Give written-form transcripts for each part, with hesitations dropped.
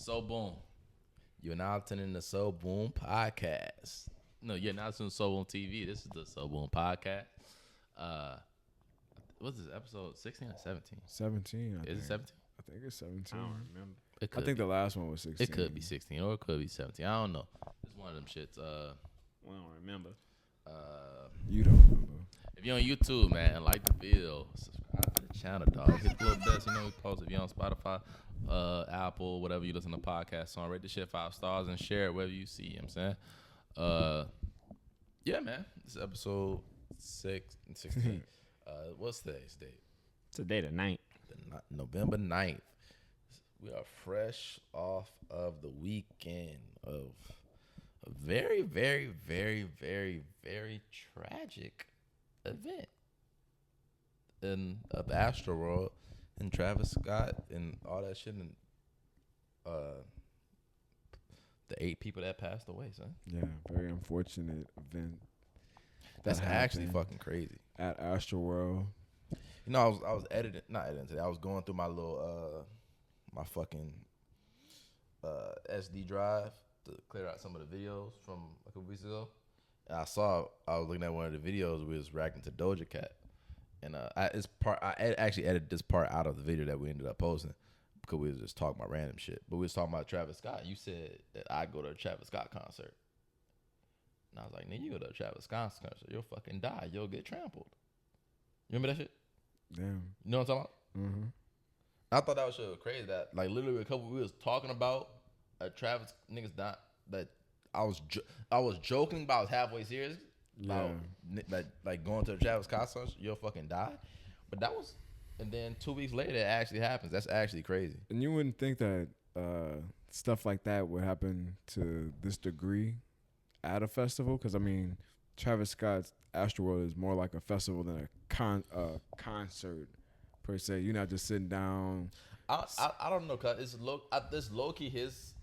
So Boom. You're now tuning the So Boom podcast. No, you're now tuning to So Boom TV. This is the So Boom podcast. What's this episode? 16 or 17? 17. Is it 17? I think it's 17. I don't remember. I think the last one was 16. It could be 16 or it could be 17. I don't know. It's one of them shits. We don't remember. You don't remember. If you're on YouTube, man, like the video, subscribe to the channel, dog. Hit the little bell, we post. If you're on Spotify, Apple, whatever you listen to podcasts on, rate the shit 5 stars and share it wherever you see. You know what I'm saying? Yeah, man. This is episode 16. What's today's date? Today the 9th. November 9th. We are fresh off of the weekend of a very, very, very, very, very tragic event of Astroworld and Travis Scott and all that shit and the 8 people that passed away, son. Yeah, very unfortunate event. That's actually fucking crazy. At Astroworld. You know, I was not editing today. I was going through my little my fucking SD drive to clear out some of the videos from a couple weeks ago. And I was looking at one of the videos we was reacting to Doja Cat. And I actually edited this part out of the video that we ended up posting because we was just talking about random shit. But we was talking about Travis Scott. You said that I go to a Travis Scott concert. And I was like, nigga, you go to a Travis Scott concert, you'll fucking die. You'll get trampled. You remember that shit? Damn. You know what I'm talking about? Mm-hmm. I thought that was so crazy that like literally we was talking about a Travis niggas died that I was joking but I was halfway serious about like going to a Travis concert, you'll fucking die. But that was, and then 2 weeks later it actually happens. That's actually crazy. And you wouldn't think that stuff like that would happen to this degree at a festival, because I mean, Travis Scott's Astroworld is more like a festival than a concert per se. You're not just sitting down. I don't know, cause it's low key his,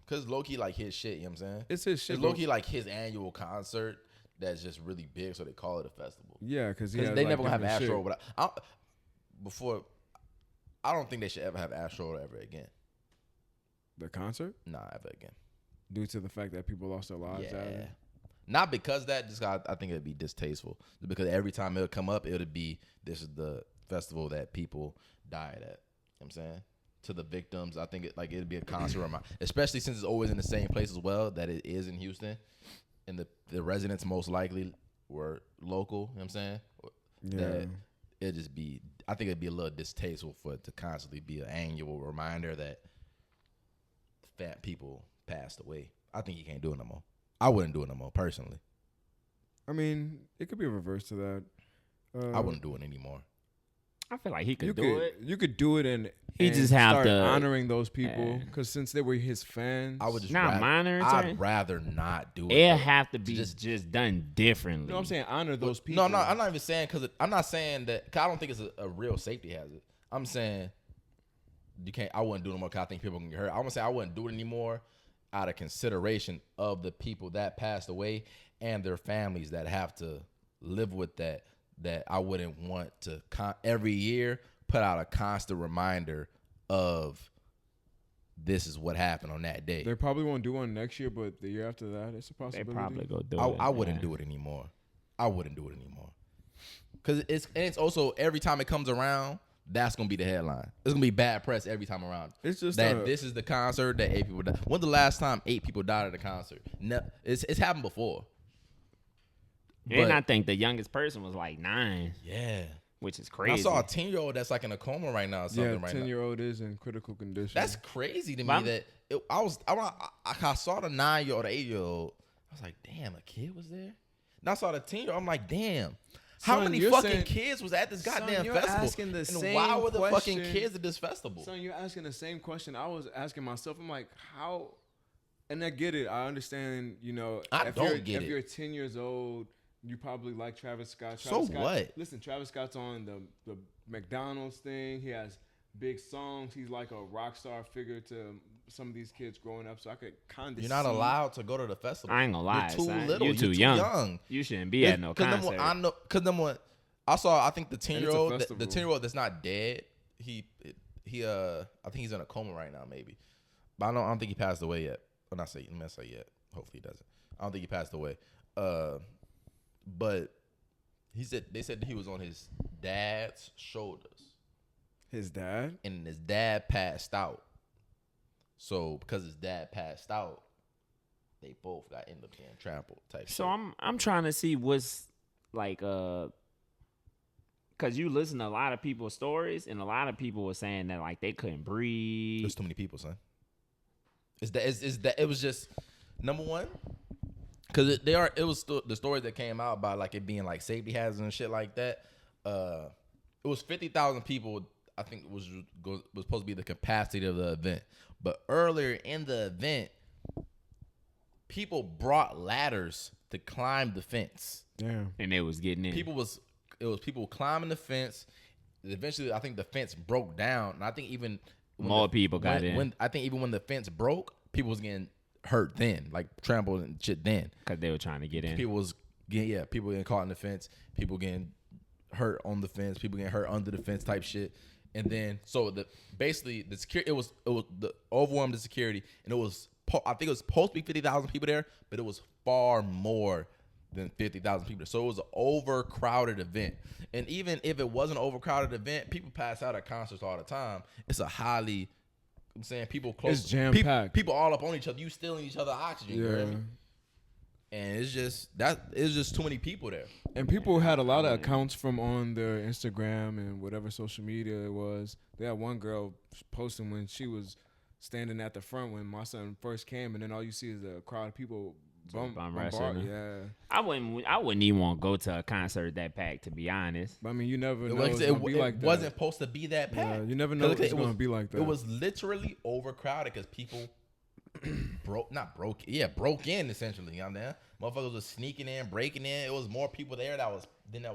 cause low key like his shit. You know what I'm saying? It's his shit. It's low key like his annual concert that's just really big, so they call it a festival. Yeah, because they like never gonna have Astro. But I don't think they should ever have Astro ever again. The concert? Nah, ever again. Due to the fact that people lost their lives out of it? Not because that, just I think it'd be distasteful. Because every time it would come up, it would be, this is the festival that people died at. You know what I'm saying? To the victims, I think it'd be a concert reminder, especially since it's always in the same place as well, that it is in Houston. And the residents most likely were local, you know what I'm saying? Yeah. That it'd just be, I think it'd be a little distasteful for it to constantly be an annual reminder that fat people passed away. I think you can't do it no more. I wouldn't do it no more, personally. I mean, it could be a reverse to that. I wouldn't do it anymore. I feel like he could do it. You could do it and he just have start to honoring those people, because since they were his fans, I would just I'd rather not do it. It'd have to be just done differently. You know what I'm saying? Honor those people. No, I'm not even saying because I'm not saying that. Cause I don't think it's a real safety hazard. I'm saying you can't. I wouldn't do it anymore because I think people can get hurt. I'm gonna say I wouldn't do it anymore out of consideration of the people that passed away and their families that have to live with that I wouldn't want to every year put out a constant reminder of this is what happened on that day. They probably won't do one next year, but the year after that, it's a possibility. They probably go do it. I wouldn't do it anymore. I wouldn't do it anymore. Because it's also every time it comes around, that's going to be the headline. It's going to be bad press every time around. It's just that this is the concert that 8 people died. When's the last time 8 people died at a concert? No, it's happened before. And I think the youngest person was like 9. Yeah. Which is crazy. I saw a 10-year-old that's like in a coma right now or something right now. 10-year-old is in critical condition. That's crazy to me that I saw the 9-year-old, the 8-year-old. I was like, damn, a kid was there? And I saw the 10-year-old. I'm like, damn. How many fucking kids was at this goddamn festival? And why were the fucking kids at this festival? Son, you're asking the same question I was asking myself. I'm like, how? And I get it. I understand, you know. If you're 10 years old, you probably like Travis Scott. What? Listen, Travis Scott's on the McDonald's thing. He has big songs. He's like a rock star figure to some of these kids growing up. So I could kind of You're not allowed to go to the festival. I ain't gonna lie. You're too little. You're too young. You shouldn't be at no concert. I think the 10-year-old, the 10-year-old that's not dead, I think he's in a coma right now, maybe. But I don't think he passed away yet. Well, not say, let's say yet. Hopefully he doesn't. I don't think he passed away. But they said he was on his dad's shoulders. His dad? And his dad passed out. So because his dad passed out, they both got ended up being trampled type. So shit. I'm trying to see what's like because you listen to a lot of people's stories and a lot of people were saying that like they couldn't breathe. There's too many people, son. It was just number one because it was the stories that came out about like it being like safety hazards and shit like that. It was 50,000 people. I think it was supposed to be the capacity of the event, but earlier in the event, people brought ladders to climb the fence. Yeah, and they was getting in. It was people climbing the fence. Eventually, I think the fence broke down, and I think even more people got in. I think even when the fence broke, people was getting hurt then, like trampled and shit then, because they were trying to get in. People getting caught in the fence, people getting hurt on the fence, people getting hurt under the fence type shit. And then so the security, it was the overwhelmed the security, and it was I think it was supposed to be 50,000 people there, but it was far more than 50,000 people. So it was an overcrowded event. And even if it wasn't an overcrowded event, people pass out at concerts all the time. It's a highly, I'm saying people close. It's jam packed. People all up on each other. You stealing each other oxygen. Yeah. You know what I mean? And it's just too many people there. And people had a lot of accounts from on their Instagram and whatever social media it was. They had one girl posting when she was standing at the front when my son first came, and then all you see is a crowd of people bombard. Yeah, I wouldn't even want to go to a concert that packed, to be honest. But I mean, you never know. It wasn't supposed to be that packed. Yeah, you never know it's going to be like that. It was literally overcrowded because people broke in essentially. You know what I mean? Motherfuckers was sneaking in, breaking in. It was more people there that was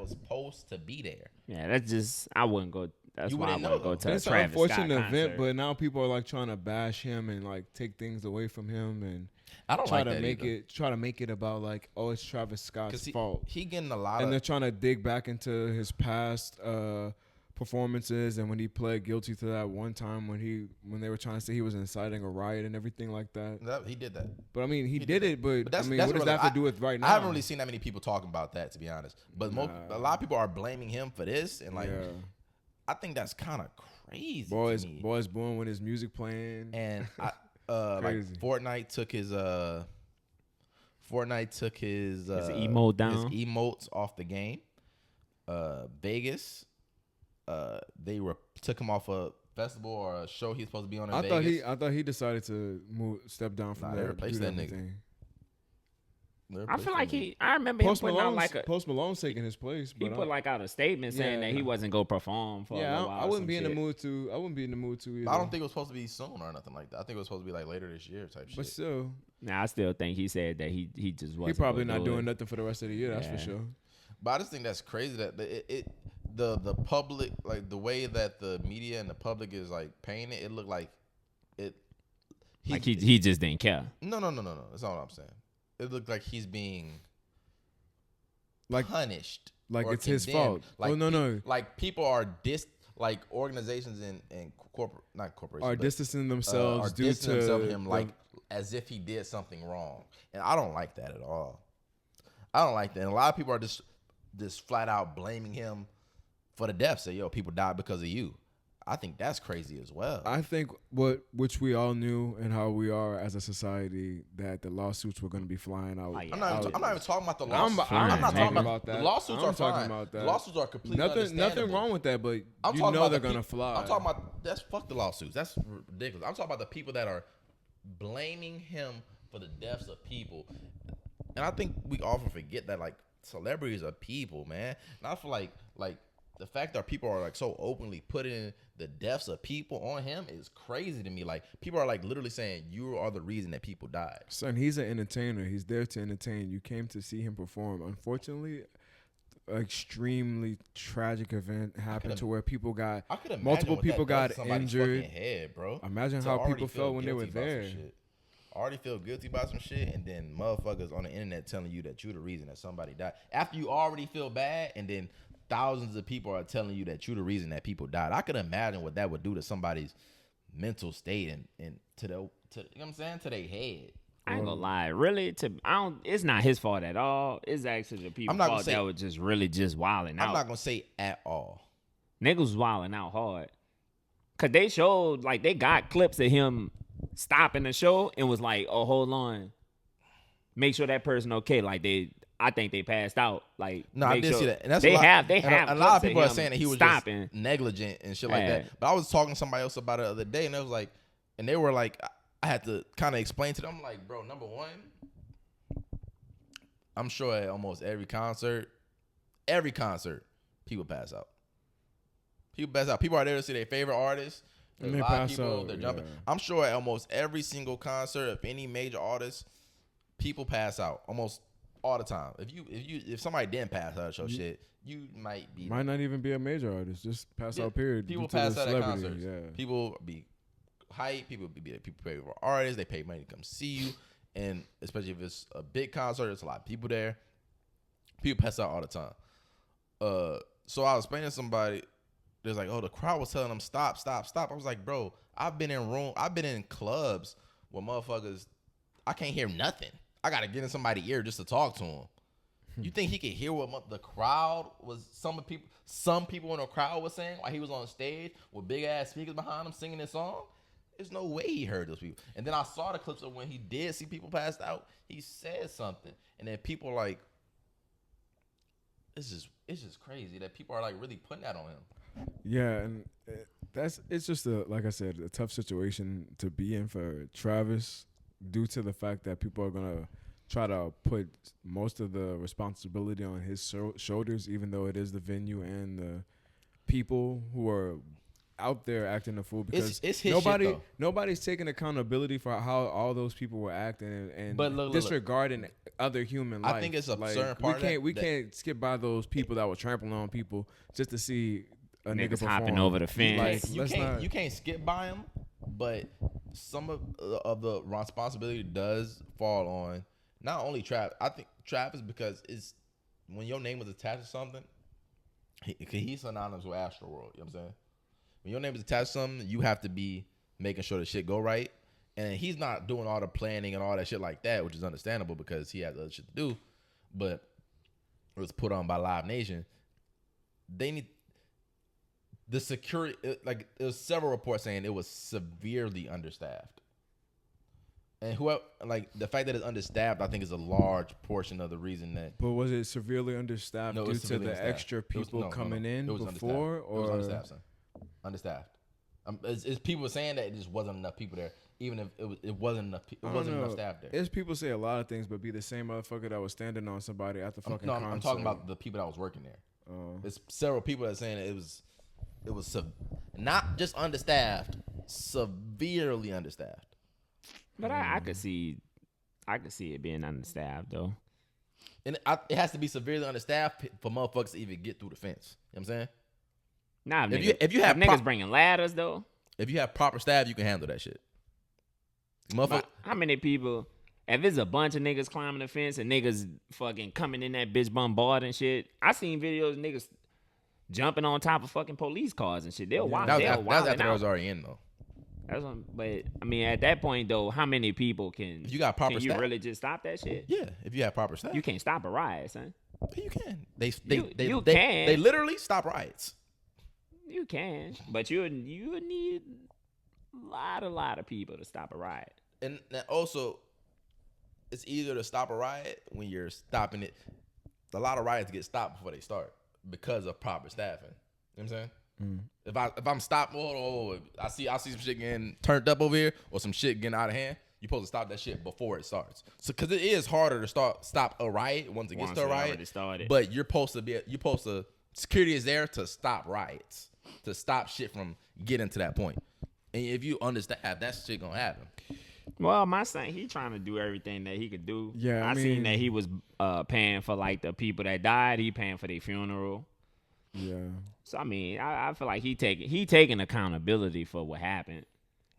supposed to be there. Yeah, that's just I wouldn't go. That's why I wouldn't go to a Travis Scott It's an unfortunate concert. event, but now people are like trying to bash him and like take things away from him, and I don't try to make it about like, oh, it's Travis Scott's fault. He getting a lot, and they're trying to dig back into his past performances and when he pled guilty to that one time when they were trying to say he was inciting a riot and everything like that. He did that. But I mean, he did it. But I mean, what does that have to do with right now? I haven't really seen that many people talking about that, to be honest. But a lot of people are blaming him for this, and like, I think that's kind of crazy. Boys born with his music playing, and like Fortnite took his emote down, his emotes off the game. Vegas. They took him off a festival or a show he's supposed to be on in Vegas. I thought he decided to step down from there. They replaced that nigga. I feel like I remember him putting out like Post Malone's taking his place. He put like out a statement saying that he wasn't gonna perform for a while. I wouldn't be in the mood to. I wouldn't be in the mood to either. I don't think it was supposed to be soon or nothing like that. I think it was supposed to be like later this year type shit. But still, I still think he said that he just wasn't. He probably not doing nothing for the rest of the year. That's for sure. But I just think that's crazy that the public, like the way that the media and the public is like painting it looked like it. He just didn't care. No. That's not what I'm saying. It looked like he's being punished, like it's his fault. Like, no. Like people are like organizations and not corporations are distancing themselves due to him, like as if he did something wrong, and I don't like that at all. I don't like that. And a lot of people are just flat out blaming him for the death. Say, yo, people died because of you. I think that's crazy as well. I think which we all knew and how we are as a society, that the lawsuits were going to be flying out. I'm not even talking about the lawsuits. I'm not talking about that. The lawsuits are fine. The lawsuits are completely understandable. Nothing wrong with that, but they're going to fly. I'm talking about fuck the lawsuits. That's ridiculous. I'm talking about the people that are blaming him for the deaths of people. And I think we often forget that like celebrities are people, man. And I feel like the fact that people are like so openly putting the deaths of people on him is crazy to me. Like people are like literally saying you are the reason that people died. Son, he's an entertainer. He's there to entertain. You came to see him perform. Unfortunately, an extremely tragic event happened to where multiple people got injured. Head, bro. Imagine how people felt when they were there. I already feel guilty about some shit, and then motherfuckers on the internet telling you that you're the reason that somebody died. After you already feel bad, and then thousands of people are telling you that you're the reason that people died. I could imagine what that would do to somebody's mental state and to you know what I'm saying, to their head. I ain't gonna lie, really. It's not his fault at all. It's actually the people's fault that was just really just wilding out. I'm not gonna say at all. Niggas was wilding out hard. Cause they showed, like, they got clips of him stopping the show and was like, "Oh, hold on, make sure that person okay." Like I think they passed out. Like, no, I did see that. And that's they a lot, have. A lot of people are saying that he was stopping. just negligent and shit like that. But I was talking to somebody else about it the other day, and it was like, and they were like, I had to kind of explain to them, like, bro, number one, I'm sure at almost every concert, people pass out. People pass out. People are there to see their favorite artists. There's a lot of people. They're jumping. I'm sure at almost every single concert of any major artist, people pass out almost all the time. If somebody didn't pass out at your shit, you might not even be a major artist. Just pass out. Period. People pass out at concerts. Yeah. People be hype. People pay for artists. They pay money to come see you, and especially if it's a big concert, there's a lot of people there. People pass out all the time. So I was explaining to somebody. There's like, oh, the crowd was telling them stop. I was like, bro, I've been in clubs where motherfuckers, I can't hear nothing. I gotta get in somebody's ear just to talk to him. You think he could hear what the crowd was? Some people in the crowd was saying while he was on stage with big ass speakers behind him singing this song. There's no way he heard those people. And then I saw the clips of when he did see people passed out. He said something, and then people are like, it's just crazy that people are like really putting that on him. Yeah, and it's just like I said, a tough situation to be in for Travis, due to the fact that people are gonna try to put most of the responsibility on his shoulders, even though it is the venue and the people who are out there acting a fool, because it's his nobody's taking accountability for how all those people were acting and look, disregarding other human life. I think it's a certain part we can't skip by those people that were trampling on people just to see a nigga perform. Hopping over the fence. You can't skip by him, but some of the responsibility does fall on not only Travis. I think Travis, because it's when your name was attached to something, he's synonymous with Astroworld. You know what I'm saying? When your name is attached to something, you have to be making sure the shit go right. And he's not doing all the planning and all that shit like that, which is understandable because he has other shit to do. But it was put on by Live Nation. They need the security. Like, there was several reports saying it was severely understaffed. And whoever, like, the fact that it's understaffed, I think is a large portion of the reason that. But was it severely understaffed due to the extra people coming in before, or it was understaffed, son. Understaffed. It's people saying that it just wasn't enough people there, even if it wasn't enough. It wasn't enough staff there. It's people say a lot of things, but be the same motherfucker that was standing on somebody at the fucking concert. I'm talking about the people that was working there. There's several people that are saying that it was not just understaffed, severely understaffed. But I could see it being understaffed though. And it has to be severely understaffed for motherfuckers to even get through the fence. You know what I'm saying? Nah, if you have niggas bringing ladders though. If you have proper staff, you can handle that shit. Motherfucker. How many people? If it's a bunch of niggas climbing the fence and niggas fucking coming in that bitch bombarding shit, I seen videos of niggas jumping on top of fucking police cars and shit. They'll wild. That was after I was already in though. But I mean, at that point though, how many people can? If you got proper staff, you really just stop that shit? Yeah, if you have proper staff, you can't stop a riot, son. You can. You can. They literally stop riots. You can, but you need a lot of people to stop a riot. And also, it's easier to stop a riot when you're stopping it. A lot of riots get stopped before they start because of proper staffing. You know what I'm saying? If I'm stopped, I see some shit getting turned up over here or some shit getting out of hand. You're supposed to stop that shit before it starts. So, because it is harder to stop a riot once it gets to a riot. But you're supposed to. Security is there to stop riots, to stop shit from getting to that point. And if you understand, that shit gonna happen. Well, my son, he trying to do everything that he could do. Yeah, I seen that he was paying for like the people that died. He paying for their funeral. Yeah. So I mean, I feel like he taking accountability for what happened.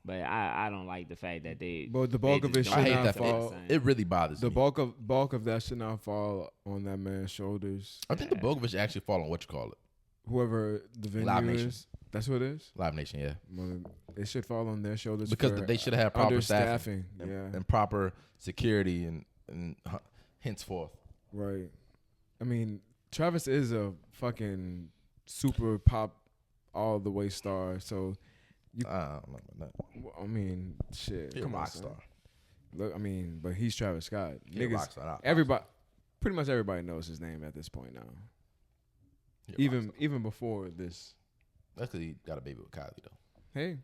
But I don't like the fact that they. But the bulk they of it just should I hate don't not that. do the fall. same. It really bothers The me. bulk of that should not fall on that man's shoulders. I think the bulk of it should actually fall on what you call it. Whoever the venue Live Nation. is, that's what it is. Live Nation, yeah. Well, it should fall on their shoulders Because for they should have proper staffing understaffing. Yeah, and proper security and henceforth. right. I mean, Travis is a fucking super pop all the way star. So, I don't know about that. I mean, shit. He a Come on, rock son. star. Look, I mean, but he's Travis Scott. He a rock star. Not a Everybody, pretty much everybody knows his name at this point now. He a rock star. Even before this. That's because he got a baby with Kylie though. Hey,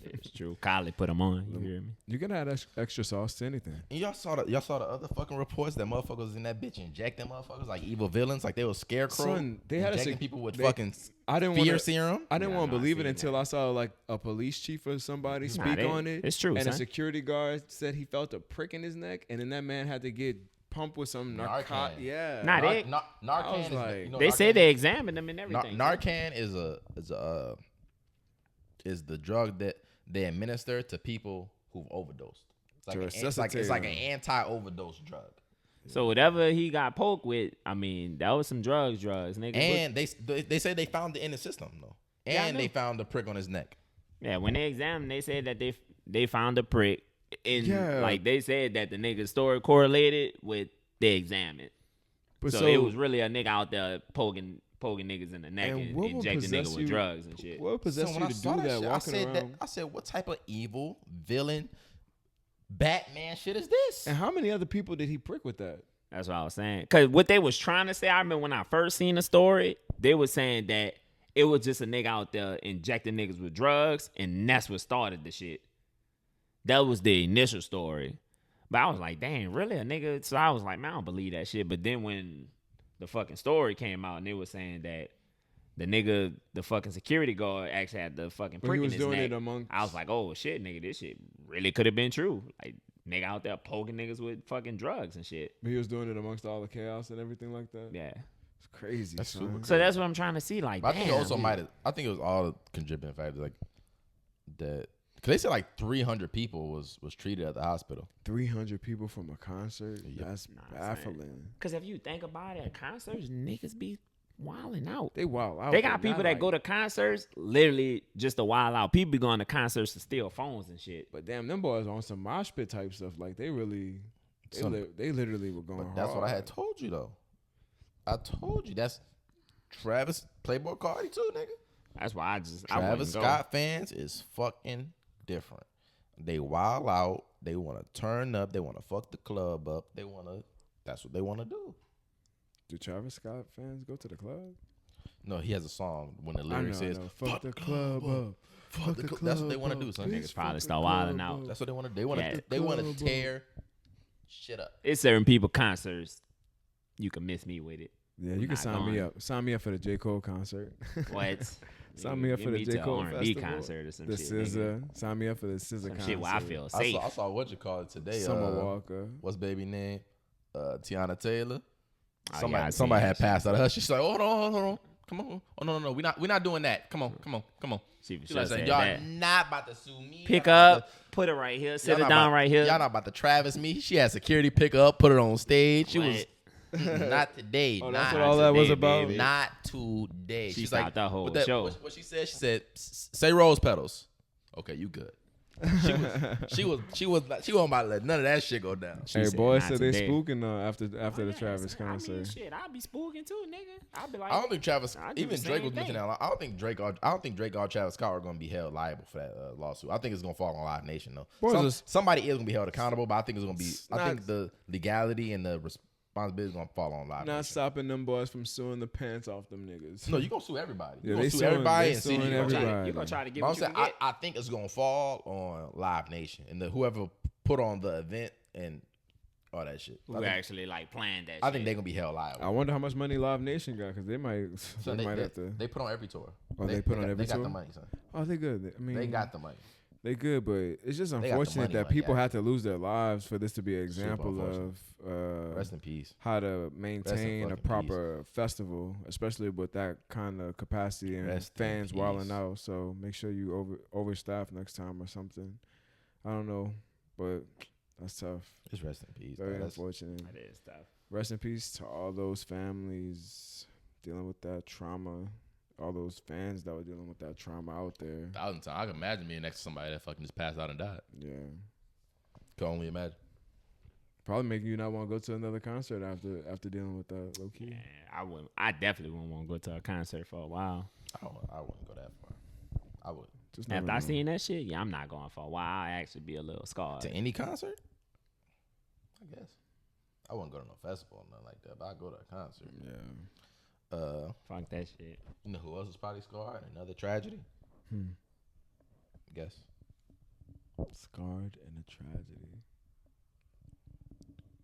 It's true. Kylie put them on. You hear me? you can add extra sauce to anything. And y'all saw the other fucking reports that motherfuckers in that bitch injecting motherfuckers like evil villains, like they were scarecrow. Son, they had injecting people with they- fucking I didn't fear want to. serum. I didn't Yeah, want no, to I believe it seen until that. I saw like a police chief or somebody speak they- on it. it's true, And a son. security guard said he felt a prick in his neck, and then that man had to get pumped with some narcotic. Narcan. Yeah. Nah, they- Narcan I was is like- you know They Narcan say is? they examined them and everything. Narcan is the drug that they administer to people who've overdosed. It's like, To it's like resuscitate an them. anti-overdose drug. So whatever he got poked with, I mean, that was some drugs, nigga. And they say they found it in the system though, Yeah, I and know. they found the prick on his neck. Yeah, when they examined, they said that they found a prick, and Yeah. like they said that the nigga's story correlated with they examined. But So, it was really a nigga out there poking niggas in the neck and what would injecting possess niggas with you- drugs and shit. What possessed So you when to I saw do that? shit, Walking I around. said, what type of evil villain Batman shit is this? And how many other people did he prick with that? That's what I was saying. Cause what they was trying to say, I remember when I first seen the story, they was saying that it was just a nigga out there injecting niggas with drugs, and that's what started the shit. That was the initial story. But I was like, dang, really? A nigga? So I was like, man, I don't believe that shit. But then when the fucking story came out and they was saying that the nigga, the fucking security guard actually had the fucking But he prick in was his doing neck, it amongst- I was like, oh shit, nigga, this shit really could have been true. Like, nigga out there poking niggas with fucking drugs and shit. But he was doing it amongst all the chaos and everything like that. Yeah. It's crazy. That's son. super So that's what I'm trying to see. Like, But I think it damn, also might have. I think it was all the contributing factors like that. Cause they said like 300 people was treated at the hospital. 300 people from a concert. Yep. That's Nah, baffling. Because if you think about it, at concerts, niggas be wilding out. They wild out. They but got people not that like- go to concerts literally just to wild out. People be going to concerts to steal phones and shit. But damn, them boys on some mosh pit type stuff. Like they really, Some- they literally were going. But that's what I had hard. told you though. I told you that's Travis Playboy Cardi too, nigga. That's why I Travis wouldn't go. Scott fans is fucking different. They wild out. They want to turn up. They want to fuck the club up. They want to. That's what they want to do. Do Travis Scott fans go to the club? No, he has a song when the I lyric know, says Fuck the club up. Fuck the club. That's what they want to do, son. Niggas Niggas. probably fuck start the wilding club out. up. That's what they want to. They want to. Yeah. They want Club to tear shit up. It's certain people concerts. You can miss me with it. Yeah, you can Not sign me going. up. Sign me up for the J. Cole concert. What? Sign me up Give for the me J. to Cole R&B festival. concert or some The shit. nigga. SZA. Sign me up for the SZA Some concert. shit where I feel I safe. saw what you call it today. Summer Walker. What's baby name? Tiana Taylor. Oh, Somebody, yeah, I seen somebody that had shit. passed out of her. She's like, hold on. Come on. Oh no. We're not doing that. Come on. She for She's sure like, said y'all that. not about to sue me. Pick Y'all not about up, put it right here, to- sit y'all it not down about- right here. Y'all not about to Travis me. She had security pick her up, put her on stage. She was What? not today. Oh, not that's what all that was today, about? baby. Not today. She She's stopped like that whole what show. What she said? She said, "Say rose petals." Okay, you good. She wasn't about to let none of that shit go down. She Hey, said, boys "Not said they today." spooking after Oh, the yeah, Travis son, I mean, concert. shit, I'll be spooking too, nigga. I'll be like, I don't think Travis, I do even the Drake same was mentioning thing. that. I don't think Drake or Travis Scott are going to be held liable for that lawsuit. I think it's going to fall on Live Nation though. Boys Somebody is going to be held accountable, but I think it's going to be. I not- think the legality and the responsibility is going to fall on Live Not Nation. stopping them boys from suing the pants off them niggas. No, you gonna sue everybody. Yeah, You they gonna sue suing- everybody they and see suing who you gonna You're everybody. gonna try to get But I'm what you saying, can get. I think it's gonna fall on Live Nation and whoever put on the event and all that shit. Who actually like planned that I shit. think they're gonna be held liable. I wonder how much money Live Nation got because they might So they might have to. they put on every tour. Oh, they put on every They got tour? the money, son. Oh, they good. I mean, They got the money. They good, but it's just got the unfortunate money, that like, people have actually. to lose their lives for this to be an Super example unfortunate. of Rest in peace. how to maintain a fucking proper festival, especially with that kind of capacity and Rest in fans wilding peace. out. So make sure you overstaff next time or something. I don't know, but that's tough. Just rest in peace. Very dog. That's- unfortunate. That is tough. Rest in peace to all those families dealing with that trauma. All those fans that were dealing with that trauma out there. 1,000 times. I can imagine being next to somebody that fucking just passed out and died. Yeah. Can only imagine. Probably making you not want to go to another concert after dealing with that low key. Yeah, I wouldn't. I definitely wouldn't want to go to a concert for a while. I wouldn't go that far. I would. Just never After I know. seen that shit, yeah, I'm not going for a while. I actually be a little scarred. To any concert? I guess. I wouldn't go to no festival or nothing like that, but I'd go to a concert. Yeah. Fuck that shit. You know who else is probably scarred? Another tragedy? Guess. Scarred in a tragedy.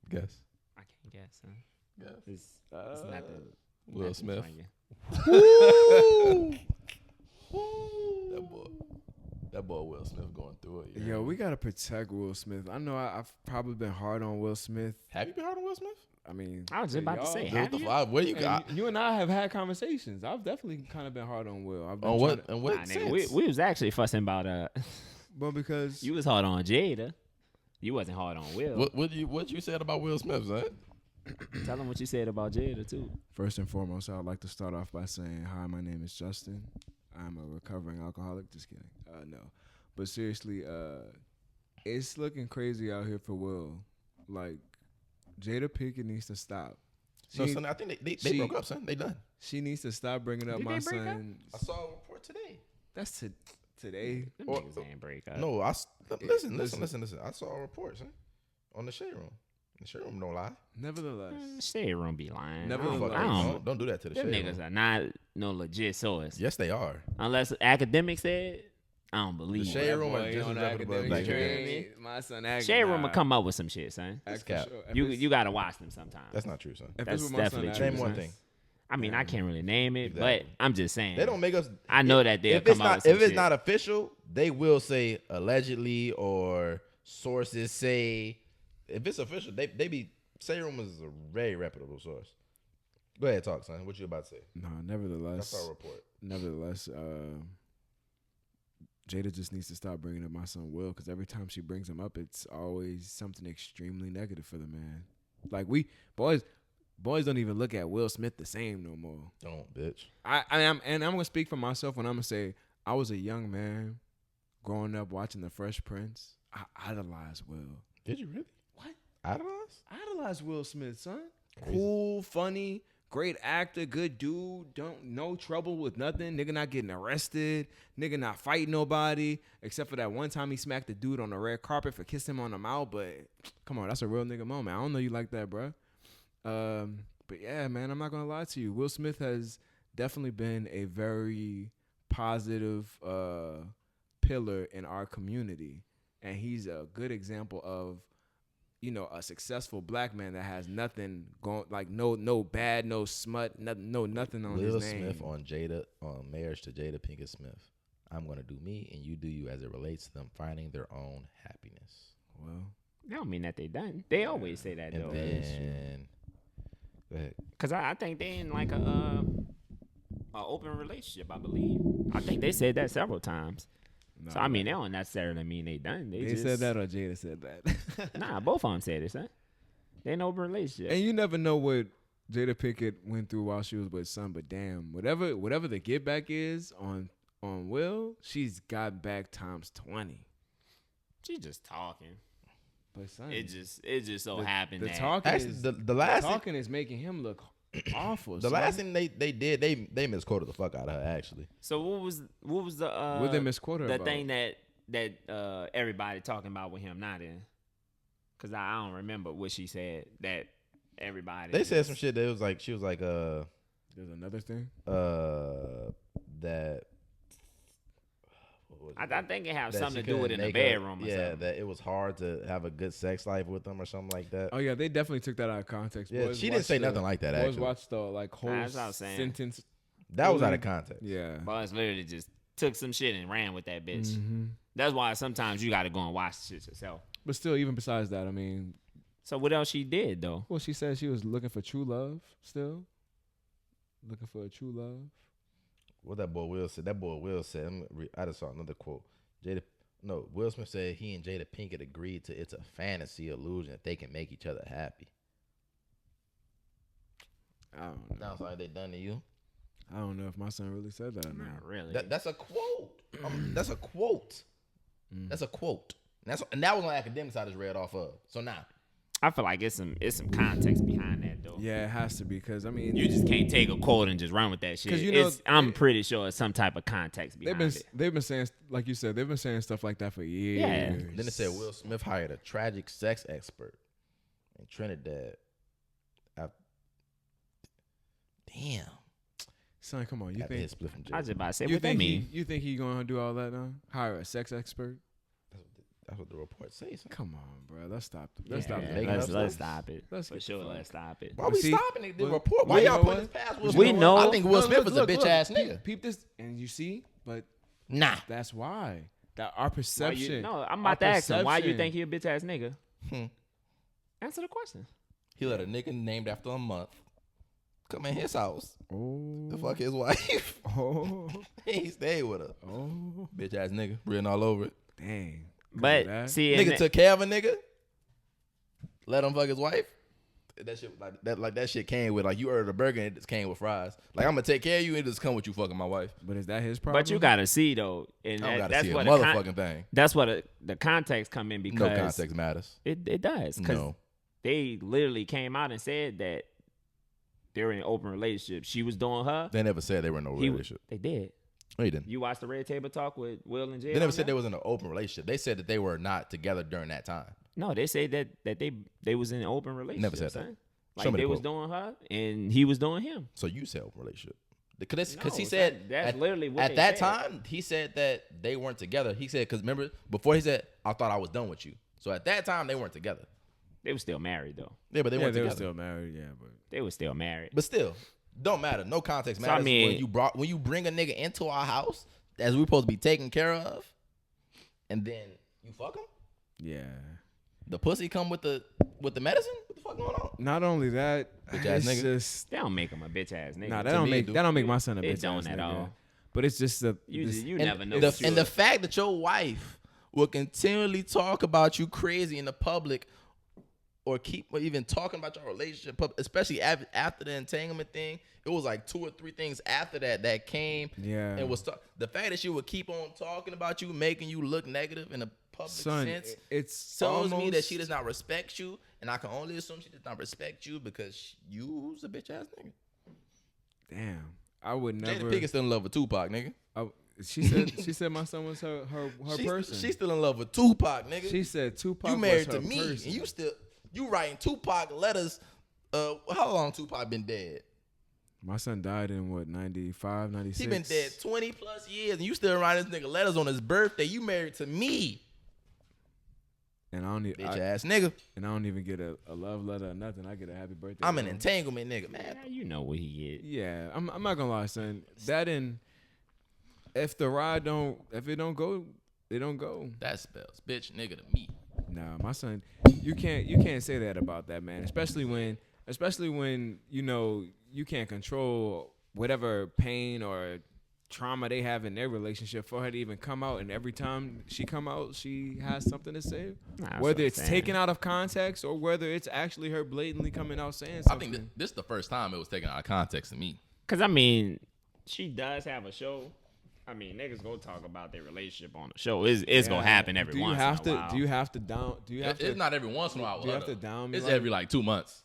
Guess. I can't guess, huh? Guess. It's nothing. Will nothing Smith. funny. That boy Will Smith going through it. Yo, we gotta protect Will Smith. I know I've probably been hard on Will Smith. Have you been hard on Will Smith? I mean, I was just about to say, What have the you? fuck? Where you and got? you and I have had conversations. I've definitely kind of been hard on Will. I've been On trying what? to- And what Nah, sense? nigga, we was actually fussing about Well, because you was hard on Jada. You wasn't hard on Will. What you said about Will Smith, son? Tell him what you said about Jada too. first and foremost, I would like to start off by saying, hi, my name is Justin. I'm a recovering alcoholic. Just kidding. No. But seriously, it's looking crazy out here for Will. Like, Jada Pinkett needs to stop. No, She- son, I think they she- broke up, son. They done. She needs to stop bringing up Did my they break up? son. I saw a report today. That's today. Them Or- niggas ain't break up. No, listen. listen. I saw a report, son, on the shade room. The shade room don't lie. Nevertheless, Shade room be lying. Nevertheless. I don't. Don't do that to the Them shade niggas room. are not no legit source. Yes, they are. Unless academics said, I don't believe The it. shade room are just as reputable as black train. My son, Shade room will come up with some shit, son. cap. You gotta watch them sometimes. That's not true, son. If That's it's with my son, definitely Act, true. Name one son. thing. I mean, I can't really name it, Exactly. but I'm just saying. They don't make us. I know that they'll if it's come out not with some if it's shit. not official, they will say allegedly or sources say. If it's official, they be shade room is a very reputable source. Go ahead, talk, son. What you about to say? No, That's nevertheless, our report. Jada just needs to stop bringing up my son Will, because every time she brings him up, it's always something extremely negative for the man. Like, we boys don't even look at Will Smith the same no more. Don't, bitch. I'm gonna speak for myself when I'm gonna say I was a young man growing up watching The Fresh Prince. I idolized Will. Did you really? What? Idolize? I idolized Will Smith, son. Cool, funny, great actor, good dude. No trouble with nothing. Nigga not getting arrested. Nigga not fighting nobody. Except for that one time he smacked the dude on the red carpet for kissing him on the mouth. But come on, that's a real nigga moment. I don't know you like that, bro. But yeah, man, I'm not gonna lie to you. Will Smith has definitely been a very positive pillar in our community, and he's a good example of, you know, a successful black man that has nothing going, like no bad, no smut, nothing on Will his name. Smith on marriage to Jada Pinkett Smith. I'm gonna do me and you do you as it relates to them finding their own happiness. Well, That don't mean that they done. They always say that And though. then go ahead. Cause I think they in like a open relationship. I believe. I think they said that several times. nah, So I mean, they don't necessarily mean they done. they just, said that or Jada said that. Nah, both of them said it, son. They in an open relationship. And you never know what Jada Pinkett went through while she was with son, but damn, whatever the get back is on Will, she's got back times 20. She just talking. But son, It just so happened the that talking Actually, is the last thing, talking is making him look awful. the son. last thing they did they misquoted the fuck out of her actually. So what was the What they misquoted the about? thing that everybody talking about with him not in? Cause I don't remember what she said that everybody. They said some shit that was like she was like There's another thing. that. what was it? I think it has That something she to do with couldn't in the make bedroom or yeah, something. that it was hard to have a good sex life with them or something like that. Oh yeah, they definitely took that out of context. Yeah, Boys she didn't say watched nothing like that, Boys actually. watched the like whole Nah, that's what I was saying. sentence. That was out of context. Yeah. Buzz literally just took some shit and ran with that bitch. Mm-hmm. That's why sometimes you got to go and watch shit yourself. But still, even besides that, I mean, So what else she did though? well, she said she was looking for true love. Still looking for a true love. What that boy Will said. I just saw another quote. Will Smith said he and Jada Pinkett agreed to it's a fantasy illusion that they can make each other happy. I don't know. Sounds like they done to you. I don't know if my son really said that or not. Not really. That's a quote. That's a quote. That's a quote. And that was on academics I just read off of. So now. I feel like it's some context behind that though. Yeah, it has to be because I mean You just can't take a quote and just run with that shit. 'Cause you know, I'm pretty sure it's some type of context behind it. they've been saying, like you said, they've been saying stuff like that for years. Yeah. Then it said Will Smith hired a tragic sex expert in Trinidad. Damn. Son, come on, you After his think split from I was Jada. just about to say you what that think mean. you think he gonna do all that now? Hire a sex expert? That's what the report says. Come on, bro. Let's stop. Yeah, Let's stop. making let's, up let's stuff. stop it. Let's For get the sure, fuck. let's stop it. Why But we see, stopping the but- report? Why you y'all know putting what? this past Will We Smith? know- I think Will Smith is a bitch ass peep, nigga. Peep this, and you see, but Nah. that's why that our Why perception. you, no, I'm about to ask him. Why you think he a bitch ass nigga? Answer the question. He let a nigga named after a month come in his house Oh, to fuck his wife. oh, He stayed with her. oh, Bitch ass nigga. Written all over it. dang. But that. see, Nigga took care of a nigga. Let him fuck his wife. That shit that shit came with you ordered a burger and it just came with fries. Like I'm gonna take care of you and it just come with you fucking my wife. But is that his problem? but you gotta see though, and I don't gotta that's see a what motherfucking thing. that's what the context come in because No context matters. it does because No. they literally came out and said that they're in an open relationship. She was doing her. They never said they were in no He, relationship. they did. No, you didn't. You watched the Red Table Talk with Will and Jada? They never on said there? they was in an open relationship. They said that they were not together during that time. No, they say that they was in an open relationship. said that. Son. Show Like me the they was quote. doing her and he was doing him. So you said open relationship. Because No, he son, said that's literally what at they that said. time he said that they weren't together. He said because remember before he said I thought I was done with you. So at that time they weren't together. They were still married though. Yeah, but they yeah, weren't they were together. still married. Yeah, but They were still married. But still, don't matter. No context So, I matters. mean- when you bring a nigga into our house as we're supposed to be taken care of, and then you fuck him. yeah. The pussy come with the medicine. What the fuck going on? Not only that, Bitch ass it's nigga. just They don't make him a bitch ass nigga. nah. to me, it do. That don't make my son a It bitch don't ass at nigga. all. But it's just a You this- never know. And what you the are. fact that your wife will continually talk about you crazy in the public, or even talking about your relationship, especially after the entanglement thing. It was like 2 or 3 things after that came. Yeah. And was the fact that she would keep on talking about you, making you look negative in a public son. sense. It's Tells me that almost- she does not respect you, and I can only assume she does not respect you because you's a bitch ass nigga. Damn, I would Jada never. Pinkett still in love with Tupac, nigga. She said my son was her person. She's still in love with Tupac, nigga. She said Tupac You married was her to me, person. and you writing Tupac letters. How long Tupac been dead? My son died in what 95, 96. He been dead 20 plus years, and you still writing this nigga letters on his birthday. You married to me, and I don't need, bitch ass nigga. and I don't even get a love letter or nothing. I get a happy birthday. I'm an letter. entanglement nigga, man. Yeah, you know what he get. Yeah, I'm not gonna lie, son. That if the ride if it don't go, it don't go. That spells bitch nigga to me. Nah, my son, you can't say that about that man, especially when you can't control whatever pain or trauma they have in their relationship for her to even come out, and every time she come out, she has something to say, Nah, that's what whether I'm it's saying. taken out of context or whether it's actually her blatantly coming out saying I something. think this is the first time it was taken out of context to me. Cause I mean, she does have a show. I mean, niggas go talk about their relationship on the show. It's gonna happen every do you once have in to a while. do you have to down do you have It's to not every once in a while. do you have to down me It's like- every like 2 months.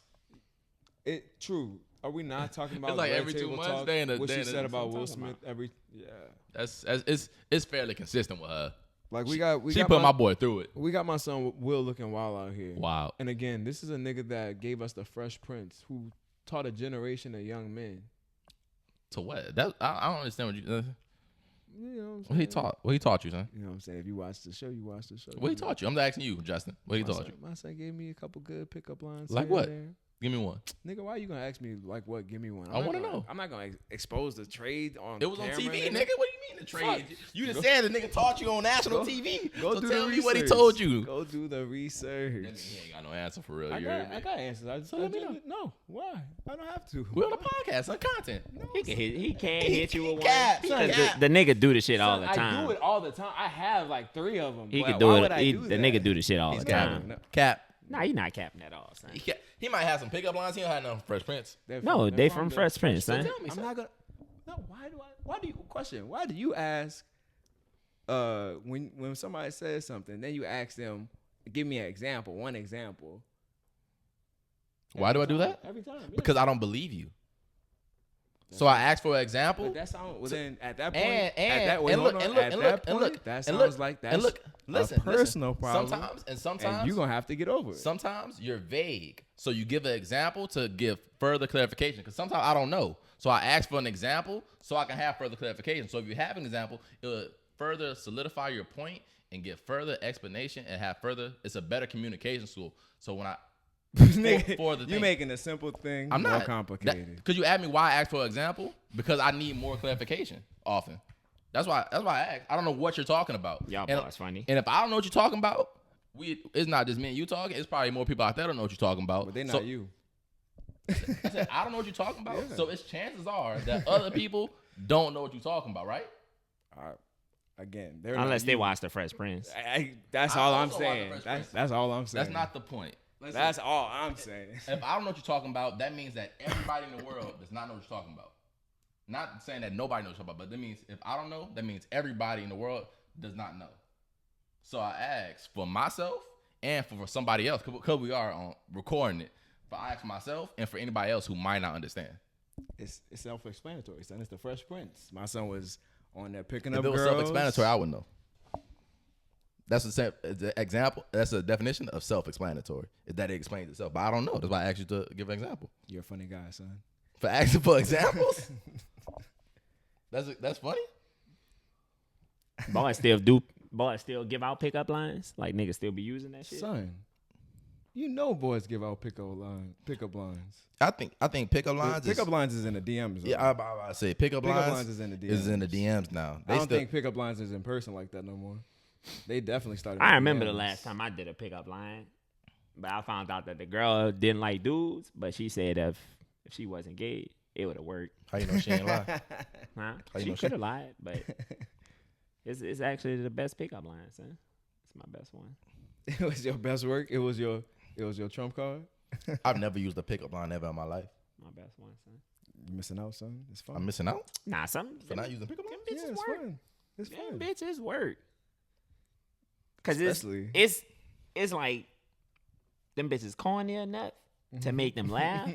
it true are we not talking about It's like Red every 2 Table months, Talk? they in a- What they she in a- said about that's what I'm Will talking Smith It's fairly consistent with her. like we She got put my boy through it. we got my son Will looking wild out here. Wow. And again, this is a nigga that gave us the Fresh Prince, who taught a generation of young men. To what? That I don't understand what you. You know what I'm What he saying? taught? What he taught you, son? You know what I'm saying? If you watch the show, you watch the show. What he taught you? I'm asking you, Justin. What he My taught son, you? my son gave me a couple good pickup lines. Like here what? and there. Give me one. Nigga, why you gonna ask me like what? Give me one. I want to know. I'm not gonna expose the trade on. It was on camera, TV, nigga. What do you mean the trade? Fuck. You just said the nigga taught you on national TV. Go so do tell the me research. what he told you. Go do the research. He ain't got no answer for real. I You heard me? got answers. So let me know. No, why? I don't have to. We're on a podcast, on content. He can't hit you with one. Cap, he Because cap. the nigga do the shit all Son, the time. I do it all the time. I have like 3 of them. He Why could do would it. I do The that? nigga do the shit all He's the time. No. Cap. Nah, he not capping at all, son. He might have some pickup lines. He don't have no Fresh Prince. No, they from Fresh Prince, son. Tell me, I'm son. not gonna. No, why do you question? Why do you ask? When somebody says something, then you ask them, give me an example, one example. Why do I do that? Every time. Yeah. Because I don't believe you. So I asked for an example. But that sounds. Well, then at that point, that sounds like that's listen, a personal problem. Sometimes, and you gonna have to get over it. sometimes you're vague. So you give an example to give further clarification. Because sometimes I don't know. So I ask for an example so I can have further clarification. So if you have an example, it will further solidify your point and get further explanation and have further. It's a better communication tool. So when I for the you thing. making a simple thing I'm more not complicated. Because you ask me why I ask for an example, because I need more clarification often. That's why I ask. I don't know what you're talking about. Y'all and, boys funny. And if I don't know what you're talking about, it's not just me and you talking. It's probably more people out there that don't know what you're talking about. But they're not you. I said, I don't know what you're talking about. Yeah. So it's chances are that other people don't know what you're talking about, right? Again, they're Unless not they you. watch the Fresh Prince. That's I all I'm also watch the saying. Fresh Prince. That's all I'm saying. That's not the point. Listen, That's all I'm saying. if I don't know what you're talking about, that means that everybody in the world does not know what you're talking about. Not saying that nobody knows what you're talking about, but that means if I don't know, that means everybody in the world does not know. So I ask for myself and for somebody else, because we are on recording it. I ask for myself and for anybody else who might not understand. It's self-explanatory, son. It's the Fresh Prince. My son was on there picking If up it was girls. self-explanatory, I would know. That's the example. That's a definition of self-explanatory. Is that it explains itself. But I don't know. That's why I asked you to give an example. You're a funny guy, son. For asking for examples? That's funny? Boys still give out pickup lines? Like niggas still be using that shit? Son, you know boys give out pickup lines. I think pickup lines Pickup lines is in the DMs. Though. Yeah, I about to say pickup lines is in the DMs. is in the DMs now. I don't think pickup lines is in person like that no more. They definitely started. I remember DMs. the last time I did a pickup line, but I found out that the girl didn't like dudes, but she said if she wasn't gay, it would have worked. How you know she ain't lie? Huh? How you She know could have lied, but it's actually the best pickup line, son. It's my best one. It was your best work. It was your trump card. I've never used a pickup line ever in my life. My best one, son. You missing out, son. It's fun. I'm missing out Nah, some for not using pickup lines. Yeah, it's fun. It's Them fun. bitches work. Cause Especially- it's like them bitches corny enough to make them laugh,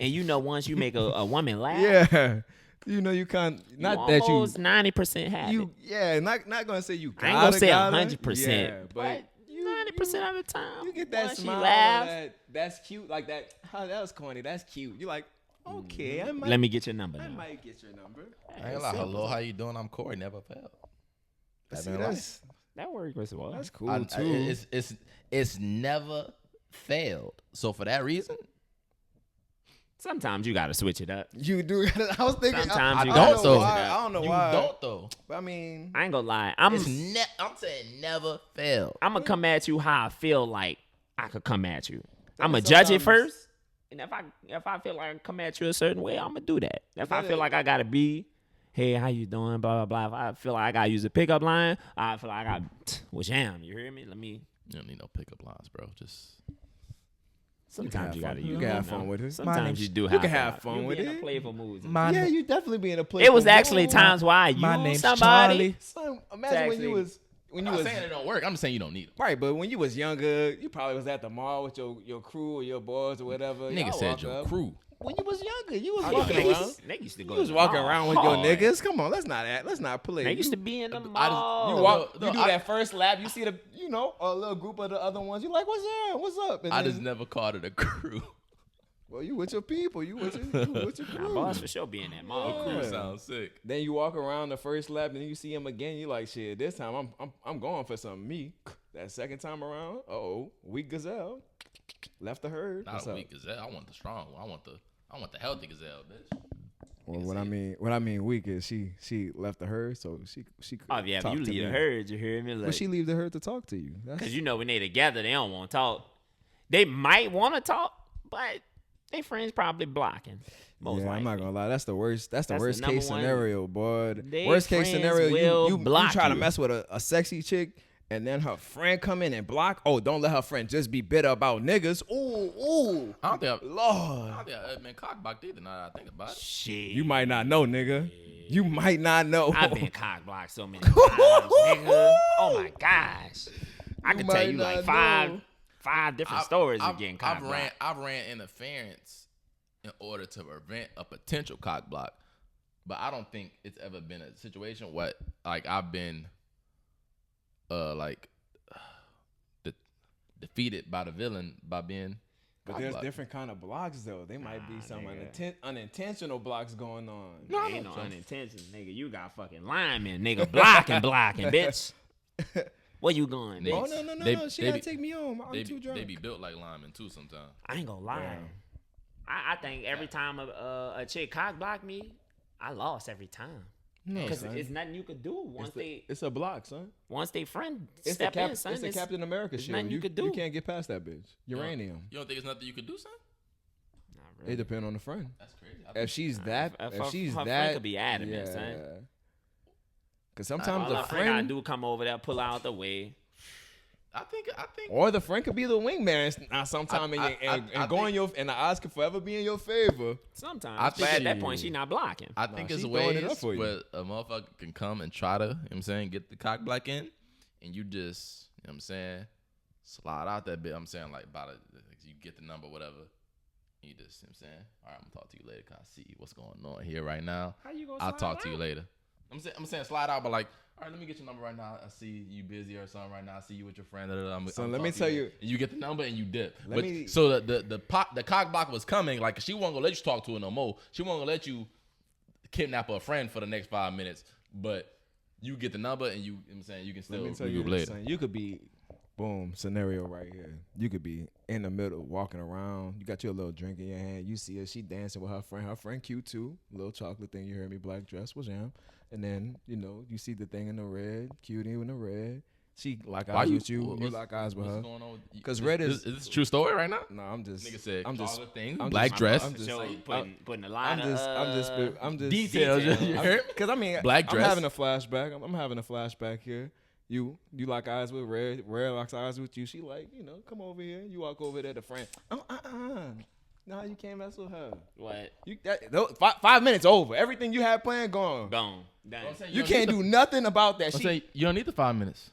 and you know once you make a woman laugh, Yeah, you know you can't. Not that you. almost 90% happy. Not gonna say you. I ain't gonna say gotta, 100%, Yeah, but but 90% of the time, you get that once she smile. laughs, That's cute. Like that. Oh, that was corny. That's cute. You're like, okay, I might. let me get your number. I Now. might get your number. I ain't lie. Hello, how you doing? I'm Corey. Never failed. See, Been that's That works as well. that's cool life. too. It's never failed. So for that reason, Sometimes you gotta switch it up. You do. I was thinking. Sometimes I you don't gotta know switch it why. up. I don't know you why. don't though. But I mean, I ain't gonna lie. I'm saying never failed. gonna come at you how I feel like I could come at you. I'm gonna is judge it sometimes- first, and if I feel like I can come at you a certain way, I'm gonna do that. If I that feel is- like I gotta be, hey, how you doing? Blah blah blah. If I feel like I gotta use a pickup line, I feel like I got well, jam. You hear me? Let me. You don't need no pickup lines, bro. Just Sometimes you gotta use. You can have fun with it. Sometimes you do. You can have fun you with be in it. a playful mood. Yeah, you definitely be in a place. It was actually times where I My used name's somebody. Son, imagine when you was I'm not saying it don't work. I'm just saying you don't need them. right, but when you was younger, you probably was at the mall with your crew or your boys or whatever. Nigga Y'all said walk your up. crew. When you was younger, you was Oh, walking niggas- around. Niggas used to go You was to the walking mall around with your hard. niggas. Come on, let's not play. They You- used to be in the I just- mall. You walk, No, you do I- that first lap. You see a little group of the other ones. You like, what's up? What's up? And I then, just never called it a crew. well, you with your people. You with your Nah, crew. boss for sure be in that mall. Yeah. Sounds sick. Then you walk around the first lap, and then you see him again. You like, shit. This time I'm going for some me. That second time around, weak gazelle. Left the herd. Not What's a up? weak gazelle. I want the strong one. I want the healthy gazelle, bitch. Well, what I mean weak is she left the herd, so she could Oh yeah, talk if you to leave the me. herd, you hear me? But Like, she leave the herd to talk to you. because you know when they together, they don't want to talk. They might want to talk, but they friends probably blocking. Most yeah, I'm not likely. gonna lie. That's the worst. That's the That's the worst number case one. scenario, boy. They Worst case friends scenario, will you block try to you. mess with a sexy chick, and then her friend come in and block. Oh, don't let her friend just be bitter about niggas. Ooh, I don't think Lord. I've been cockblocked either. Now that I think about it. Shit. You might not know, nigga. You might not know. I've been cock blocked so many times, nigga. Oh my gosh. I can tell might you like not know. five different stories of getting cock I've blocked. ran interference in order to prevent a potential cock block, but I don't think it's ever been a situation where like I've been defeated by the villain by being. But cock there's blocked. different kind of blocks though. They might be some nigga. unintentional blocks going on. No, ain't no unintentional, nigga. You got fucking linemen, nigga, blocking, bitch. Where you going, bitch? Oh no! She gotta take me home. I'm They too be, drunk. they be built like linemen too sometimes. I ain't gonna lie. I think every time a chick cock block me, I lost every time. No, Because son. it's nothing you could do once It's a block, son. they friend It's step the in, son. It's the Captain America there's shit. nothing you could do. You can't get past that bitch. Uranium. You don't think it's nothing you could do, son? Not really. It depends on the friend. That's crazy. If she's that, If she's her friend that, could be adamant, son. Because sometimes All the our friend gotta friend do come over there, pull out the way. I think or the friend could be the wingman. Now, sometime I and go in your and the odds could forever be in your favor. Sometimes, I but think at that she- point, she not blocking. I think it's she throwing it up ways for you. where a motherfucker can come and try to, you know what I'm saying, get the cock block in, and you just, you know what I'm saying, slide out that bit. I'm saying, like, you get the number, whatever. You just, you know what I'm saying, all right, I'm gonna talk to you later because I see what's going on here right now. How you gonna I'll slide talk to you out? later. I'm saying slide out, but like, all right, let me get your number right now. I see you busy or something right now. I see you with your friend. Son, let me tell you- And you get the number and you dip. Let me- So the cock block was coming. Like she wasn't gonna let you talk to her no more. She wasn't gonna let you kidnap a friend for the next 5 minutes. But you get the number and you know what I'm saying, you can still Let me tell regroup you, later. son, you could be, boom, scenario right here. You could be in the middle, walking around. You got your little drink in your hand. You see her, she dancing with her friend. Her friend cute too. Little chocolate thing. You heard me, black dress was jam. And then, you see the thing in the red, cutie in the red. She lock eyes with you. You lock eyes with What's her. going on with you? 'Cause red is this a true story right now? No, I'm just. Nigga said I'm just. chocolate thing, I'm black just- dress. I'm just. So putting a lot I'm just. I'm just. Details. You heard me? Because I mean, Black I'm dress. having a flashback. I'm having a flashback here. You lock eyes with Red. Red locks eyes with you. She like, come over here. You walk over there to friend. No, you can't mess with her. What? Those 5 minutes over. Everything you had planned gone. Gone. Done. I'm saying You don't can't need do nothing about that. I'm saying you don't need the 5 minutes.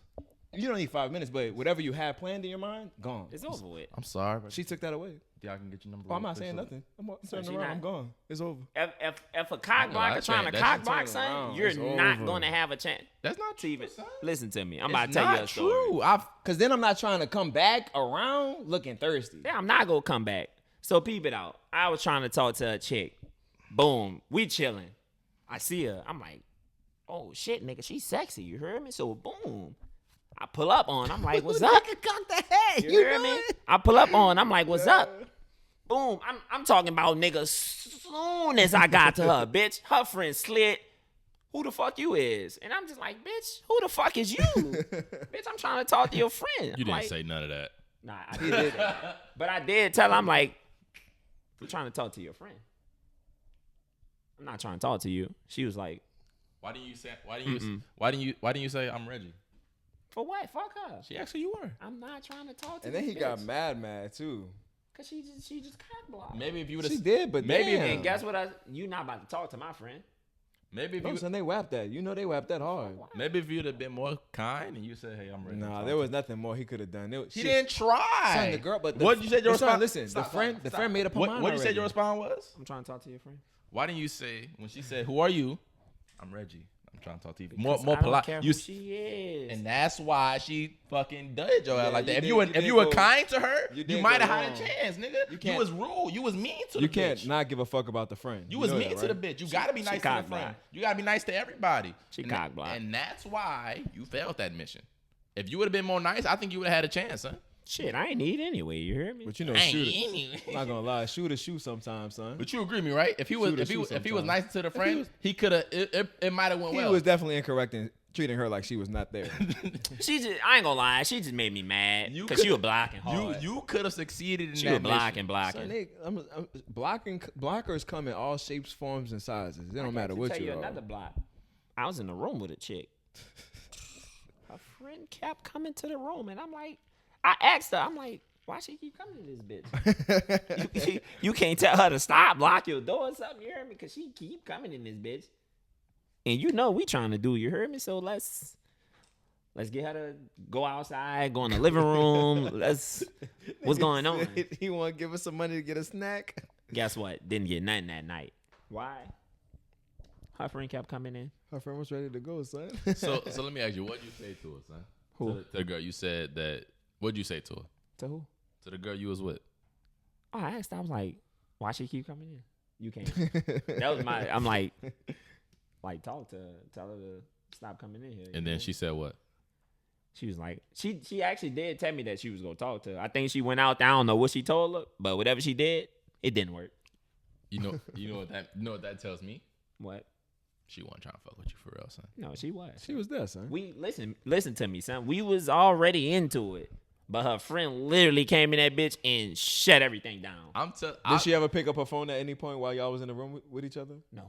You don't need 5 minutes, but whatever you had planned in your mind, gone. It's over with. I'm sorry, but She took that away. I can get your number. Oh, I'm real not quick, saying so- nothing. I'm turning she around. not- I'm gone. It's over. If a cock blocker that's trying to that cock shit block, turning son, around. you're It's not over. gonna have a chance That's not to true. even son. listen to me. I'm It's about to tell you not a story. true. Because then I'm not trying to come back around looking thirsty. Yeah, I'm not gonna come back. So peep it out. I was trying to talk to a chick. Boom, we chilling. I see her. I'm like, oh shit, nigga, she's sexy. You heard me? So boom, I pull up on. I'm like, what's up? Cock the head. You heard me? I pull up on. I'm like, what's up? Boom. I'm talking about nigga. Soon as I got to her, bitch, her friend slid. Who the fuck you is? And I'm just like, bitch, who the fuck is you? Bitch, I'm trying to talk to your friend. You I'm didn't like, say none of that. Nah, I did that. But I did tell her, I'm like, I'm trying to talk to your friend. I'm not trying to talk to you. She was like, Why didn't you say? Why didn't you say I'm Reggie? for what? Fuck her. She asked who you were. I'm not trying to talk to And then this he got bitch. mad too. Cause she just cock blocked. Maybe if you would She have. did, but maybe damn. And guess what? You not about to talk to my friend. Maybe if No, you. son, they whapped that. They whapped that hard. Maybe if you'd have been more kind and you said, "Hey, I'm ready." Nah, there was nothing more he could have done. He didn't try. Son, the girl, but What you said your response? Listen, the friend made up her mind What you said already. your response was? I'm trying to talk to your friend. Why didn't you say when she said, "Who are you?" I'm Reggie. I'm trying to talk to you. More I don't polite. care You who she is. and that's why she fucking did your ass Yeah, like that. you If did- you were you if did you were go- kind to her, you you did might have go had a wrong. chance, nigga. You can't- was rude. You was mean to the You can't bitch. not give a fuck about the friend. You was know mean that, to the right? bitch. You gotta be nice to the cock friend. blocked. You gotta be nice to everybody. She And cock blocked. And that's why you failed that mission. If you would have been more nice, I think you would have had a chance, huh? Shit, I ain't need anyway. You hear me? But you know, I'm not gonna lie, shoot a shoe sometimes, son. But you agree with me, right? If he was nice to the friend, he could have. It might have went well. He was definitely incorrect in treating her like she was not there. I ain't gonna lie, she just made me mad because she was blocking hard. You could have succeeded in She that was blocking. Son, blockers come in all shapes, forms, and sizes. It don't matter what you are. Another block. I was in the room with a chick. A friend kept coming to the room, and I asked her, I'm like, why she keep coming to this bitch? you can't tell her to stop, lock your door or something, you heard me? Because she keep coming in this bitch. And you know we trying to do, you heard me? So let's get her to go outside, go in the living room. What's going on? He want to give us some money to get a snack. Guess what? Didn't get nothing that night. Why? Her friend kept coming in. Her friend was ready to go, son. So let me ask you, what'd you say to her, son? Who? To the girl, you said that. What'd you say to her? To who? To the girl you was with. Oh, I asked her, I was like, why she keep coming in? You can't. That was I'm like, talk to her, tell her to stop coming in here. And then she said what? She was like, she actually did tell me that she was gonna talk to her. I think she went out there. I don't know what she told her, but whatever she did, it didn't work. You know what that tells me? What? She wasn't trying to fuck with you for real, son. No, she was. She was there, son. We listen to me, son. We was already into it, but her friend literally came in that bitch and shut everything down. Did she ever pick up her phone at any point while y'all was in the room with each other? No.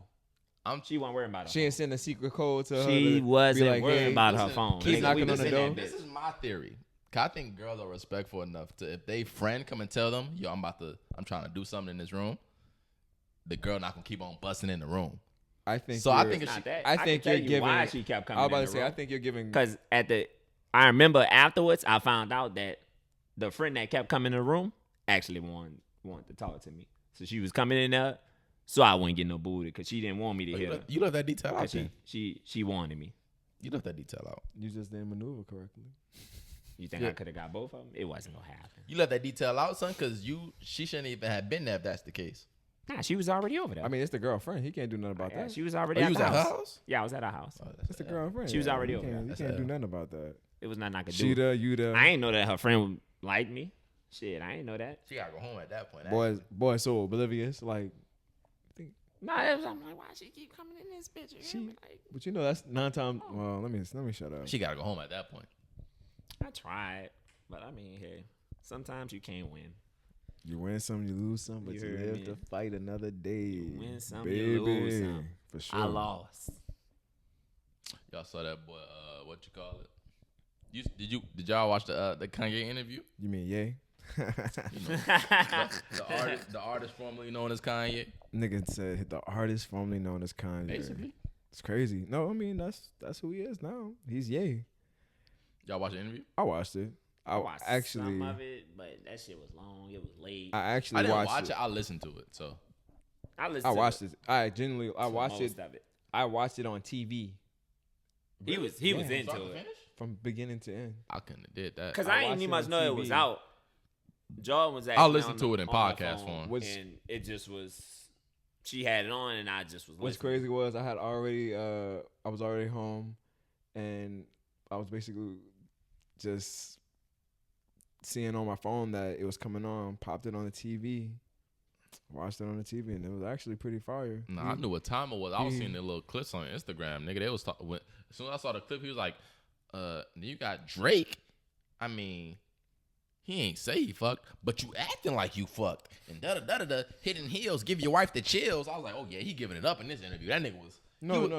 She wasn't worried about her She didn't send a secret code to her. She wasn't like, worried hey, about listen, her phone. keep Nigga, knocking we on the was in door. that This bitch. is my theory. 'Cause I think girls are respectful enough to, if they friend come and tell them, yo, I'm trying to do something in this room, the girl not gonna keep on busting in the room. I think. So I think if Not she, that. I can think tell you're you giving. why she kept coming. I was about in to the say. room. I think you're giving. Because I remember afterwards, I found out that the friend that kept coming in the room actually wanted to talk to me. So she was coming in there, so I wouldn't get no booty because she didn't want me to hit her. you left that detail out. 'Cause she wanted me. You left that detail out. You just didn't maneuver correctly. You think I could have got both of them? It wasn't gonna happen. You left that detail out, son, because she shouldn't even have been there if that's the case. Nah, she was already over there. I mean, it's the girlfriend. He can't do nothing about Yeah, that. she was already Oh, at you the was at her house. house? Yeah, I was at her house. Oh, It's the girlfriend. She was already you over can't, there. You That's can't do L. nothing about that. It was nothing I could do. Sheeta, Yuta. I ain't know that her friend would like me. Shit, I ain't know that. She gotta go home at that point. Boy, so oblivious. Like, Nah, I'm like, why she keep coming in this bitch? You hear me? Like, but you know that's 9 times. Well, let me shut up. She gotta go home at that point. I tried, but I mean, hey, sometimes you can't win. You win some, you lose some, but You you heard live me. to fight another day. You win some, baby. you lose some. For sure. I lost. Y'all saw that boy? What you call it? Did y'all watch the Kanye interview? You mean yay? You know, the artist formerly known as Kanye. Nigga said the artist formerly known as Kanye. Basically, It's crazy. No, I mean that's who he is now. He's yay. y'all watch the interview? I watched it. I watched actually, some of it, but that shit was long. It was late. I I actually didn't watched watch it. it. I listened to it. So I listened. I to watched it. I genuinely, I watched it. most of it. I watched it on TV He was Yeah. into Start to it finish? from beginning to end. I couldn't have did that. because I I didn't watched even it much on know it TV. was out. Jordan was actually. I'll listen on to it in on my podcast phone, form. and it just was. She had it on, and I just was. What's listening. crazy was I was already home, and I was basically just seeing on my phone that it was coming on, popped it on the TV, watched it on the TV, and it was actually pretty fire. Nah, I knew what time it was. I was seeing the little clips on Instagram, nigga. They was talking. As soon as I saw the clip, he was like, you got Drake. I mean, he ain't say he fucked, but you acting like you fucked. And da-da-da-da-da, hidden heels, give your wife the chills. I was like, oh, yeah, he giving it up in this interview. That nigga was.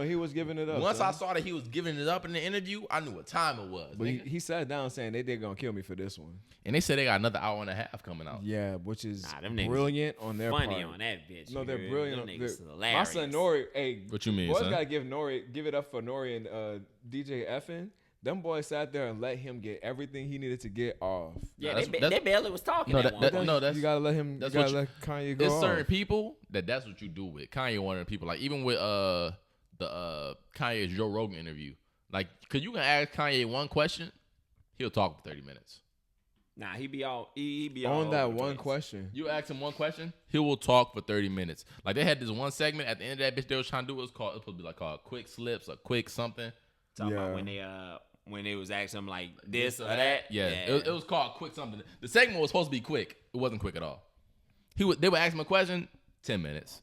He was giving it up. Once son. I saw that he was giving it up in the interview, I knew what time it was. But nigga. he sat down saying they're gonna kill me for this one. And they said they got another hour and a half coming out. Yeah, which is Nah, them niggas brilliant on their Funny part. on that bitch. No, you they're heard? brilliant. Them on- niggas they're- hilarious. My son Nori, hey, What you mean, boys son? gotta give it up for Nori and DJ Effin. Them boys sat there and let him get everything he needed to get off. Yeah, Nah, they barely was talking. No, at that- one that- point. no, that's- you gotta let him. You that's gotta what let Kanye go There's off. certain people that's what you do with. Kanye one of the people. Like even with the Kanye's Joe Rogan interview. Like, cause you can ask Kanye one question, he'll talk for 30 minutes. Nah, he be all all on that over the one place. question. You ask him one question, he will talk for 30 minutes. Like they had this one segment at the end of that bitch they was trying to do. It was supposed to be like called quick slips or quick something. Talking Yeah. about when they was asking him like this or that. Yeah, it was called quick something. The segment was supposed to be quick. It wasn't quick at all. They would ask him a question, 10 minutes.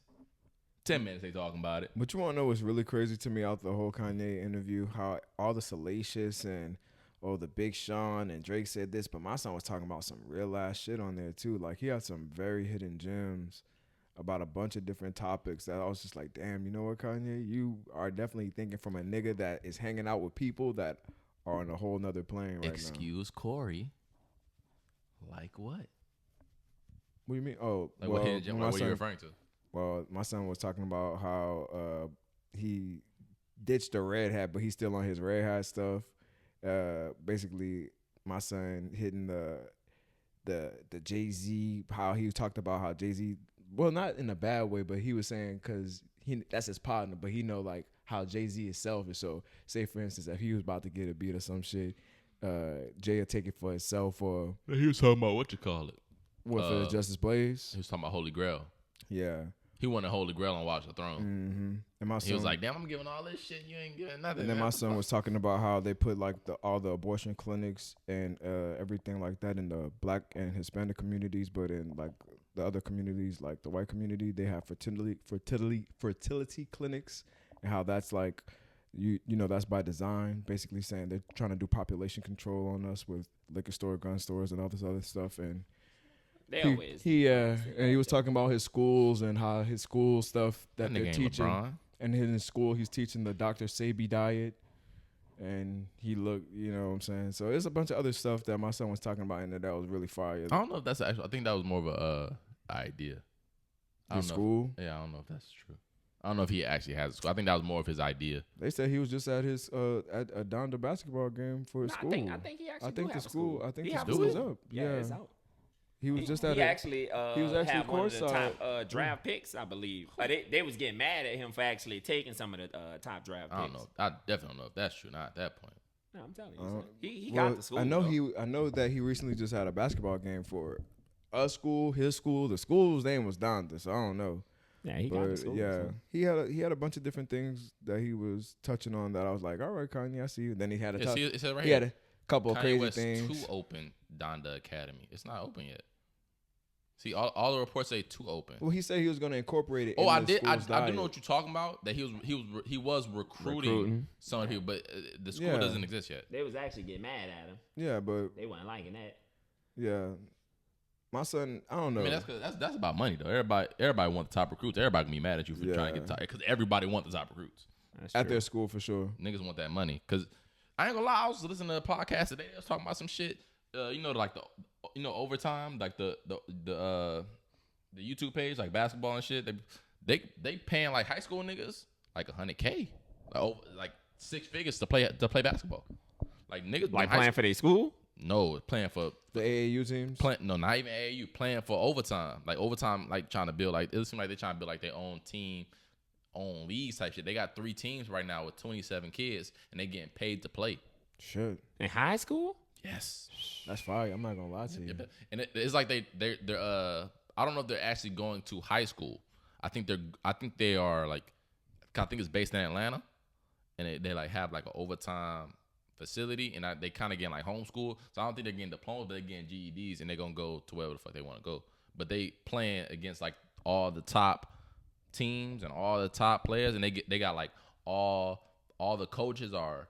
10 minutes they talking about it. But you want to know what's really crazy to me out the whole Kanye interview? How all the salacious and the Big Sean and Drake said this, but my son was talking about some real ass shit on there too. Like he had some very hidden gems about a bunch of different topics that I was just like, damn, you know what, Kanye? You are definitely thinking from a nigga that is hanging out with people that are on a whole nother plane right now. Excuse Corey. Like what? What do you mean? Oh, like well, what hidden gem? Like, what are you referring to? Well, my son was talking about how he ditched the red hat, but he's still on his red hat stuff. Basically, my son hitting the Jay-Z, how he talked about how Jay-Z, well, not in a bad way, but he was saying because that's his partner, but he know like how Jay-Z is selfish. So say for instance, if he was about to get a beat or some shit, Jay would take it for himself, or he was talking about what you call it. What for the Justice Blaze? He was talking about Holy Grail. Yeah. He wanted Holy Grail and Watch the Throne. Mm-hmm. And my son, he was like, damn, I'm giving all this shit. You ain't giving nothing. And then my son was talking about how they put like all the abortion clinics and everything like that in the Black and Hispanic communities, but in like the other communities, like the white community, they have fertility clinics, and how that's like, you know, that's by design, basically saying they're trying to do population control on us with liquor store, gun stores, and all this other stuff. And and he was talking about his schools and how his school stuff that they're teaching. LeBron. And in his school, he's teaching the Dr. Sebi diet. And he looked, you know what I'm saying? So there's a bunch of other stuff that my son was talking about in there that was really fire. I don't know if that's actually, I think that was more of a idea. His school? I don't know if that's true. I don't know if he actually has a school. I think that was more of his idea. They said he was just at his at a Donda basketball game for his school. I think he actually the school is up. Yeah, it's out. He was just at. He actually had one of the courtside. top draft picks, I believe. They was getting mad at him for actually taking some of the top draft picks. I don't know. I definitely don't know if that's true. Not at that point. No, I'm telling you, he got the school. I know that he recently just had a basketball game for a school, his school. The school's name was Donda, so I don't know. Yeah, he got the school. Yeah, so. he had a bunch of different things that he was touching on that I was like, all right, Kanye, I see you. Then he had he had a couple of crazy things. To open Donda Academy. It's not open yet. See, all the reports say to open. Well, he said he was going to incorporate it. I did. I do know what you're talking about. That he was recruiting some people, but the school doesn't exist yet. They was actually getting mad at him. Yeah, but they weren't liking that. Yeah, my son, I don't know. I mean, that's about money though. Everybody want the top recruits. Everybody can be mad at you for trying to get top because everybody want the top recruits at their school for sure. Niggas want that money because I ain't gonna lie. I was listening to a podcast today. They was talking about some shit. Overtime, like the YouTube page, like basketball and shit. They paying like high school niggas like $100K, like six figures to play basketball. Like niggas like playing for their school. No, playing for the AAU teams. No, not even AAU. Playing for overtime, like trying to build like it seems like they're trying to build like their own team, own leagues type shit. They got 3 teams right now with 27 kids, and they getting paid to play. Shit. In high school? Yes. That's fire. I'm not gonna lie to you. Yeah, and it's like they're I don't know if they're actually going to high school. I think they are like, I think it's based in Atlanta, and they like have like an overtime facility, and they kind of getting like homeschool. So I don't think they're getting diplomas, but they're getting GEDs, and they're gonna go to wherever the fuck they want to go. But they playing against like all the top teams and all the top players, and they got like all the coaches are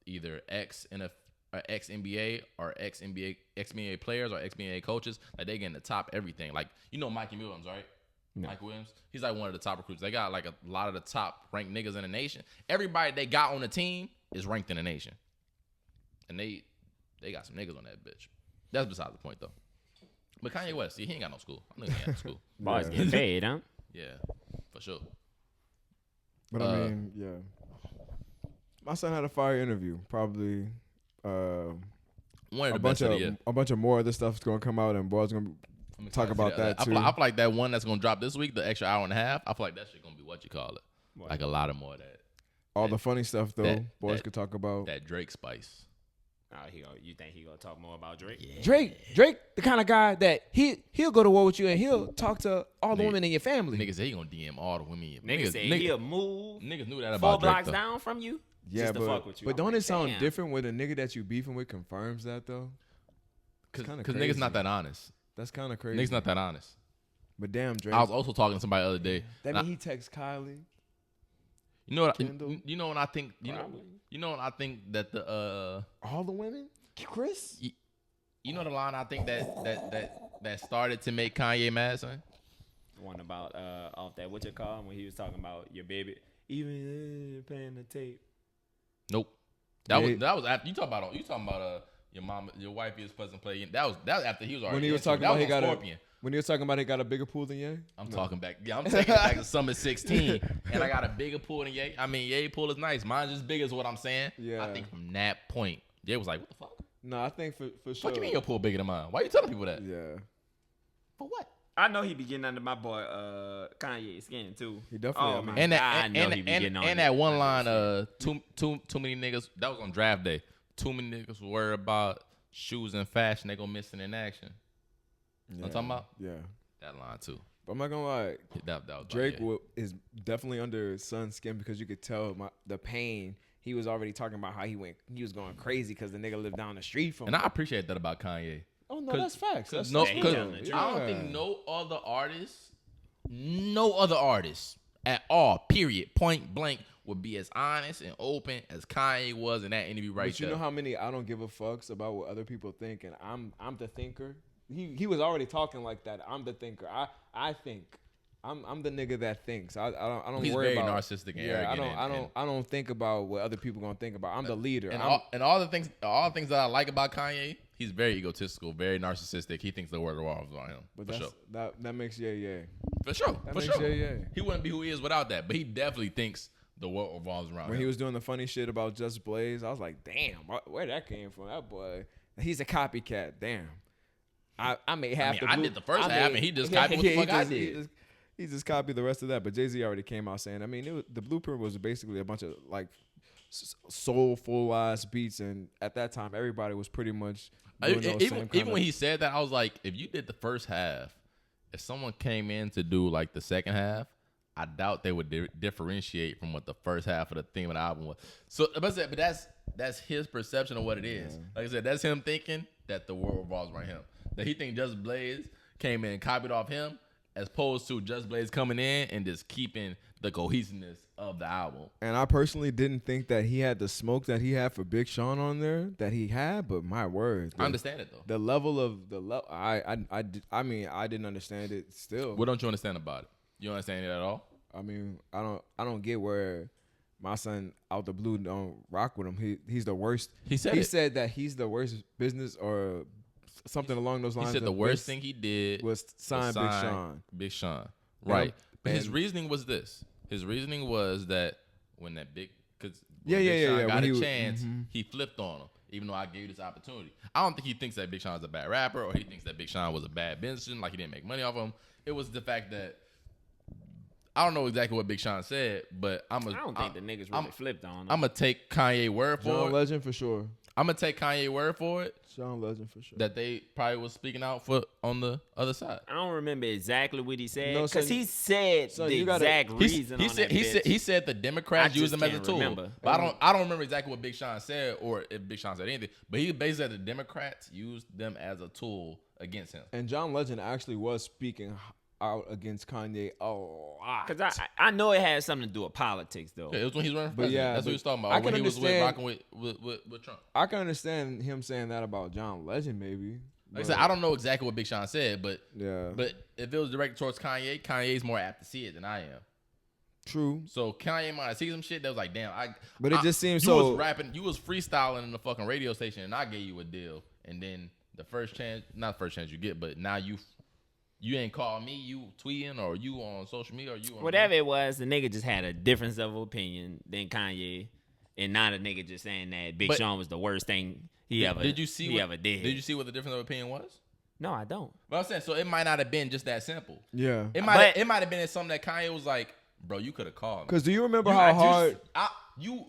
either ex-NBA or ex-NBA players or ex-NBA coaches. Like they getting the top everything. Like Mikey Williams, right? No. Mike Williams. He's like one of the top recruits. They got like a lot of the top ranked niggas in the nation. Everybody they got on the team is ranked in the nation. And they got some niggas on that bitch. That's beside the point though. But Kanye West, he ain't got no school. I know he ain't got no school. Boys getting paid, huh? Yeah, for sure. But I mean, yeah. My son had a fire interview. Probably one of the best of the year. A bunch of more other stuff's gonna come out, and boys gonna talk about that too. I feel like that one that's gonna drop this week, the extra hour and a half. I feel like that shit gonna be what you call it, like a lot of more of that. All the funny stuff though, boys could talk about that Drake spice. You think he gonna talk more about Drake? Yeah. Drake, the kind of guy that he'll go to war with you and he'll talk to all the Nigga- women in your family. Niggas say he gonna DM all the women. Nigga said he'll move Niggas knew that 4 about Drake, blocks though. down from you Yeah, just to fuck with you. but I'm don't like, it sound damn. different when a nigga that you beefing with confirms that though? Cause kinda niggas not crazy. that honest. That's kind of crazy. Niggas not that honest. But damn, Drake. I was also talking to somebody the other day. that and mean he texts Kylie. You know what? Kendall? You know when I think Probably. you know when I think that the All the women? Chris? you know the line I think that started to make Kanye mad, son. One about off that what you call him when he was talking about your baby even playing the tape. Nope. That Yeah. was after you talking about your mom, your wife is pleasant play. That was after he was already When he was into it. talking That about was he on got Scorpion. when he was talking about he got a bigger pool than Ye? I'm talking back. Yeah, I'm taking it back to summer 16, and I got a bigger pool than Ye. I mean, Ye pool is nice. Mine's just big, is what I'm saying. Yeah. I think from that point, Ye was like, "What the fuck? No, I think for sure. What you mean your pool bigger than mine? Why you telling people that? Yeah. For what?" I know he be getting under my boy Kanye's skin too. He definitely- I mean- And that, I and, know and, he be and, getting on and it. that one line, too many niggas. That was on draft day. Too many niggas worry about shoes and fashion. They go missing in action. Yeah. I'm talking about Yeah. that line too. But I'm not gonna lie. That was Drake yeah. is definitely under son's skin because you could tell the pain. He was already talking about how he was going crazy because the nigga lived down the street from And him. I appreciate that about Kanye. Oh no, 'Cause- that's facts. That's No, he because telling the truth. I don't think no other artist at all, period, point blank, would be as honest and open as Kanye was in that interview right But you there. know how many I don't give a fucks about what other people think, and I'm the thinker. He was already talking like that. I'm the thinker. I think. I'm the nigga that thinks. I don't He's worry very about narcissistic and yeah, arrogant. I don't think about what other people gonna think about. I'm the leader. And I'm- all the things that I like about Kanye, he's very egotistical, very narcissistic. He thinks the world revolves around him. but For that's, sure. that makes yeah. For sure. That For makes sure. yeah. He wouldn't be who he is without that. But he definitely thinks the world revolves around When him. he was doing the funny shit about Just Blaze, I was like, damn, where that came from? That boy, he's a copycat. Damn. I made half the I blue- did the first I half made- and he just copied what the he fuck I just- did. He just copied the rest of that. But Jay-Z already came out saying, I mean, the blueprint was basically a bunch of like soulful ass beats. And at that time, everybody was pretty much doing those same Even kinda- when he said that, I was like, if you did the first half, if someone came in to do like the second half, I doubt they would differentiate from what the first half of the theme of the album was. So, but that's his perception of what it is. Like I said, that's him thinking that the world revolves around him. That he think Just Blaze came in and copied off him, as opposed to Just Blaze coming in and just keeping the cohesiveness of the album. And I personally didn't think that he had the smoke that he had for Big Sean on there that he had, but my word, I understand it though. the level of the level. I mean, I didn't understand it still. What don't you understand about it? You don't understand it at all? I mean, I don't get where my son out the blue don't rock with him. He's the worst. He said he it. said that he's the worst business or something along those He lines. said the of worst this thing he did was sign Big Sean. Big Sean. And Right. But his and- reasoning was this. His reasoning was that when that big, because Yeah, Big yeah, Sean yeah, got when a he was- chance, he flipped on him, even though I gave you this opportunity. I don't think he thinks that Big Sean's a bad rapper or he thinks that Big Sean was a bad businessman, like he didn't make money off him. It was the fact that I don't know exactly what Big Sean said, but I don't think the niggas really flipped on him. I'm gonna take Kanye word for John it. Legend for sure. I'm gonna take Kanye word for it John Legend for sure. that they probably was speaking out for on the other side. I don't remember exactly what he said No, because son, he said son, the you gotta- exact He reason he on said that he said bitch. he said the Democrats I use just them as a can't tool. remember. But I don't remember exactly what Big Sean said or if Big Sean said anything. But he basically said the Democrats used them as a tool against him. And John Legend actually was speaking out against Kanye a lot. Because I know it had something to do with politics though. Yeah, it was when he was running for But president. yeah, That's what but he was talking I about. can When he was understand- rocking with Trump. I can understand him saying that about John Legend, maybe. Like I said, I don't know exactly what Big Sean said, but Yeah. if it was directed towards Kanye, Kanye's more apt to see it than I am. True. So Kanye might see some shit that was like, damn, But it just seems you so- was rapping, you was freestyling in the fucking radio station, and I gave you a deal, and then the first chance, not the first chance you get, but now you ain't called me, you tweeting or you on social media or you on Whatever it was, the nigga just had a difference of opinion than Kanye, and not a nigga just saying that Big But- Sean was the worst thing he ever Did you see he what, ever did. Did you see what the difference of opinion was? No, I don't. But I'm saying, so it might not have been just that simple. Yeah. It But- might have been something that Kanye was like, bro, you could have called me. Because do you remember You- how I hard?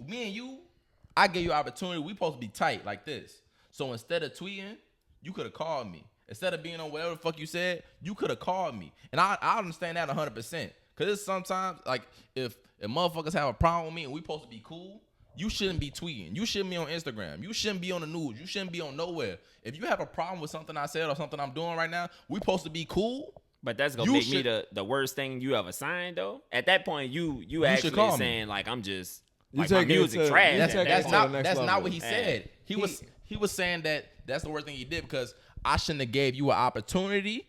me and you, I gave you opportunity. We supposed to be tight like this. So instead of tweeting, you could have called me. Instead of being on whatever the fuck you said, you could have called me. And I understand that 100%. Because it's sometimes, like, if motherfuckers have a problem with me and we supposed to be cool, you shouldn't be tweeting. You shouldn't be on Instagram. You shouldn't be on the news. You shouldn't be on nowhere. If you have a problem with something I said or something I'm doing right now, we supposed to be cool. But that's gonna make me the worst thing you ever signed, though. At that point, you actually saying like I'm just like my music trash. That's not what he said. He was saying that that's the worst thing he did because I shouldn't have gave you an opportunity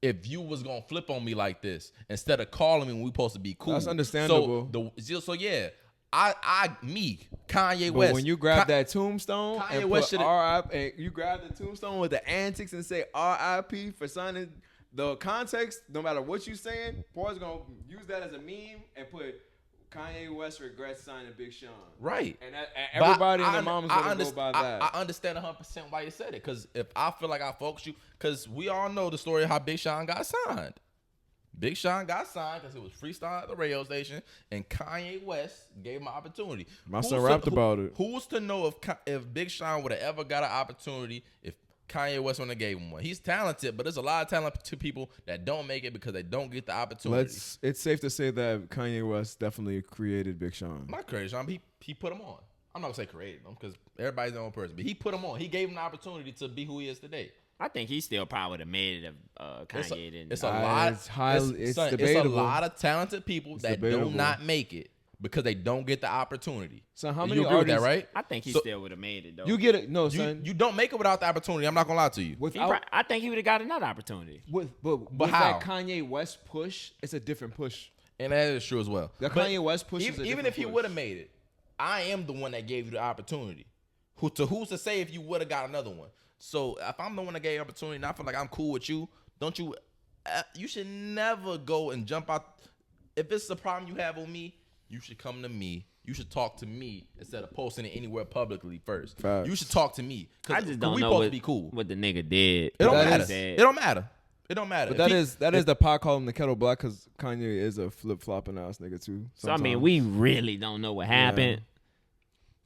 if you was gonna flip on me like this instead of calling me when we supposed to be cool. That's understandable. So yeah. Kanye But West. when you grab that tombstone Kanye and West put R.I.P. and you grab the tombstone with the antics and say R.I.P. for signing the context, no matter what you saying, Paul's gonna use that as a meme and put Kanye West regrets signing Big Sean. Right. And everybody and their mama's gonna go by that. I understand 100% why you said it. Because if I feel like I focus you, because we all know the story of how Big Sean got signed. Big Sean got signed because he was freestyling at the radio station, and Kanye West gave him an opportunity. My son rapped about it. Who's to know if Big Sean would have ever got an opportunity if Kanye West wouldn't have gave him one? He's talented, but there's a lot of talented people that don't make it because they don't get the opportunity. It's safe to say that Kanye West definitely created Big Sean. Not created Sean, but he put him on. I'm not gonna say created him because everybody's their own person, but he put him on. He gave him the opportunity to be who he is today. I think he still probably would have made it if Kanye didn't. It's a lot. It's debatable. It's a lot of talented people that debatable. do not make it because they don't get the opportunity. So how many you agree with that, artists- right? I think he still would have made it though. You get it? No, son. You don't make it without the opportunity. I'm not gonna lie to you. I think he would have got another opportunity. With how? that Kanye West push, it's a different push. And that is true as well. The But Kanye West push is a even different if he push. would have made it, I am the one that gave you the opportunity. Who's to say if you would have got another one? So if I'm the one that gave you the opportunity and I feel like I'm cool with you, don't you? You should never go and jump out. If it's a problem you have with me, you should come to me. You should talk to me instead of posting it anywhere publicly first. Facts. You should talk to me. I just don't we know supposed what, to be cool. what the nigga did. It don't That matter. is- It don't matter. It don't matter. But that is the pot calling the kettle black because Kanye is a flip flopping ass nigga too. So I mean, sometimes. we really don't know what happened.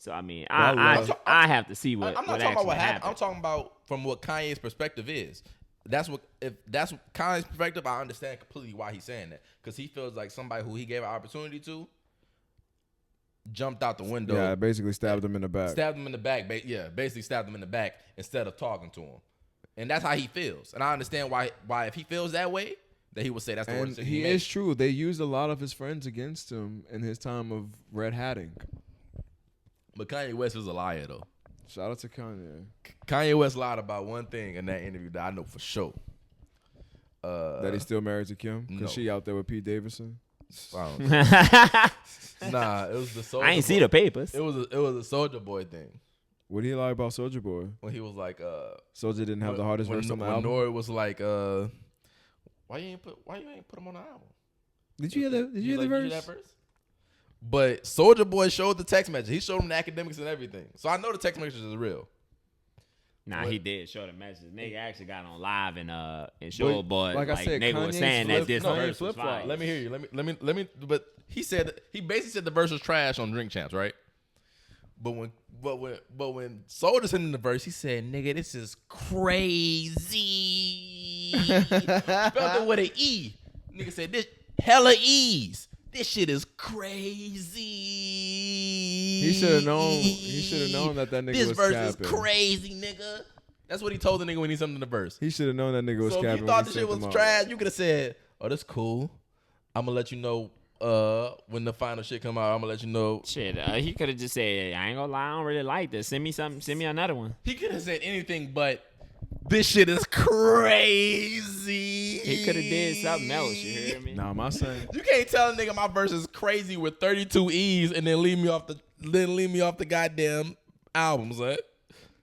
So I mean, Well, I have to see what. I'm not talking about what happened. I'm talking about from what Kanye's perspective is. If that's Kanye's perspective, I understand completely why he's saying that because he feels like somebody who he gave an opportunity to jumped out the window. Yeah, basically stabbed him in the back. Stabbed him in the back. Basically stabbed him in the back instead of talking to him, and that's how he feels. And I understand why if he feels that way, that he would say that's the And worst thing he made. is true. They used a lot of his friends against him in his time of red hatting. But Kanye West was a liar though. Shout out to Kanye. Kanye West lied about one thing in that interview that I know for sure. That he's still married to Kim because no. she out there with Pete Davidson. I don't know. Nah, it was the Soulja I ain't Boy. see the papers. It was a Soulja Boy thing What did he lie about Soulja Boy? when he was like, Soulja didn't have the hardest verse on the when album. Nori was like, why you ain't put him on the album? Did you hear the Did you hear verse? that verse? But Soulja Boy showed the text message. He showed him the academics and everything. So I know the text message is real. Nah, What? he did show the message. Nigga actually got on live and showed, but like I said, nigga was Kanye's saying that this Kanye verse was flip-flop. fire. Let me hear you. Let me. But he basically said the verse was trash on Drink Champs, right? But when Soulja said in the verse, he said, "Nigga, this is crazy." Spelled it with an E. Nigga said this hella E's. This shit is crazy. He should have known. He should have known that nigga This was verse capping. is crazy, nigga. That's what he told the nigga when he sent him the verse. He should have known that nigga was So if capping. you thought when the he shit sent was them out. trash, you could have said, "Oh, that's cool. I'm gonna let you know when the final shit come out. I'm gonna let you know." Shit, he could have just said, "I ain't gonna lie, I don't really like this. Send me something. Send me another one." He could have said anything, but this shit is crazy. He could have did something else. You hear me? Nah, my son. You can't tell a nigga my verse is crazy with 32 E's and then leave me off the goddamn album, son.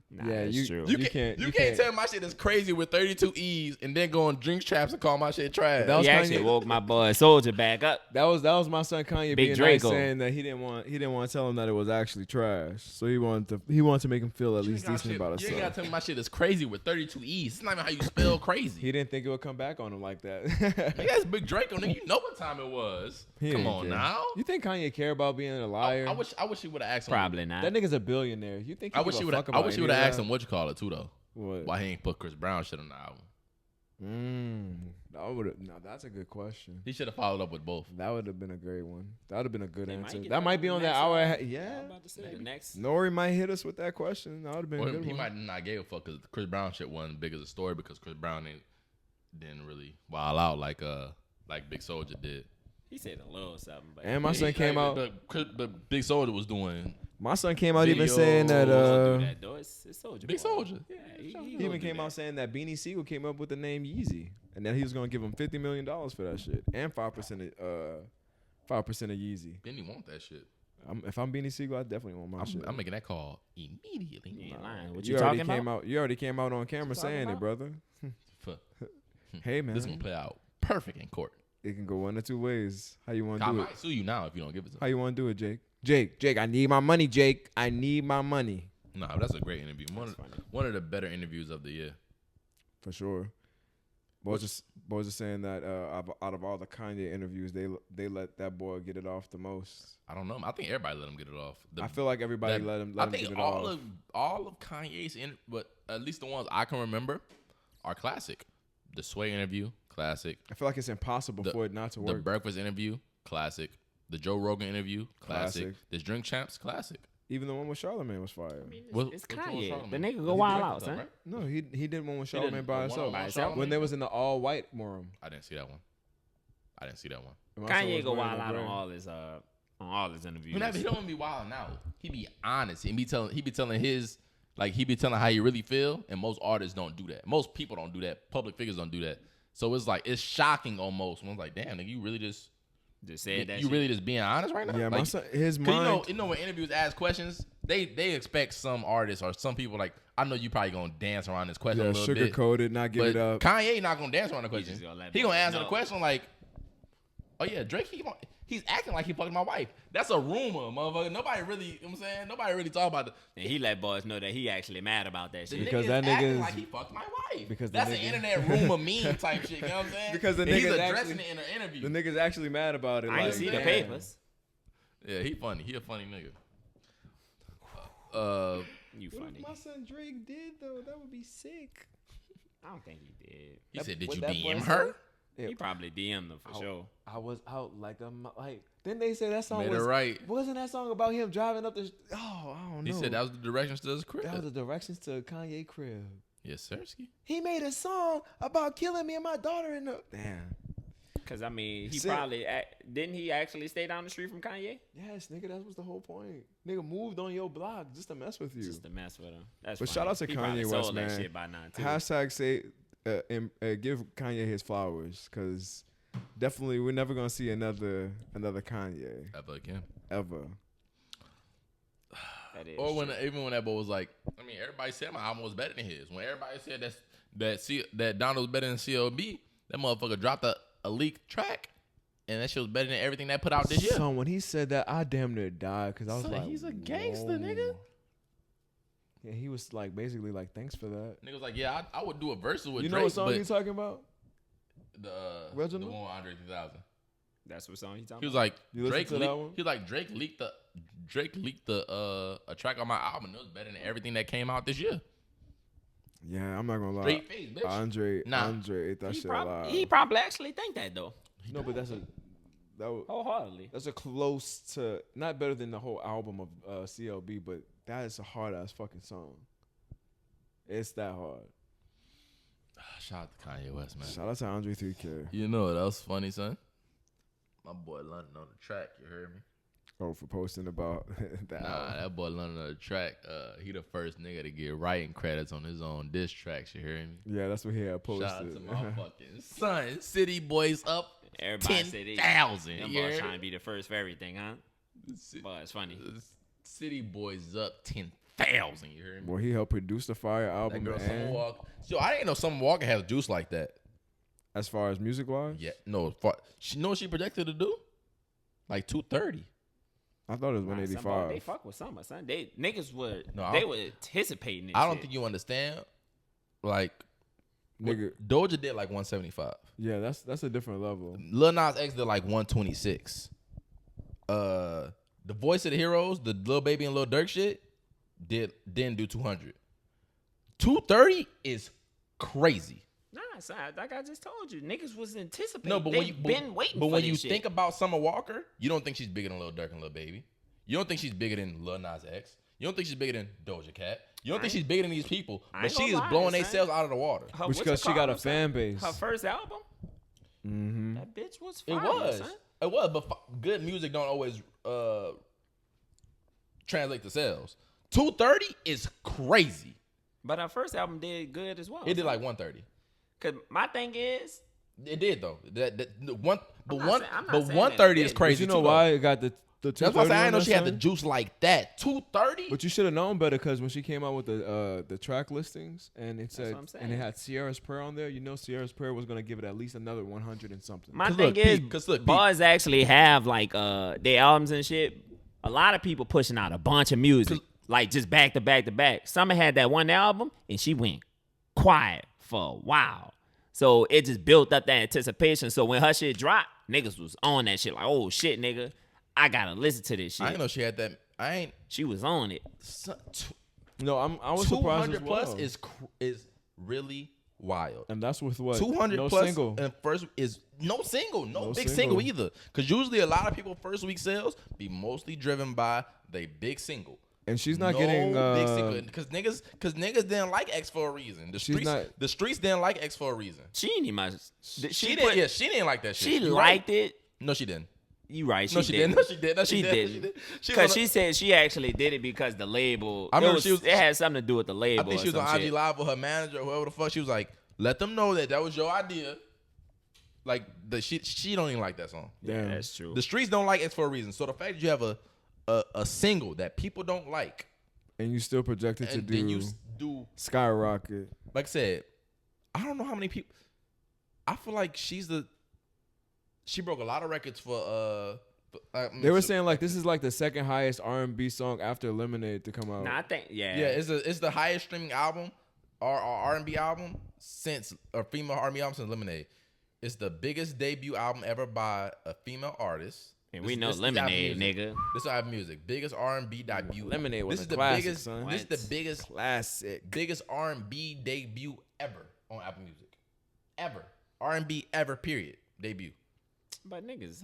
Nah, Yeah, that's you- true. You can't- can't tell my shit is crazy with 32 E's and then go on Drink Traps and call my shit trash. That was He actually Kanye. woke my boy Soldier back up. That was my son Kanye Big being Draco. nice, saying that he didn't want to tell him that it was actually trash. So he wanted to make him feel at You least ain't decent about You ain't gotta himself. tell me my shit is crazy with 32 E's. It's not even how you spell crazy. He didn't think it would come back on him like that. Nigga, that's Big Draco, nigga. You know what time it was. He Come didn't on care. now. You think Kanye care about being a liar? I wish he would have asked him. Probably not. That nigga's a billionaire. You think he I wish give he a would fuck have. I about wish he would have have that? asked him what you call it too though. What? Why he ain't put Chris Brown shit on the album? That would. No, that's a good question. He should have followed up with both. That would have been a great one. That would have been a good They might answer. get That might be on that next hour. album. Yeah. I'm about to say the next. Nori might hit us with that question. That would have been Or a good he one. might not gave a fuck because Chris Brown shit wasn't big as a story because Chris Brown didn't really wild out like Big Soulja did. He said a little something, but And my son came out. But Big Soulja was doing. My son came out even Videos. saying that. He don't do that, though. It's Soulja Big Boy. Soulja. Yeah, he He even came out saying that Beanie Siegel came up with the name Yeezy, and that he was gonna give him $50 million for that shit, and 5% of Yeezy. Didn't he want that shit? If I'm Beanie Siegel, I definitely want my shit. I'm making that call immediately. You ain't lying. What you you already talking came about? out. You already came out on camera What you talking saying it, about? brother. Fuck. Hey man, This is gonna play out perfect in court. it can go one or two ways. How you want to I do it? might sue you now if you don't give it to How me. you want to do it, Jake? Jake, I need my money, Jake. I need my money. Nah, that's a great interview. One of the better interviews of the year. For sure. Boys just saying that out of all the Kanye interviews, they let that boy get it off the most. I don't know. I think everybody let him get it off. I feel like everybody let him I get think it all off. of Kanye's but at least the ones I can remember are classic. The Sway interview, classic. I feel like it's impossible for it not to The work. Breakfast interview, classic. The Joe Rogan interview, classic. Classic. This Drink Champs, classic. Even the one with Charlamagne was fire. It's Which one was Kanye. Charlamagne? The nigga He go wild directed out, though, son. right? No, he did one with He didn't- Charlamagne by the himself. one By on himself? When they was in the all white room. I didn't see that one. I didn't see that one. And my son Kanye was go wearing wild a out gray. on all his interviews. He don't be wilding out. He be honest. He be telling his he be telling how he really feel. And most artists don't do that. Most people don't do that. Public figures don't do that. So it's shocking almost. When it's like, damn, nigga, you really just said that. you really just being honest right now. Yeah, my Like, son, his 'cause mind. you know when interviews ask questions, they expect some artists or some people like, I know you probably gonna dance around this question Yeah, a little sugar bit. coated, not give But it up. Kanye not gonna dance around the question. just gonna let He gonna boys answer the know. question like, oh yeah, Drake, he's acting like he fucked my wife. That's a rumor, motherfucker. Nobody really, you know what I'm saying? Nobody really talk about it. And he let boys know that he actually mad about that The shit. Because nigga that is nigga acting is- like he fucked my wife. because the that's an nigga- internet rumor meme type shit. You know what I'm saying? Because the And he's nigga's addressing actually- it in an interview. The nigga's actually mad about it. I ain't like, see the damn. papers. Yeah, he funny. He a funny nigga. You What funny. if my son Drake did though? That would be sick. I don't think he did. He said, "Did what you that DM boy her?" He probably DM'd them for sure. I was out like like. Didn't they say that song Made was her right. Wasn't that song about him driving up the? Oh, I don't know. He said that was the directions to his crib. that was the directions to Kanye crib. Yes, Sirski. He made a song about killing me and my daughter in the. Damn. Because, I mean, he Sick. probably, didn't he actually stay down the street from Kanye? Yes, nigga, that was the whole point. Nigga moved on your block just to mess with you. Just to mess with him. That's But funny. shout out to He probably Kanye sold West, that man. shit by now, too. Hashtag say, give Kanye his flowers, cause definitely we're never gonna see another Kanye Ever again. ever. That is Or when true. even when that boy was like, I mean, everybody said my album was better than his. When everybody said that Donald was better than CLB, that motherfucker dropped a leaked track, and that shit was better than everything that put out this year. So when he said that, I damn near died because I was Son, like, he's a gangster, whoa. nigga. Yeah, he was like basically like, thanks for that. Nigga was like, yeah, I would do a verse with You Drake, know what song but you talking about? the Reginald? one with Andre 3000. That's what song he talking He was about? like, You listen Drake to that leaked. one? He was like, Drake leaked a track on my album. It was better than everything that came out this year. Yeah, I'm not gonna lie. Straight face, bitch. Andre ate that He shit prob- alive. he probably actually think that, though. No, but that was, Wholeheartedly. that's a close to not better than the whole album of CLB, but that is a hard ass fucking song. It's that hard. Shout out to Kanye West, man. Shout out to Andre 3K. You know what else funny, son? My boy London on the track. You heard me? Oh, for posting about that. Nah, that boy London on the track. He the first nigga to get writing credits on his own diss tracks. You hear me? Yeah, that's what he had posted. Shout out to my fucking son. City Boys up Everybody said they 10,000. Them You boys heard trying me? to be the first for everything, huh? Boy, it's funny. City Boys up 10,000. You heard me? Well, he helped produce the Fire That album, girl Summer and Walker. Yo, I didn't know Summer Walker has juice like that. as far as music wise, Yeah, no. She know what she projected to do? Like 230. I thought it was Nah, some boy, 185. they fuck with Summer, son. They niggas were No, they were anticipating it. I don't think you understand. Like, Nigga, Doja did like 175. yeah, that's a different level. Lil Nas X did like 126. The Voice of the Heroes, the Lil Baby and Lil Durk shit, didn't do 200. 230 is crazy. Nah, son, like I just told you, niggas was anticipating. No, but they when you been waiting. but for when this you shit. think about Summer Walker, you don't think she's bigger than Lil Durk and Lil Baby. You don't think she's bigger than Lil Nas X. You don't think she's bigger than Doja Cat. You don't think she's bigger than these people. I But ain't she gonna is lie, blowing their son. sales out of the water. Her- Which what's because it she got a called, son? fan base. Her first album, Mm-hmm. that bitch was It fire, was. son. It was. But good music don't always translate to sales. 230 is crazy. But her first album did good as well. It did son. like 130. Cause my thing is, It did though. The one, but I'm not saying that 130 it is didn't. crazy. You know too, though. why it got the That's why I 230 said I didn't on know that she had the song? juice like that. 230. But you should have known better because when she came out with the track listings and it said what I'm saying. and it had Sierra's Prayer on there, you know Sierra's Prayer was gonna give it at least another 100 and something. my 'Cause thing look, is, Pete, 'cause look, Pete. bars actually have like their albums and shit. A lot of people pushing out a bunch of music, like just back to back to back. Summer had that one album and she went quiet for a while. So it just built up that anticipation. So when her shit dropped, niggas was on that shit like, oh shit, nigga, I gotta listen to this I shit. didn't know she had that. I ain't. She was on it. No, I was surprised 200 as plus well. is really wild. And that's with what 200 no plus single. and first is no single, no No big single. single either. Because usually a lot of people first week sales be mostly driven by they big single. And she's not no getting big single because niggas didn't like X for a reason. The She's streets not- the streets didn't like X for a reason. She didn't even. She didn't. Yeah, she didn't like that shit. She You liked right. it. No, she didn't. You right. No, she didn't. No, she did. No, She did. did. She did. She Because was she said she actually did it because the label. I remember she was- It had something to do with the I label. think she was or on some IG shit. Live with her manager or whoever the fuck. She was like, "Let them know that was your idea." Like she don't even like that song. Yeah, Damn. that's true. The streets don't like X for a reason. So the fact that you have a single that people don't like, and you still projected to and then you do do skyrocket. like I said, I don't know how many people. I feel like she broke a lot of records for They were saying like this is like the second highest R&B song after Lemonade to come out. Nah, I think yeah, it's the highest streaming album or R&B album since a female R&B album since Lemonade. It's the biggest debut album ever by a female artist. and This- we know this is the Apple Lemonade, Music. nigga. This is Apple Music. Biggest R&B debut. Lemonade was This is a the classic, biggest. son. This is the biggest Classic. R&B debut ever on Apple Music. Ever. R&B ever, period. Debut. But niggas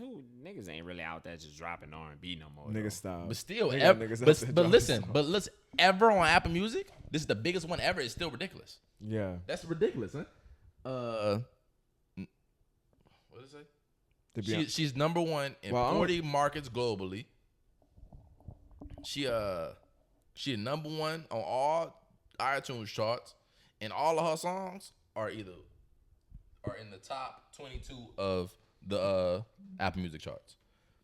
ain't really out there just dropping R&B no more. Nigga though. stop. But still, They ever, got niggas out but, there but dropping listen, songs. but listen, ever on Apple Music, this is the biggest one ever. It's still ridiculous. Yeah. That's ridiculous, huh? What is it? To be She's number one in Well, I don't- 40 markets globally. She number one on all iTunes charts, and all of her songs are in the top 22 of the Apple Music charts.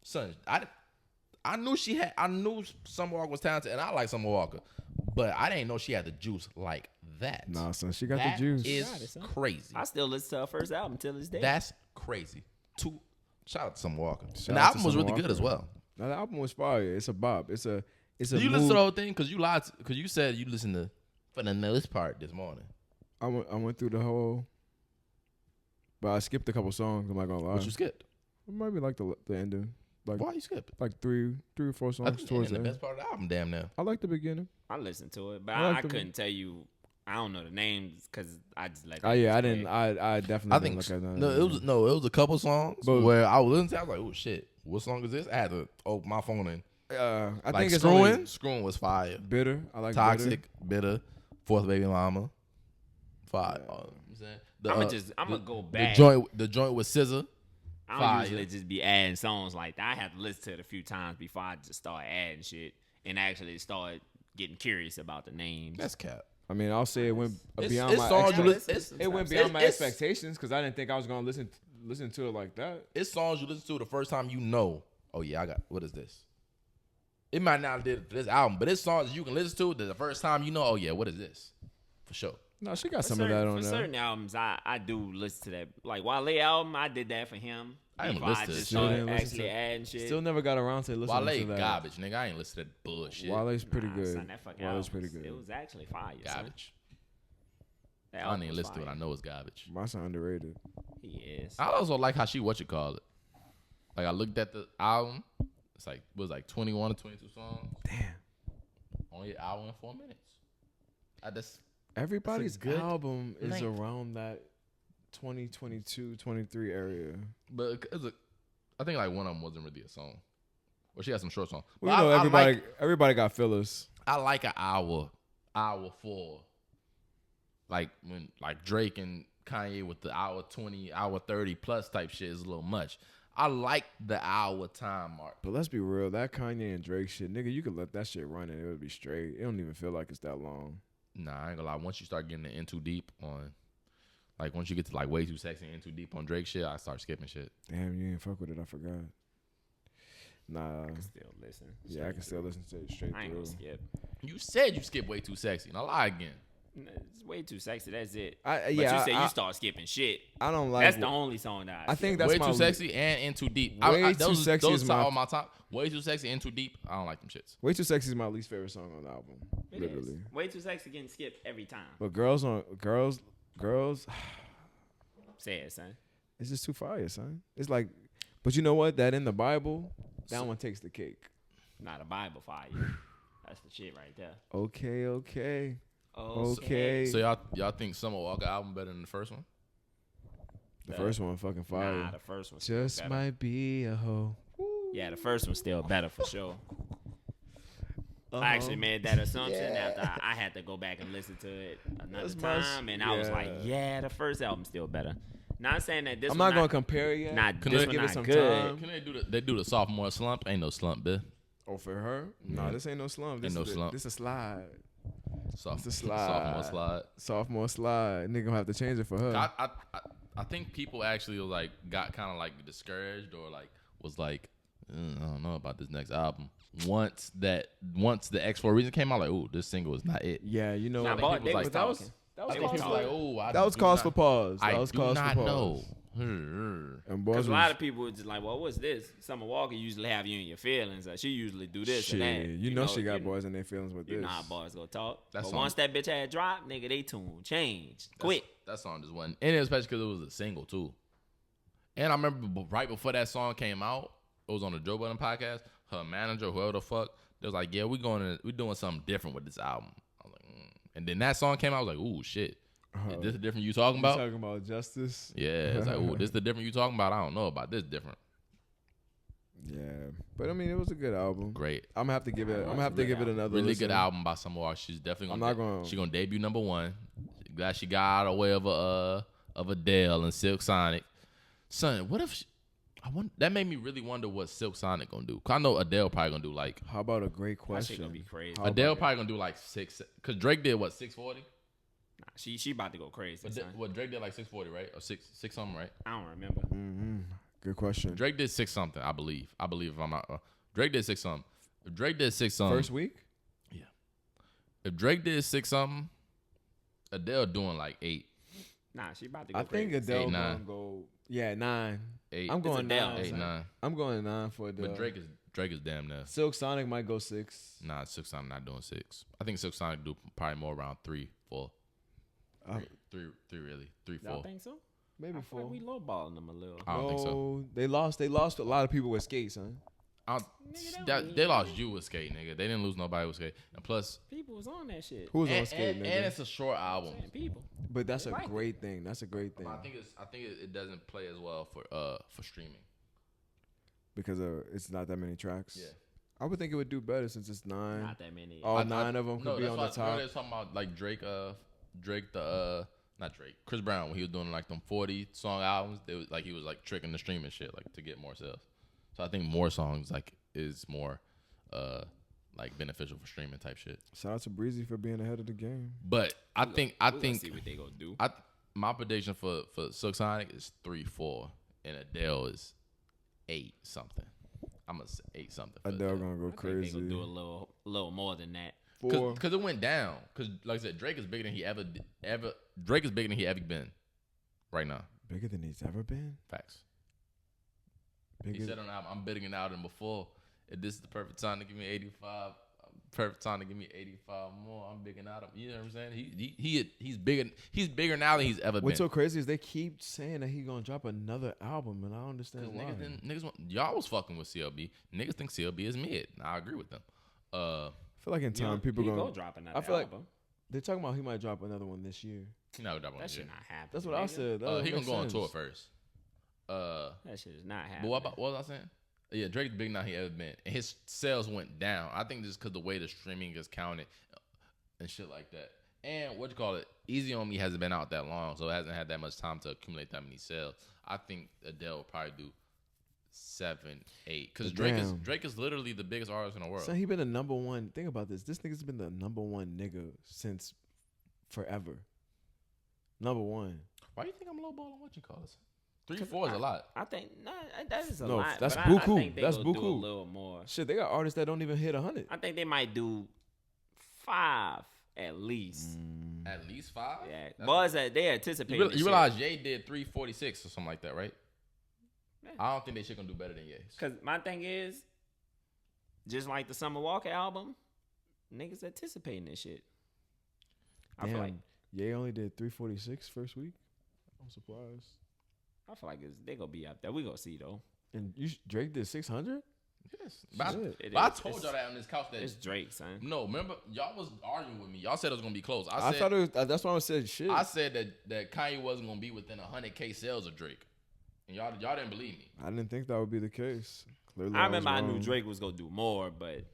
Son, I knew Summer Walker was talented, and I like Summer Walker, but I didn't know she had the juice like that. Nah, son, she got That the juice. is Got it, son. crazy. I still listen to her first album till this day. That's crazy. Shout out to Summer Walker. Shout And the out to album was Summer really good Walker. as well. Now, the album was fire. It's a bop. It's a Did you listen to the whole thing? Because you lied. Because you said you listened to for the newest part this morning. I went through the whole, but I skipped a couple songs. I'm not gonna lie. What you skipped? It might be like the ending, like Why you skipped? like three or four I songs think towards the the end. best part of the album, damn now. I like the beginning. I listened to it, but I like I the- couldn't tell you. I don't know the names because I just let. Oh yeah, I them didn't. play. I definitely. I didn't think look at that. it was a couple songs But- where I was listening to. I was like, oh shit, what song is this? I had to open my phone and I like think it's screwing. only Screwing was fire. bitter. I like Toxic, bitter, fourth baby mama, fire. Yeah. You know what I'm saying? I'm gonna go the back. the joint with SZA. I don't fire. usually just be adding songs like that. I have to listen to it a few times before I just start adding shit and actually start getting curious about the names. That's cap. I mean, I'll say it went beyond it's my. songs you expect- listen. it went it's- beyond my it's- expectations because I didn't think I was gonna listen to it like that. It's songs you listen to the first time you know. Oh yeah, I got what is this? It might not have did it for this album, but it's songs you can listen to the first time you know. Oh yeah, what is this? For sure. No, she got For some of that certain- on for there. certain albums, I do listen to that. Like Wale album, I did that for him. I ain't Before listen to just it. Still started didn't listen actually to it. adding shit. Still never got around to listening Wale to that. garbage, nigga. I ain't listen to that bullshit. Wale's pretty Nah, good. son, that fucking Wale's album pretty was- good. It was actually fire. Son. Garbage. That I album don't even was listen to it. fire. I know it's garbage. My son underrated. He is. I also like how she what you call it. Like I looked at the album. It's like it was like 21 or 22 songs. Damn. Only an hour and 4 minutes. I just Everybody's good album is length. around that 2022, 23 area. But I think like one of them wasn't really a song. Well, she had some short songs. Well, But you know, I everybody got fillers. like an hour for like when like Drake and Kanye with the hour 20, hour 30 plus type shit is a little much. I like the hour time mark. But let's be real, that Kanye and Drake shit, nigga, you could let that shit run and it would be straight. It don't even feel like it's that long. Nah, I ain't gonna lie. Once you start getting in too deep on, like once you get to like way too sexy and in too deep on Drake shit, I start skipping shit. Damn, you ain't fuck with it. I forgot. Nah. I can still listen. Yeah, I can still listen to it straight I ain't through. gonna skip. You said you skip way too sexy. Now lie again. It's way too sexy. That's it. I But you said you start skipping shit. I don't like. That's the only song that I think that's way my too sexy and in too deep. Way Too those, Sexy those is all my- my top. Way too sexy and too deep. I don't like them shits. Way Too Sexy is my least favorite song on the album. It literally. is. Way too sexy getting skipped every time. But girls, Say it, son. it's just too fire, son. It's like, but you know what? That in the Bible, that one takes the cake. Not a Bible fire. That's the shit right there. Okay. Oh, Okay. So y'all think Summer Walker album better than the first one? The first one fucking fire. Nah, the first one's still Just better. might be a hoe. Yeah, the first one's still better for sure. Uh-huh. I actually made that assumption after I had to go back and listen to it another That's my time, and I was like, yeah, the first album's still better. Not saying that this I'm one not gonna compare it yet. Not Can this they one give it not some good. time? Can they do the sophomore slump? Ain't no slump, bitch. Oh, for her? Nah, Yeah. this ain't no slump. This Ain't no is slump. This a slide. It's a Sophomore slide. slide. Sophomore slide. Nigga gonna have to change it for her. I think people actually like got kind of like discouraged or like was like, I don't know about this next album. Once the X4 Reason came out, like, ooh, this single is not it. Yeah, you know. Nah, think but people they was was like, talking. I think people like, oh, That was cause for pause. I That was do cause not for know. pause. And boys Because a was- lot of people were just like, well, what's this? Summer Walker usually have you in your feelings. Like, she usually do this shit, and that. you know she got boys in their feelings with You this. know how boys gonna talk. That But song- once that bitch had dropped, nigga, they tune changed quick. That song just wasn't, and especially because it was a single too. And I remember right before that song came out, it was on the Joe Budden podcast. Her manager, whoever the fuck, they was like, "Yeah, we doing something different with this album." I was like, And then that song came out. I was like, "Ooh, shit, is this the different you talking You about?" talking about justice? Yeah, it's like, "Ooh, this the different you talking about?" I don't know about this different. Yeah, but I mean, it was a good album. Great, I'm gonna have to give it. I'm gonna have to give it another. really listen. good album by Summer Walker. She's definitely I'm gonna. not gonna- She gonna debut number one. Glad she got out of the way of Adele and Silk Sonic. Son, what if? I wonder, that made me really wonder what Silk Sonic gonna do. 'Cause I know Adele probably gonna do like How about a great That question? shit gonna be crazy. How Adele about- probably gonna do like 6. Cause Drake did what 640. Nah, she about to go crazy. But son. what Drake did like 640, right? Or six something, right? I don't remember. Good question. Drake did 6 something, I believe. If I'm not. Drake did 6 something. If Drake did 6 something, First week? if Drake did 6 something, Adele doing like 8. Nah, she about to go I crazy. think Adele 8, gonna 9. go. Yeah, 9. 8. I'm going Adele, 9. 8, 9. I'm going 9 for Adele. But Drake is damn near. Silk Sonic might go 6. Nah, Silk Sonic not doing 6. I think Silk Sonic do probably more around 3, 4. Three really. 3, 4. Y'all think so? Maybe I feel 4. like we lowballing them a little. I don't think so. No, they lost. They lost a lot of people with skates, son. They lost you with skate, nigga. They didn't lose nobody with skate. And plus, People was on that shit. Who was on and, skate, and, nigga? and it's a short album. Saying people. But that's a Right. great thing. That's a great thing I think it doesn't play as well for streaming. because it's not that many tracks. Yeah. I would think it would do better since it's 9. Not that many. All 9 of them could be that's on the why top. They was talking about like Drake, not Drake, Chris Brown when he was doing like them 40 song albums. They was like he was like tricking the streaming shit like to get more sales. So I think more songs like is more like beneficial for streaming type shit. Shout out to Breezy for being ahead of the game. But I think We gonna see what they gonna do. my prediction for Silk Sonic is 3, 4, and Adele is 8 something. I'm gonna say 8 something. For Adele gonna go I think they crazy. gonna do a little more than that. 4. Because it went down. Because like I said, Drake is bigger than he ever Drake is bigger than he ever been. Right now, Bigger than he's ever been. facts. Bigger. He said on the album, I'm bidding out and before. If this is the perfect time to give me 85, perfect time to give me 85 more. I'm bigging out him. You know what I'm saying? He's bigger. He's bigger now than he's ever What's been. so crazy is they keep saying that he gonna drop another album, and I don't understand Because why. niggas y'all was fucking with CLB. Niggas think CLB is mid. I agree with them. I feel like in time people He gonna. go drop another I feel like- album. They're talking about he might drop another one this year. No, that That shit not happening. That's what I said. He gonna go on tour first. That shit is not happening. But what was I saying? Yeah, Drake's big now he ever been, and his sales went down. I think just because the way the streaming is counted and shit like that. And what you call it, Easy on Me hasn't been out that long, so it hasn't had that much time to accumulate that many sales. I think Adele will probably do 7, 8, because Drake is literally the biggest artist in the world. So he been the number one. Think about this. This nigga's been the number one nigga since forever. Number one. Why do you think I'm lowballing what you call this? 3, 4 is a lot. I think that is a No, lot. that's but buku. I think they That's gonna do a buku. little more. Shit, they got artists that don't even hit 100. I think they might do 5 at least. At least 5. Yeah, That's- boys, they anticipate. You realize Ye did 346 or something like that, right? Yeah. I don't think they shit gonna do better than Ye's. Because my thing is, just like the Summer Walker album, niggas anticipating this shit. I feel like Ye only did 346 first week. I'm surprised. they gonna be up there. We gonna see though. And Drake did 600. Yes, but It I is. told y'all that on this couch that It's Drake, son. no. Remember, y'all was arguing with me. Y'all said it was gonna be close. I thought it was. That's why I said shit. I said that Kanye wasn't gonna be within 100K sales of Drake, and y'all didn't believe me. I didn't think that would be the case. Clearly, I remember I knew wrong. Drake was gonna do more, but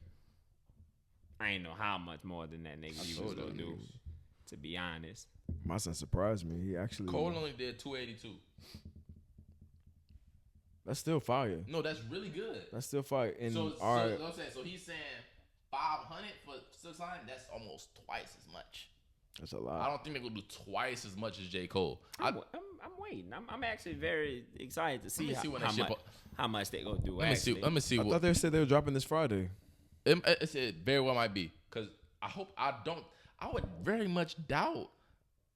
I ain't know how much more than that nigga he was told gonna y'all do. To be honest, My son surprised me. He actually. Cole only did 282. That's still fire. No, that's really good. That's still fire. And So all right, I'm saying, so he's saying 500 for 600. That's almost twice as much. that's a I lot. don't think they're gonna do twice as much as J. Cole. I'm waiting. I'm actually very excited to see, me see when that shit how much they gonna do. Let me see. Let me see I what. thought they said they were dropping this Friday. It very well might be, because I would very much doubt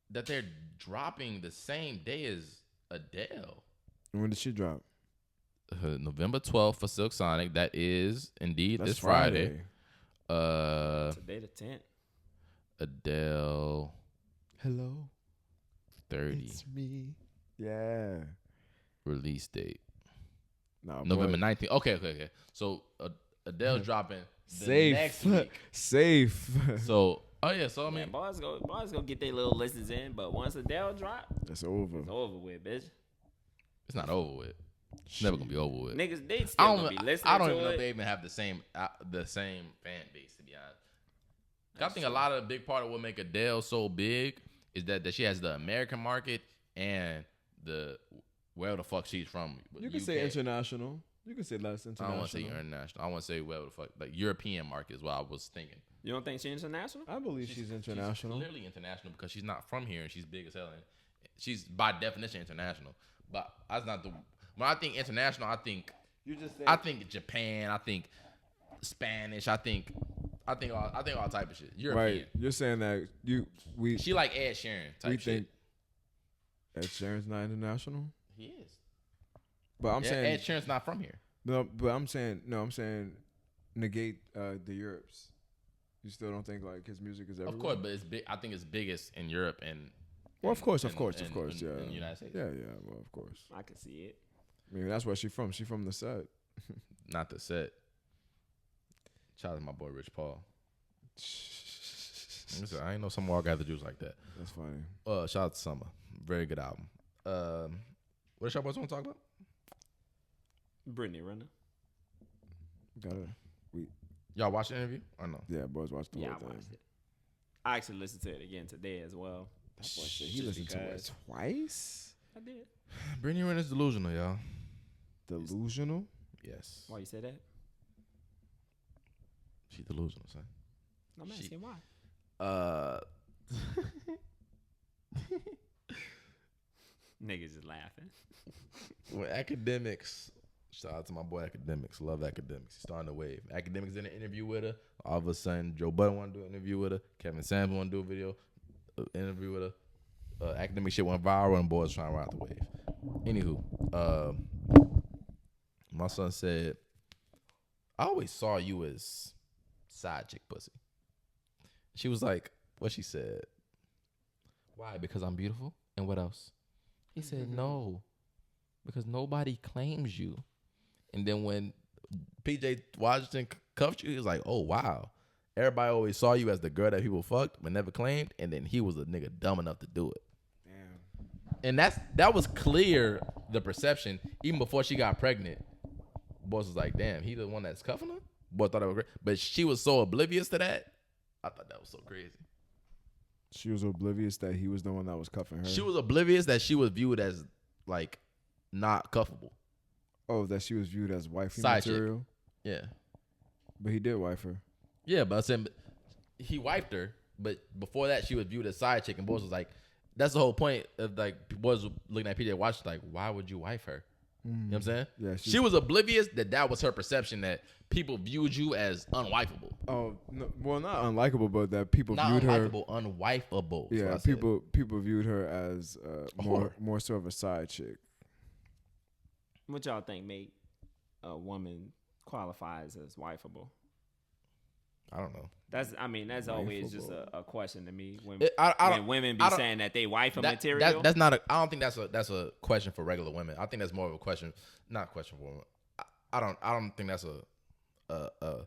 that they're dropping the same day as Adele. And when did she drop? November 12th for Silk Sonic. That is indeed That's this Friday. Today the 10th. Adele Hello, 30 it's me. Yeah. release date. No, November 19th. Okay. So Adele's dropping the Safe. next week. Safe. So I mean, Man, boys go get their little listens in, but once Adele drop, That's over. it's over with, bitch. it's not over with. It's never gonna be over with. Niggas, they I still don't, gonna be listening I don't to even know it. if they even have the same fan base, to be honest. I think a lot of the big part of what make Adele so big is that she has the American market and the where the fuck she's from. You can say international. You can say less I international. don't want to say international. I want to say where the fuck, like European market is what I was thinking. You don't think she's international? I believe she's international. She's clearly international because she's not from here and she's big as hell. And she's by definition international. But that's not the. When I think international, I think Japan. I think Spanish. I think all type of shit. European. Right. You're saying that She like Ed Sheeran type we shit. think Ed Sheeran's not international. He is. But I'm saying Ed Sheeran's not from here. no. But I'm saying negate the Europes. You still don't think like his music is everywhere? Of course, but it's big. I think it's biggest in Europe and. Well, of course, yeah. yeah. In the United States. Yeah. Well, of course. I can see it. I mean, that's where she's from. She's from the set. Not the set. Shout out to my boy Rich Paul. Listen, I ain't know some walk out the juice like that. That's funny. Shout out to Summer. Very good album. What else y'all boys want to talk about? Brittany Renner. Y'all watch the interview or no? Yeah, boys watch the Yeah, whole I thing. watched it. I actually listened to it again today as well. Shit, he listened to it twice. I did. Brittany Renner's delusional, y'all. Delusional. Yes. Why you say that? She's delusional, son. I'm asking why. Niggas just laughing. When Academics, shout out to my boy Academics. Love Academics. He's starting to wave. Academics did an interview with her. All of a sudden, Joe Budden want to do an interview with her. Kevin Samuels want to do a video, interview with her. Academic shit went viral and boys trying to ride the wave. Anywho, my son said, I always saw you as side chick pussy. She was like, what she said? Why? Because I'm beautiful? And what else? He said, no, because nobody claims you. And then when PJ Washington cuffed you, he was like, oh, wow. Everybody always saw you as the girl that people fucked but never claimed, and then he was a nigga dumb enough to do it. Damn. And that was clear, the perception, even before she got pregnant. Boss was like, damn, he the one that's cuffing her? Boy thought that was great. But she was so oblivious to that. I thought that was so crazy. She was oblivious that he was the one that was cuffing her. She was oblivious that she was viewed as, like, not cuffable. Oh, that she was viewed as wifey Side chick. material? Yeah. But he did wife her. Yeah, but I'm saying he wiped her, but before that she was viewed as side chick, and boys was like, that's the whole point of, like, boys looking at PJ Watch like, why would you wife her? You know what I'm saying? Yeah, she was oblivious that was her perception, that people viewed you as unwifeable. Oh, no, well, not unlikable, but that people Not viewed her. unwifable, unwifeable. Yeah, people viewed her as more so of a side chick. What y'all think make a woman qualifies as wifeable? I don't know. That's always just a question to me. When, I when women be saying that they wife a material. That's not I don't think that's a question for regular women. I think that's more of a question, not a question for women. I don't think that's a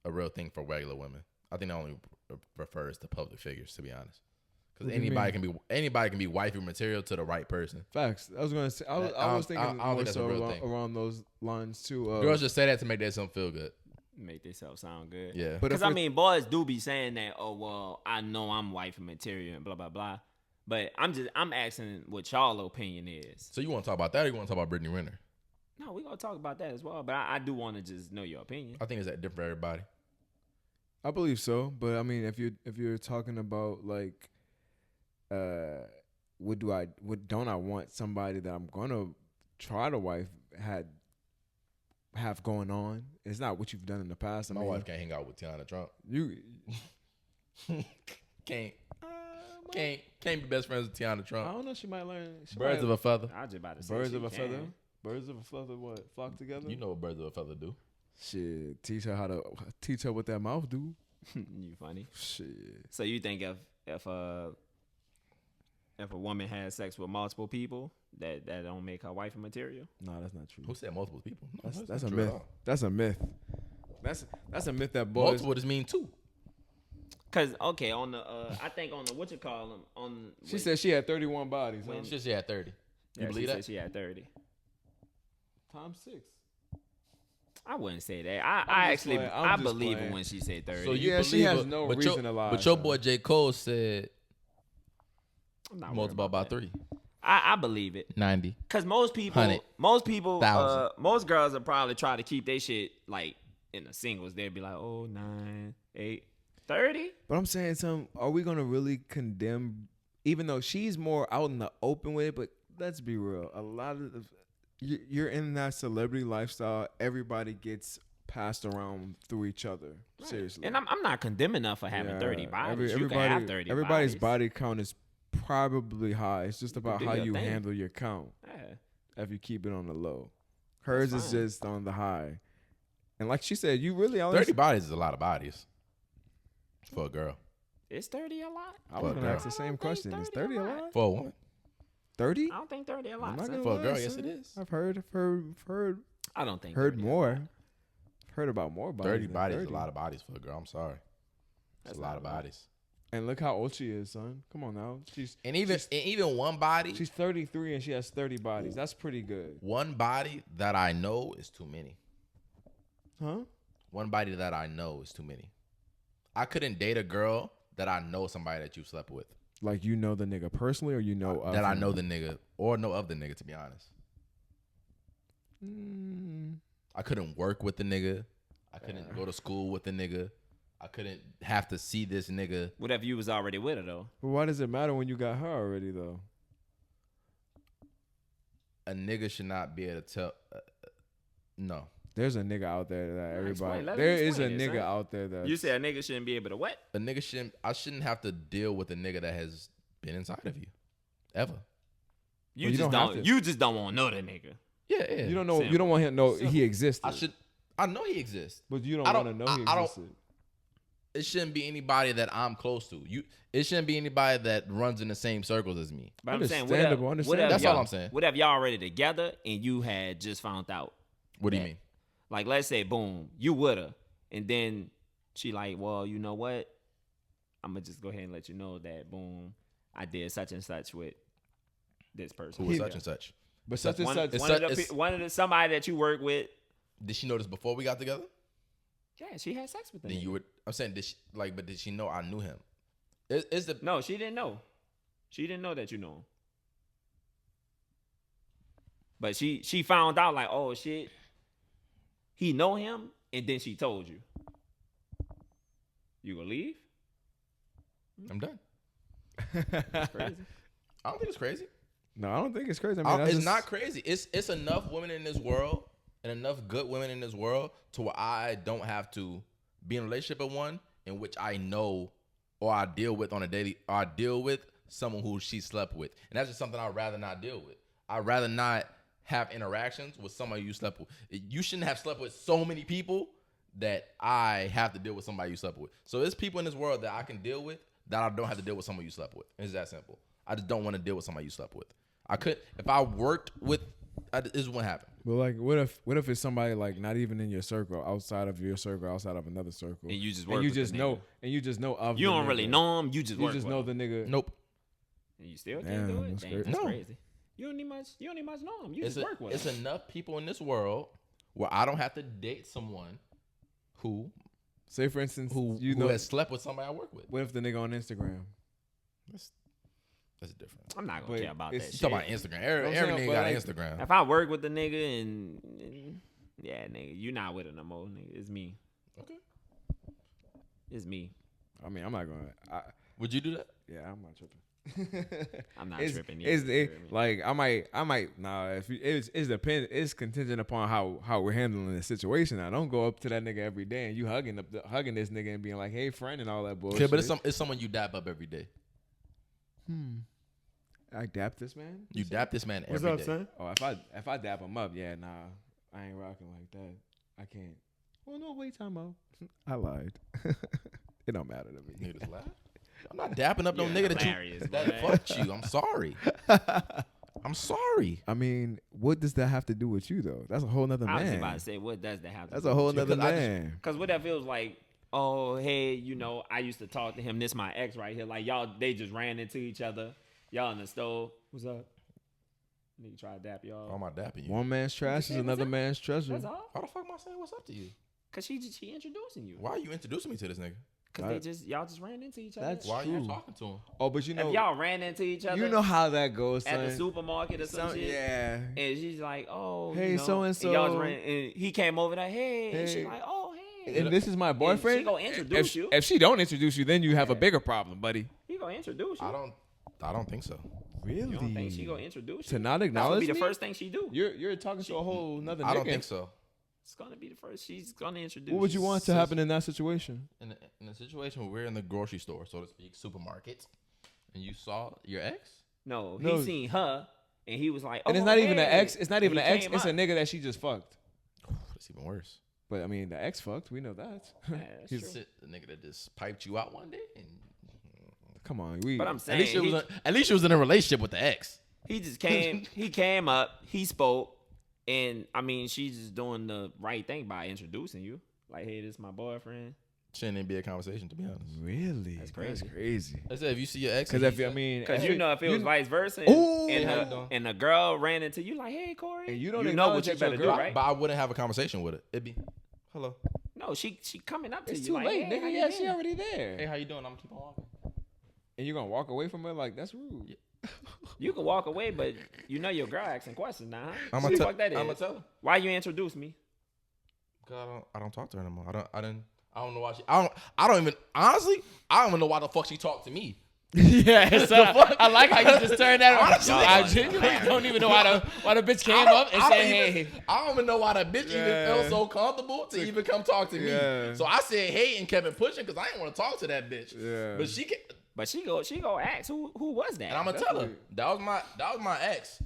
real thing for regular women. I think that only refers to public figures, to be honest. Because anybody can be wifey material to the right person. Facts. I was gonna say. I was thinking more so around those lines too. Girls just say that to make themselves feel good. Make themselves sound good. Yeah. Because boys do be saying that, oh well, I know I'm wifey material and blah blah blah. But I'm asking what y'all opinion is. So you want to talk about that, or you want to talk about Brittany Renner? No, we're gonna talk about that as well. But I do want to just know your opinion. I think it's different for everybody. I believe so, but I mean, if you're talking about like, don't I want somebody that I'm gonna try to wife have going on? It's not what you've done in the past. My wife can't hang out with Tiana Trump. You can't be best friends with Tiana Trump. I don't know. She might learn. Birds of a feather. I was just about to say Birds of a feather. Birds of a feather. What? Flock together. You know what birds of a feather do? Shit. Teach her what that mouth do. You funny. Shit. So you think if a woman has sex with multiple people, that don't make her wife material? No, that's not true. Who said multiple people? No, That's a not true myth. at all. That's a myth. That's a myth that boys. Multiple just mean two. Cause okay, on the I think on the what you call them on. She said she had 31 bodies. Huh? She said she had 30. You believe she that? Said she had 30. Times 6. I wouldn't say that. I believe her when she said 30. So you yeah, believe she has her, no but reason to lie. But your boy J. Cole said I'm not worried multiple about that. 3. I believe it. 90. Cause most people, 100,000. most girls will probably try to keep their shit like in the singles. They'd be like, 9, 8, 30. But I'm saying are we gonna really condemn, even though she's more out in the open with it, but let's be real. A lot of you're in that celebrity lifestyle. Everybody gets passed around through each other. Right. Seriously. And I'm not condemning her for having 30 bodies. You can have 30 everybody's bodies. body count is probably high. It's just about how you handle your count. Yeah. If you keep it on the low. Hers is just on the high. And like she said, you really only 30 bodies is a lot of bodies for a girl. Is 30 a lot? I was gonna ask the same question. Is 30 a lot? For a woman? 30? I don't think 30 a lot. For a girl, yes it is. I've heard. I don't think. Heard more. Heard about more bodies. 30 bodies is a lot of bodies for a girl. I'm sorry. That's a lot of bodies. And look how old she is, son. Come on now. Even one body. She's 33 and she has 30 bodies. That's pretty good. One body that I know is too many. Huh? One body that I know is too many. I couldn't date a girl that I know somebody that you slept with. Like you know the nigga personally, or you know of that I him? know the nigga or know of the nigga. To be honest, I couldn't work with the nigga. I couldn't go to school with the nigga. I couldn't have to see this nigga. What if you was already with her though? But why does it matter when you got her already though? A nigga should not be able to tell. No. There's a nigga out there that everybody. Let There me is a explain it, nigga son. out there that You said a nigga shouldn't be able to what? A nigga shouldn't. I shouldn't have to deal with a nigga that has been inside of you, ever. You Well, you just don't have don't. to. You just don't want to know that nigga. Yeah, yeah. you don't know. Simple. You don't want him to know he existed. I know he exists. But you don't I want don't- to know he I don't- existed. It shouldn't be anybody that I'm close to. It shouldn't be anybody that runs in the same circles as me. But I'm saying, Understandable, That's all I'm saying. What if y'all already together and you had just found out? What do you mean? Like, let's say, boom, you with her, and then she like, well, you know what? I'm gonna just go ahead and let you know that boom, I did such and such with this person. Who was such and such? But such and such. One of the somebody that you work with. Did she know this before we got together? Yeah, she had sex with him. Then you would. I'm saying, but did she know I knew him? Is the No, she didn't know. She didn't know that you knew him. But she found out like, oh shit, he know him, and then she told you. You gonna leave? I'm done. That's crazy. I don't think it's crazy. No, I don't think it's crazy. I mean, It's not crazy. It's enough women in this world and enough good women in this world to where I don't have to be in a relationship with one in which I know or I deal with on a daily, or I deal with someone who she slept with. And that's just something I'd rather not deal with. I'd rather not have interactions with somebody you slept with. You shouldn't have slept with so many people that I have to deal with somebody you slept with. So there's people in this world that I can deal with that I don't have to deal with someone you slept with. It's that simple. I just don't want to deal with somebody you slept with. I could, if I worked with, this is what happened. But like, what if it's somebody like not even in your circle, outside of your circle, outside of another circle, And you just work and you with the just nigga. know, and you just know of. You the don't nigga. really know him. You just You work just with know him. the nigga. Nope. And you still Damn, can't do it. that's Damn, crazy. that's No. crazy. You don't need much know him. You just work with It's him. enough people in this world where I don't have to date someone who Say for instance, who has slept with somebody I work with. What if the nigga on Instagram? That's different. I'm not gonna But care about it's- that You shit. talking about Instagram? I'm Every saying, nigga but got like- Instagram. If I work with the nigga and yeah, nigga, you not with it no more, nigga. It's me. Okay. It's me. I mean, I'm not gonna. Would you do that? Yeah, I'm not tripping. I'm not It's- tripping. it's- either, it- you hear me? like I might. Nah, if you, it's depend. It's contingent upon how we're handling the situation. I don't go up to that nigga every day and you hugging this nigga and being like, "Hey, friend," and all that bullshit. Okay, but it's someone you dap up every day. I dap this man. You dap this man every day. Oh, if I dap him up, yeah, nah, I ain't rocking like that. I can't. Well, no, wait, time out. I lied. It don't matter to me. Nigga just laugh. I'm not dapping up no You're nigga hilarious, that boy. fucked you. I'm sorry. I'm sorry. I mean, what does that have to do with you though? That's a whole nother I was man. about to say, what does that have to That's do a whole with you? nother Because I just- man. Because what that feels like, oh, hey, you know, I used to talk to him. This my ex right here. Like, y'all, they just ran into each other. Y'all in the stove. What's up? Nigga try to dap y'all. How am I dapping you? One man's trash say is what's another up? man's treasure. That's all. How the fuck am I saying what's up to you? Because she introducing you. Why are you introducing me to this nigga? Because y'all just ran into each other. That's Why are you True. talking to him? Oh, but you know, If y'all ran into each other you know how that goes, at son. the supermarket or some shit. Yeah. And she's like, oh, Hey, you know, so-and-so. y'all just ran, and he came over there, hey. And Hey. she's like, oh, hey. And this is my boyfriend. she gonna introduce you. If she don't introduce you, then you have a bigger problem, buddy. He gonna introduce you. I don't think so. Really? You don't think she gonna introduce To you? not That's gonna acknowledge be the me? first thing she do. You're talking to a whole nother nigga. I don't think so. It's gonna be the first. She's gonna introduce. What would you want to happen in that situation? In a situation where we're in the grocery store, so to speak, supermarket, and you saw your ex? No, No. he seen her, and he was like, oh, And it's not even an hey. ex. It's not even And an he ex. came It's a up. nigga that she just fucked. That's even worse. But I mean, the ex fucked. We know that. Yeah, that's He's- true. Shit, the nigga that just piped you out one day, and Come on, we. But I'm at saying, least she was in a relationship with the ex. he just came. He came up. He spoke, and I mean, she's just doing the right thing by introducing you. Like, hey, this is my boyfriend. Shouldn't even be a conversation, to be honest. Really? That's crazy. crazy. I said, if you see your ex, Because and if he- I mean, Because if you know, if it was you- vice versa, Ooh. and, How you her, doing? and the girl ran into you, like, hey, Corey, And you don't know acknowledge what you that your better do, girl- right? but I wouldn't have a conversation with it. It'd be, hello, No, she coming up to it's you, too like, late, hey, how nigga. you Yeah, been? she already there. hey, how you doing? I'm keep on walking. And you're gonna walk away from her like that's rude. You can walk away, but you know your girl asking questions now. Huh? I'm Who gonna the fuck that is? tell her. Why you introduce me? Cause I don't talk to her anymore. I don't know why she. I don't even honestly. I don't even know why the fuck she talked to me. Yeah, so I like how you just turned that Honestly, I genuinely don't even know why the bitch came up and I said, don't even- "Hey." I don't even know why the bitch even Yeah. felt so comfortable to even come talk to me. Yeah. So I said hey and kept it pushing because I didn't want to talk to that bitch. Yeah. But she can, But she go ask who was that? and I'm gonna That's tell her weird. that was my ex.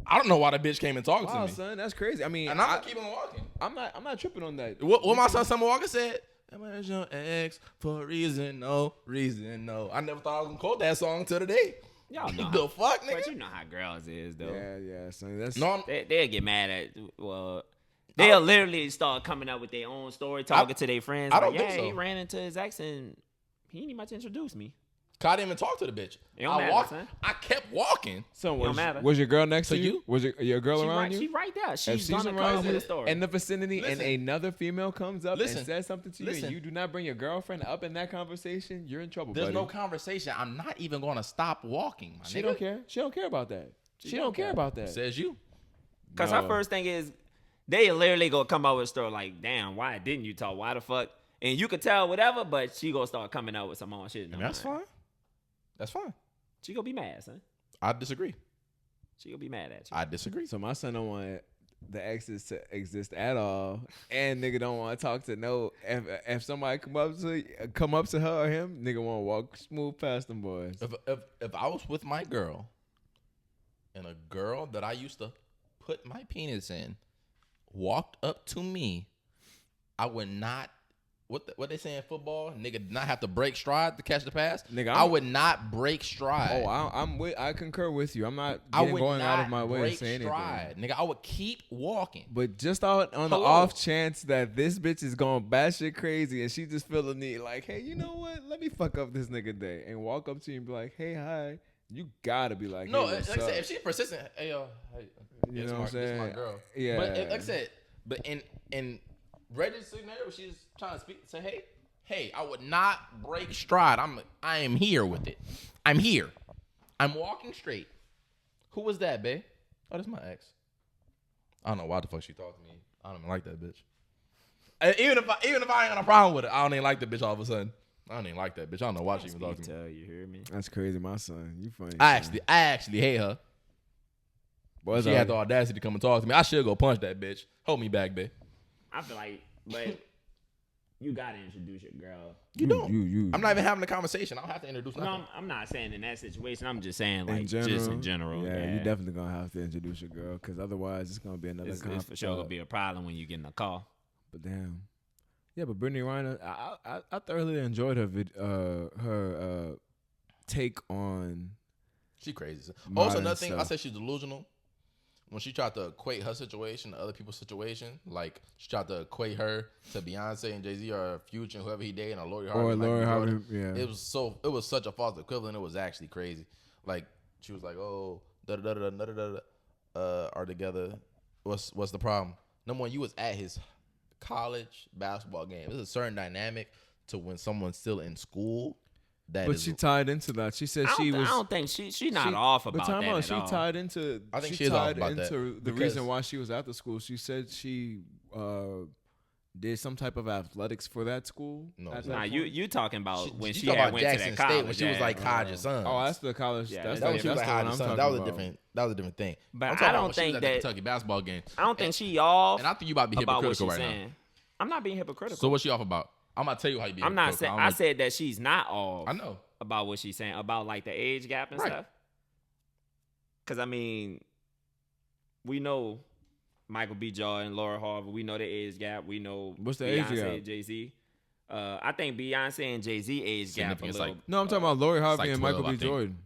I don't know why the bitch came and talked Wow, to me. son, that's crazy. I mean, And I'm gonna keep on walking. I'm not tripping on that. What my son Summer Walker said? Am I your ex for a reason? No reason. No. I never thought I was gonna quote that song till today. Y'all know. The fuck, But nigga. you know how girls is though. Yeah, son. That's No, They'll get mad at They'll literally start coming up with their own story, talking to their friends. I Like, don't think yeah, so. he ran into his ex and he didn't much introduce me. I didn't even talk to the bitch. It don't I matter, walked. son. I kept walking. So It don't matter. was your girl next to So you? Was your girl She around right, you? she right there. If She's she's gonna come around up you with a story. in the vicinity Listen. and another female comes up Listen. and says something to you Listen. and you do not bring your girlfriend up in that conversation, you're in trouble, There's buddy. no conversation. I'm not even going to stop walking. My She nigga. don't care. She don't care about that. She don't care about that. Says you. Because her first thing is, they literally gonna come up with a story like, damn, why didn't you talk? Why the fuck? And you could tell whatever, but she gonna start coming up with some more shit. And that's fine. That's fine. She gonna be mad, son. I disagree. She gonna be mad at you. I disagree. So my son don't want the exes to exist at all, and nigga don't want to talk to no. If somebody come up to her or him, nigga want to walk smooth past them boys. If I was with my girl, and a girl that I used to put my penis in walked up to me, I would not. What they say in football? Nigga did not have to break stride to catch the pass. Nigga, I would not break stride. Oh, I concur with you. I'm not I would going not out of my way to break say anything. stride. Nigga, I would keep walking. But just on the Hello. off chance that this bitch is going batshit crazy and she just feel the need, like, hey, you know what? Let me fuck up this nigga day and walk up to you and be like, hey, hi. You gotta be like, No, hey, what's like I up? said, if she's persistent, hey yo, hey, You this know what I'm this my saying? girl. Yeah. But like I said, but in Reggie's scenario, she's trying to speak, say, hey, I would not break stride. I am here with it. I'm here. I'm walking straight. Who was that, babe? Oh, that's my ex. I don't know why the fuck she talked to me. I don't even like that bitch. Even if I ain't got a problem with it, I don't even like the bitch all of a sudden. I don't even like that bitch. I don't know why she even talking to me. Tell you hear me? That's crazy, my son. You funny. I son. actually hate her. Boys She had the audacity to come and talk to me. I should go punch that bitch. Hold me back, babe. I feel like, but you gotta introduce your girl. You don't. You. I'm not even having a conversation. I don't have to introduce No, nothing. I'm not saying in that situation. I'm just saying like in general, just in general. Yeah, you definitely gonna have to introduce your girl because otherwise it's gonna be another. It's for sure gonna be a problem when you get in a car. But damn, yeah. But Brittany Reiner, I thoroughly enjoyed her take on. She crazy. Modern Also, another thing, I stuff. said she's delusional. When she tried to equate her situation to other people's situation, like she tried to equate her to Beyonce and Jay-Z or Future and whoever he dated, or Lori Harvey. Or Michael Lori B. Harvey, Jordan. yeah. It was such a false equivalent. It was actually crazy. Like she was like, "Oh, are together. What's the problem? Number one, you was at his college basketball game. There's a certain dynamic to when someone's still in school. But she tied into that. She said I she was. don't think she not off about but time that out, at she all. tied into. I think she she is off tied about that, into the because- reason why she was at the school. She said she did some type of athletics for that school. No, at that Nah, point. you talking about when she she talking had about went to Jackson that State college when she was like Hodge's son. Oh, that's the college. Yeah, that's that That the, was she was that's like the one Hodge's I'm son. talking That was a about. different. That was a different thing. But I'm I talking about don't when she was think at the that- Kentucky basketball game. I don't think she off. And I think you about to be about what hypocritical she's right saying. I'm not being hypocritical. now. So what's she off about? I'm gonna tell you how you be. I'm not hypocritical. saying. I said that she's not off. I know. About what she's saying about like the age gap and Right. stuff. Because I mean, we know Michael B. Jordan, Laura Harvey. We know the age gap. We know What's the age Beyonce, gap? Jay-Z. I think Beyonce and Jay-Z age gap a Significant, little. like- No, I'm talking about Lori Harvey like and 12, Michael I B. think. Jordan.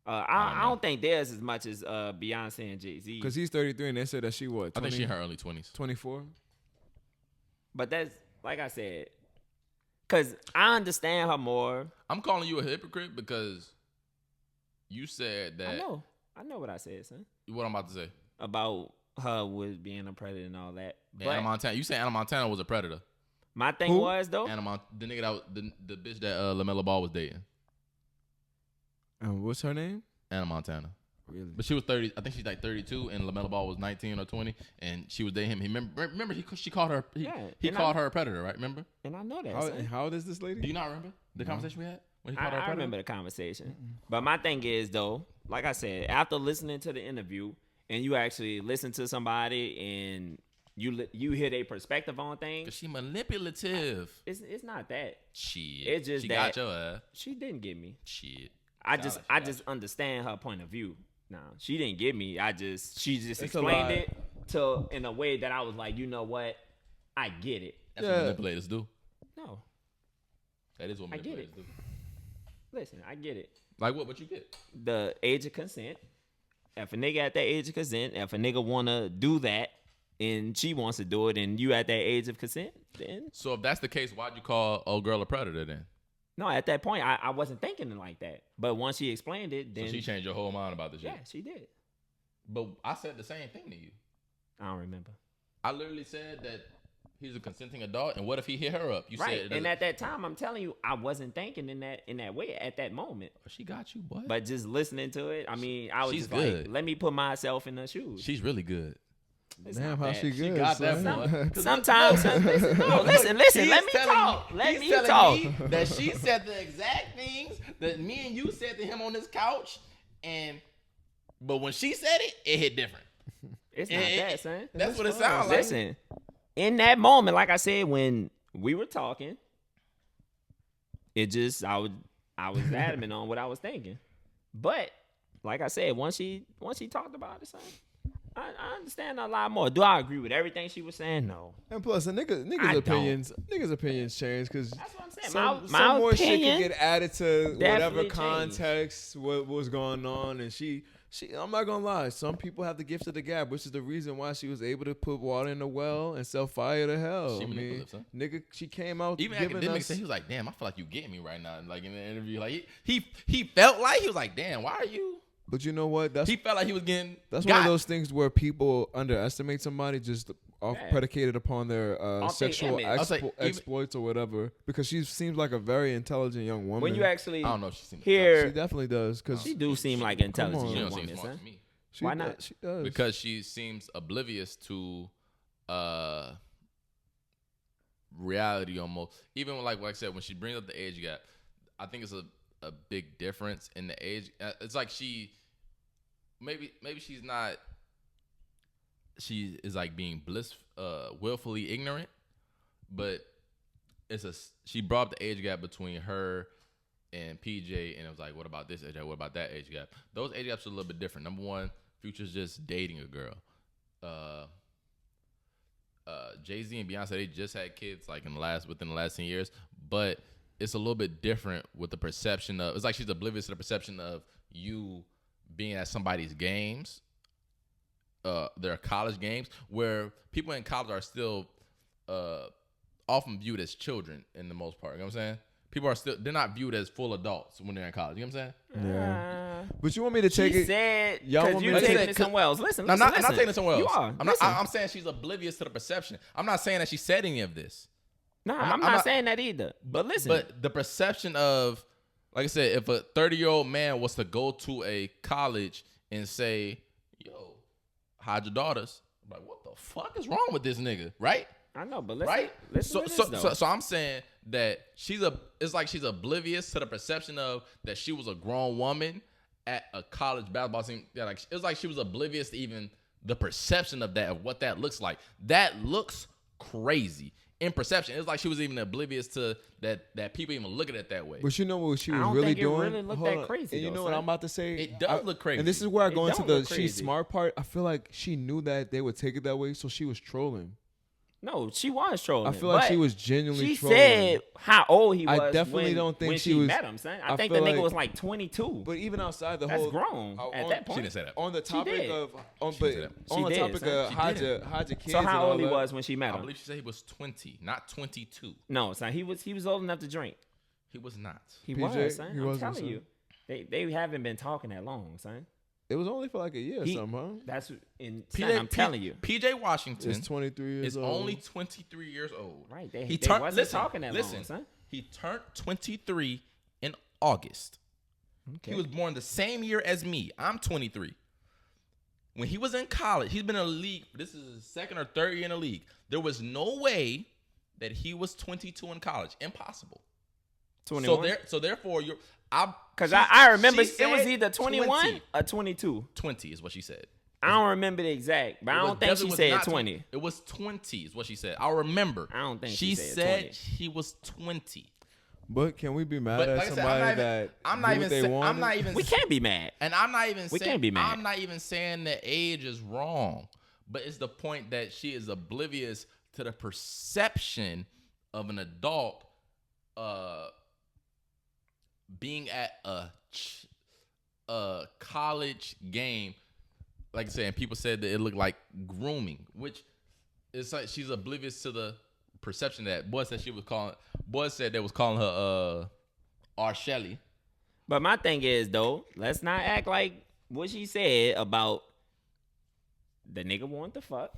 I don't think there's as much as Beyonce and Jay-Z. Because he's 33 and they said that she what? 20, I think she in her early 20s. 24. But that's like I said. Because I understand her more. I'm calling you a hypocrite because you said that. I know what I said, son. What I'm about to say. About her with being a predator and all that. But Anna Montana. You said Anna Montana was a predator. my thing Who? was though. The nigga that was, the bitch that LaMelo Ball was dating. And what's her name? Anna Montana. Really? But she was 30. I think she's like 32, and LaMelo Ball was 19 or 20, and she was dating him. He remember she called her. He Yeah, called her a predator, right? Remember? And I know that. How, son. how old is this lady? Do you not remember the conversation we had when he called her a I predator? remember the conversation. But my thing is though, like I said, after listening to the interview and you actually listen to somebody and you hear their perspective on things, Cause she manipulative. it's not that. Shit. It's just she that- got your ass. She didn't get me. Shit. I Sound just like she I got just understand her point of view. No, she didn't get me. She just It's a explained lot. it to in a way that I was like, you know what? I get it. That's Yeah. what manipulators do. No, That is what I get manipulators it. do. listen, I get it. Like what you get? The age of consent. If a nigga at that age of consent, if a nigga wanna do that, and she wants to do it, and you at that age of consent, then So if that's the case, why'd you call old girl a predator then? no, at that point, I wasn't thinking it like that. But once she explained it, then So she changed your whole mind about the shit. yeah, she did. But I said the same thing to you. I don't remember. I literally said that he's a consenting adult, and what if he hit her up? You Right, said, it and doesn't- at that time, I'm telling you, I wasn't thinking in that way at that moment. she got you, boy. But just listening to it, I mean, I was She's just good. like, let me put myself in her shoes. She's really good. It's Damn, not how bad. she good? She got that, son. boy. 'Cause Sometimes, listen, no, listen. He's Let me telling talk. me- Let he's me telling talk. me that she said the exact things that me and you said to him on this couch, but when she said it, it hit different. It's not that, son. That's what it sounds like. Listen, in that moment, like I said, when we were talking, it just I was adamant on what I was thinking. But like I said, once she talked about it, son, I understand a lot more. Do I agree with everything she was saying? No. And plus, I niggas' opinions change because That's what I'm saying. some my more shit opinion, can get added to whatever definitely context what was going on, and she. I'm not gonna lie. Some people have the gift of the gab, which is the reason why she was able to put water in the well and sell fire to hell. She I mean, manipulative, son. nigga, she came out Even giving academics us. said he was like, "Damn, I feel like you getting me right now." Like in the interview, like he felt like he was like, "Damn, why are you?" But you know what? He felt like he was getting. That's got. one of those things where people underestimate somebody just Yeah. predicated upon their I'll say sexual image. I'll say even- exploits or whatever. Because she seems like a very intelligent young woman. when you actually I don't know if she seemed she hear, definitely does. Because she do seem like on. intelligent She young don't seem woman, smart son. to me Why not? She does. because she seems oblivious to reality almost. Even like I said, when she brings up the age gap, I think it's a big difference in the age. It's like she maybe she's not. She is like being willfully ignorant, but she brought up the age gap between her and PJ, and it was like, what about this age gap? What about that age gap? Those age gaps are a little bit different. Number one, Future's just dating a girl. Jay-Z and Beyonce, they just had kids like within the last 10 years, but it's a little bit different with the perception of, it's like she's oblivious to the perception of you being at somebody's games, their college games, where people in college are still often viewed as children in the most part. You know what I'm saying? People they're not viewed as full adults when they're in college. You know what I'm saying? Yeah. But you want me to take She it? said, Y'all because want you me to taking take- it somewhere else. Listen, No, I'm listen, not listen. taking it somewhere else. You are. I'm saying she's oblivious to the perception. I'm not saying that she said any of this. Nah, I'm I'm not- not saying that either. But listen, But the perception of, like I said, if a 30-year-old man was to go to a college and say, "Yo, hide your daughters," I'm like, what the fuck is wrong with this nigga, right? I know, but listen, Right? listen to this, though. So I'm saying that it's like she's oblivious to the perception of that she was a grown woman at a college basketball team. Yeah, like it's like she was oblivious to even the perception of that, of what that looks like. That looks crazy in perception. It's like she was even oblivious to that people even look at it that way. But you know what she I was don't really think it doing? really looked Hold that on. crazy, And you though, know what son. I'm about to say? It does look crazy. And this is where I go It into don't the look she's crazy. smart part. I feel like she knew that they would take it that way, so she was trolling. No, she was trolling. I feel like but she was genuinely She trolling. said how old he was. I definitely don't think when she she was- met him, son. I I think the feel nigga like- was like 22. But even outside the That's whole grown at that point. She didn't say that. on the topic did. of She didn't say that. on the She did, topic son. of She hide didn't. your kids. So and how all old he that. was when she met I him? believe she said he was 20, not 22. No, son. He was old enough to drink. He was not. He PJ, was, son. he I'm wasn't, telling son. you. They haven't been talking that long, son. It was only for like a year or He- something, huh? That's I'm telling you. PJ Washington It's 23 years is old. only 23 years old. Right. They He wasn't listen, talking that listen, long, son. He turned 23 in August. Okay. He was born the same year as me. I'm 23. When he was in college, he's been in the league. This is his second or third year in the league. There was no way that he was 22 in college. Impossible. 21. So therefore, Because I remember she it was said either 21 20. or 22. 20 is what she said. I don't remember the exact, but I It was don't think she definitely said not 20. It was 20 is what she said. I remember. I don't think she she said 20. he was 20. But can we be mad But at like I said, somebody that I'm do not what even they I'm wanted? not even We can't be mad. And I'm not even We saying can't be mad. I'm not even saying that age is wrong, but it's the point that she is oblivious to the perception of an adult being at a college game. Like I said, and people said that it looked like grooming, which it's like she's oblivious to the perception that boy said they was calling her R. Shelley. But my thing is though, let's not act like what she said about the nigga want the fuck.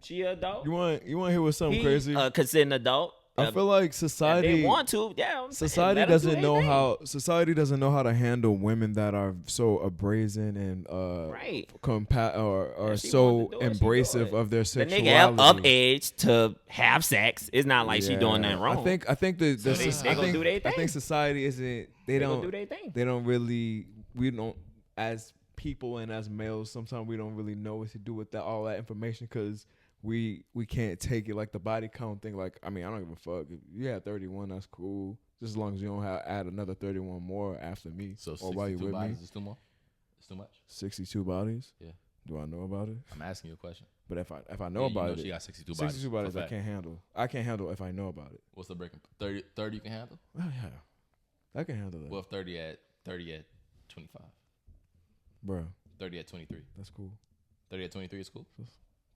She an adult. You want to hear what's something crazy? Considered an adult. I feel like society. If they want to, yeah. Society doesn't know how to handle women that are so abrasive and right. or so embracive of their the sexuality. nigga up age to have sex. It's not like she doing nothing wrong. I think they do their thing. I think society isn't. They don't do their thing. They don't really. We don't as people and as males. Sometimes we don't really know what to do with that all that information because. We can't take it like the body count thing. Like, I mean, I don't give a fuck. If you have 31, that's cool. Just as long as you don't add another 31 more after me. So or while you 62 with bodies me. is too much? It's too much? 62 bodies? Yeah. Do I know about it? I'm asking you a question. But if I know about it. She got 62 bodies. 62 bodies I can't handle. I can't handle if I know about it. What's the breaking? 30 you can handle? Oh, yeah. I can handle that. Well, if 30 at 25. Bro. 30 at 23. That's cool. 30 at 23 is cool?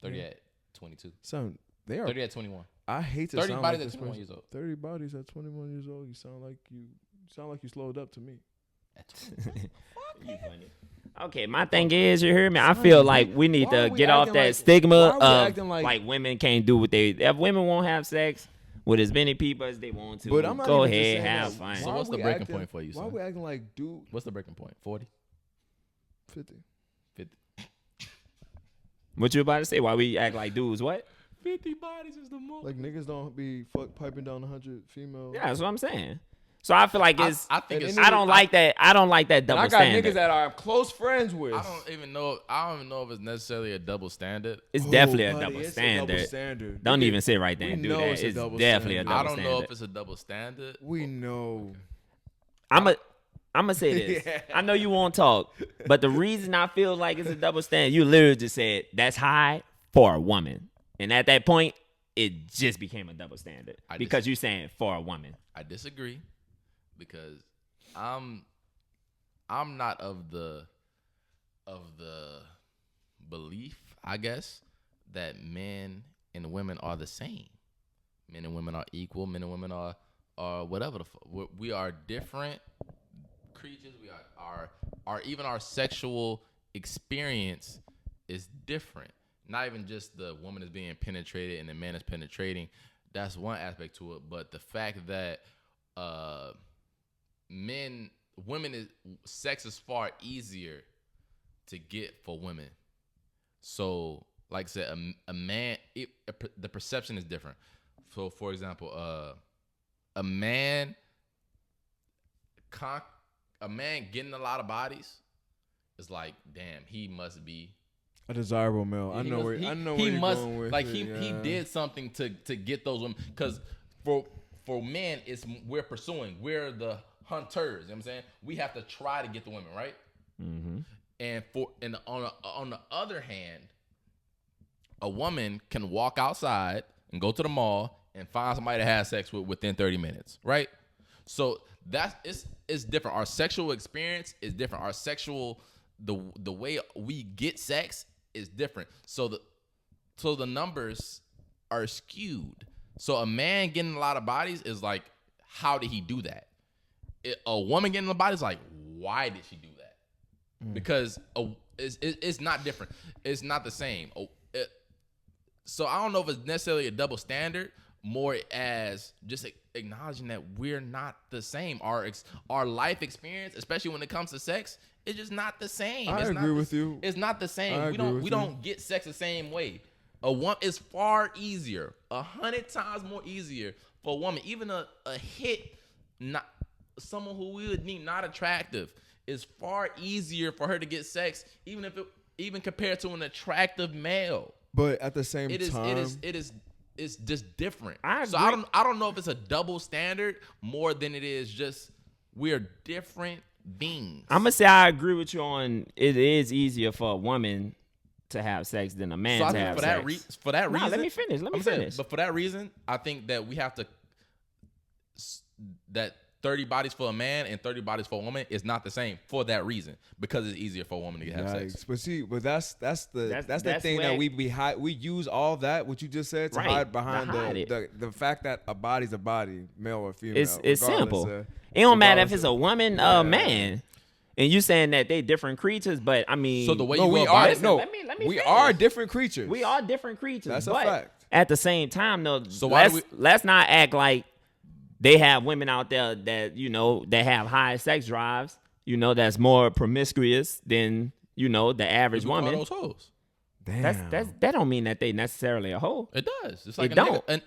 30 at 22. Son, they are 30 at 21. I hate to 30 sound bodies like at this 21 person. years old. 30 bodies at 21 years old. You sound like you slowed up to me. At 21. You funny. Okay, my thing is, you hear me? I feel like we need to get off that stigma of like women can't do what they. If women won't have sex with as many people as they want to, but I'm not go even just ahead, saying have that. fun. So what's the breaking point for you, son? Why are we acting like dude? What's the breaking point? 40? 50. 50. What you about to say? Why we act like dudes? What? 50 bodies is the most. Like niggas don't be piping down 100 females. Yeah, that's what I'm saying. So I feel like it's. I think it's. I don't like that. I don't like that double I got standard. niggas that I'm close friends with. I don't even know if it's necessarily a double standard. It's definitely a buddy, double it's standard. A double standard. Don't even sit right there and we do know that. it's a It's double definitely standard. a I double don't standard. know if it's a double standard. We know. I'm gonna say this. Yeah. I know you won't talk, but the reason I feel like it's a double standard, you literally just said that's high for a woman, and at that point, it just became a double standard because you're saying for a woman. I disagree because I'm not of the belief, I guess, that men and women are the same. Men and women are equal. Men and women are whatever we are different creatures. We are even our sexual experience is different. Not even just the woman is being penetrated and the man is penetrating. That's one aspect to it. But the fact that sex is far easier to get for women. So, like I said, a man, the perception is different. So, for example, a man getting a lot of bodies is like, damn, he must be a desirable male. I know where you're going with he did something to get those women. Because for men, we're pursuing. We're the hunters. You know what I'm saying? We have to try to get the women, right? Mm-hmm. And on the other hand, a woman can walk outside and go to the mall and find somebody to have sex with within 30 minutes, right? So it's different. Our sexual experience is different. Our sexual the way we get sex is different. So the numbers are skewed. So a man getting a lot of bodies is like, how did he do that? A woman getting a body is like, why did she do that? Because it's not different. It's not the same. So I don't know if it's necessarily a double standard, more as just acknowledging that we're not the same. Our life experience, especially when it comes to sex, is just not the same. I agree with you. It's not the same. We don't get sex the same way. It's far easier, 100 times more easier for a woman, even a hit, not someone who we would deem not attractive, is far easier for her to get sex, even compared to an attractive male. But at the same time, it's just different. I So I don't know if it's a double standard more than it is just we're different beings. I'm gonna say I agree with you on it is easier for a woman to have sex than a man to have sex. For that reason, let me finish. But for that reason, I think that we have to that 30 bodies for a man and 30 bodies for a woman is not the same for that reason, because it's easier for a woman to have sex. But that's the thing where- that we use all that what you just said to Right, hide behind to hide it. the fact that a body's a body, male or female. It's regardless simple. of- It don't matter if regardless it's a of- woman or a man. And you saying that they different creatures, but I mean, So the way No, you we go are about it, no. let me We finish. are different creatures. we are different creatures. That's a but fact. At the same time, though, So why do let's not act like they have women out there that that have high sex drives. That's more promiscuous than the average we all woman. those hoes. Damn. That don't mean that they necessarily a hoe. It does. It's like It a nigga. don't. And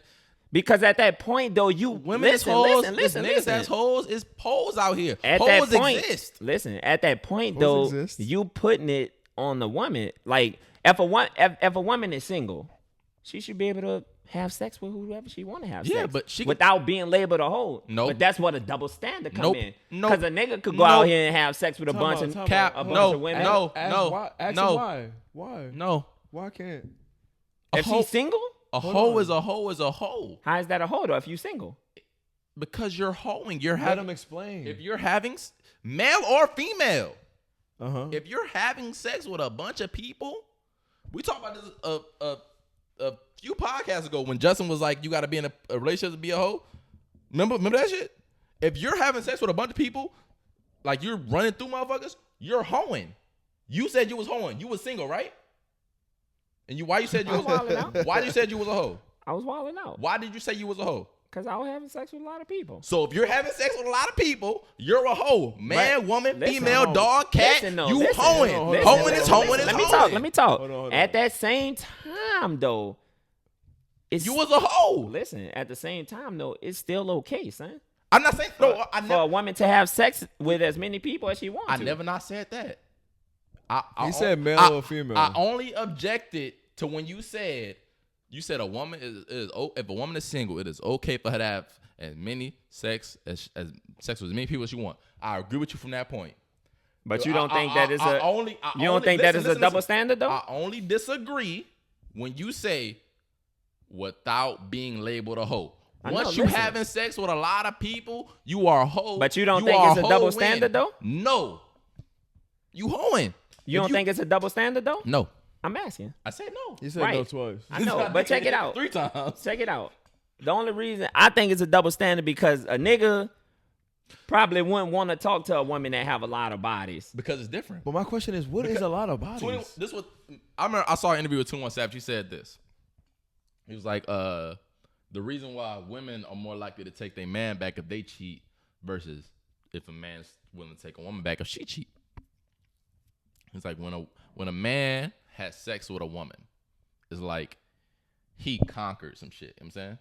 Because at that point, though, women is hoes. Listen. Niggas that's hoes is poles out here. At Hoes that point, exist. listen. At that point, Hoes though, exist. you putting it on the woman. Like if a woman is single, she should be able to have sex with whoever she want to have Yeah, sex. but she can- without being labeled a hoe. Nope. But that's what a double standard come Nope. in. Nope. Because a nigga could go out Nope. here and have sex with a bunch of Cap. a bunch No. of women. No. Ask No. why, ask No. him why. Why? No. Why can't? If she's single, A hoe is a hoe is a hoe. how is that a hoe though? If you single, Because you're hoeing. You're Let having. him explain. If you're having male or female, If if you're having sex with a bunch of people, we talked about this a few podcasts ago when Justin was like, "You got to be in a relationship to be a hoe." Remember that shit? If you're having sex with a bunch of people, like you're running through motherfuckers, you're hoeing. You said you was hoeing. You was single, right? And why you said you was wilding out. Why you said you was a hoe? I was wilding out Why did you say you was a hoe? because I was having sex with a lot of people. So if you're having sex with a lot of people, you're a hoe. Man, Right. woman, Listen, female, hold on. dog, cat, Listen, though, you listen, hoeing. hold on, Hoeing listen, is hoeing listen, is Let me hoeing. talk. Let me talk. Hold on. At that same time, though, it's You was a hoe. listen. At the same time, though, it's still okay, son. I'm not saying no. I For a never. woman to have sex with as many people as she wants I to. never not said that. He said male or female. I only objected to when you said a woman is if a woman is single, it is okay for her to have as many sex as sex with as many people as she want. I agree with you from that point. But you don't think that is a you don't think that is a double standard though? I only disagree when you say without being labeled a hoe. I know, Once you listen. having sex with a lot of people, you are a hoe. But you don't You think are it's a double hoeing. standard, though? No. You hoeing. You If don't think it's a double standard though? No. I'm asking. I said no. He said Right. no twice. I know, but check it out. 3 times. Check it out. The only reason I think it's a double standard because a nigga probably wouldn't want to talk to a woman that have a lot of bodies. Because it's different. But my question is, what is a lot of bodies? This was I remember I saw an interview with 21 Savage. He said this. He was like, the reason why women are more likely to take their man back if they cheat versus if a man's willing to take a woman back if she cheat. It's like when a man has sex with a woman, it's like he conquered some shit. You know what I'm saying?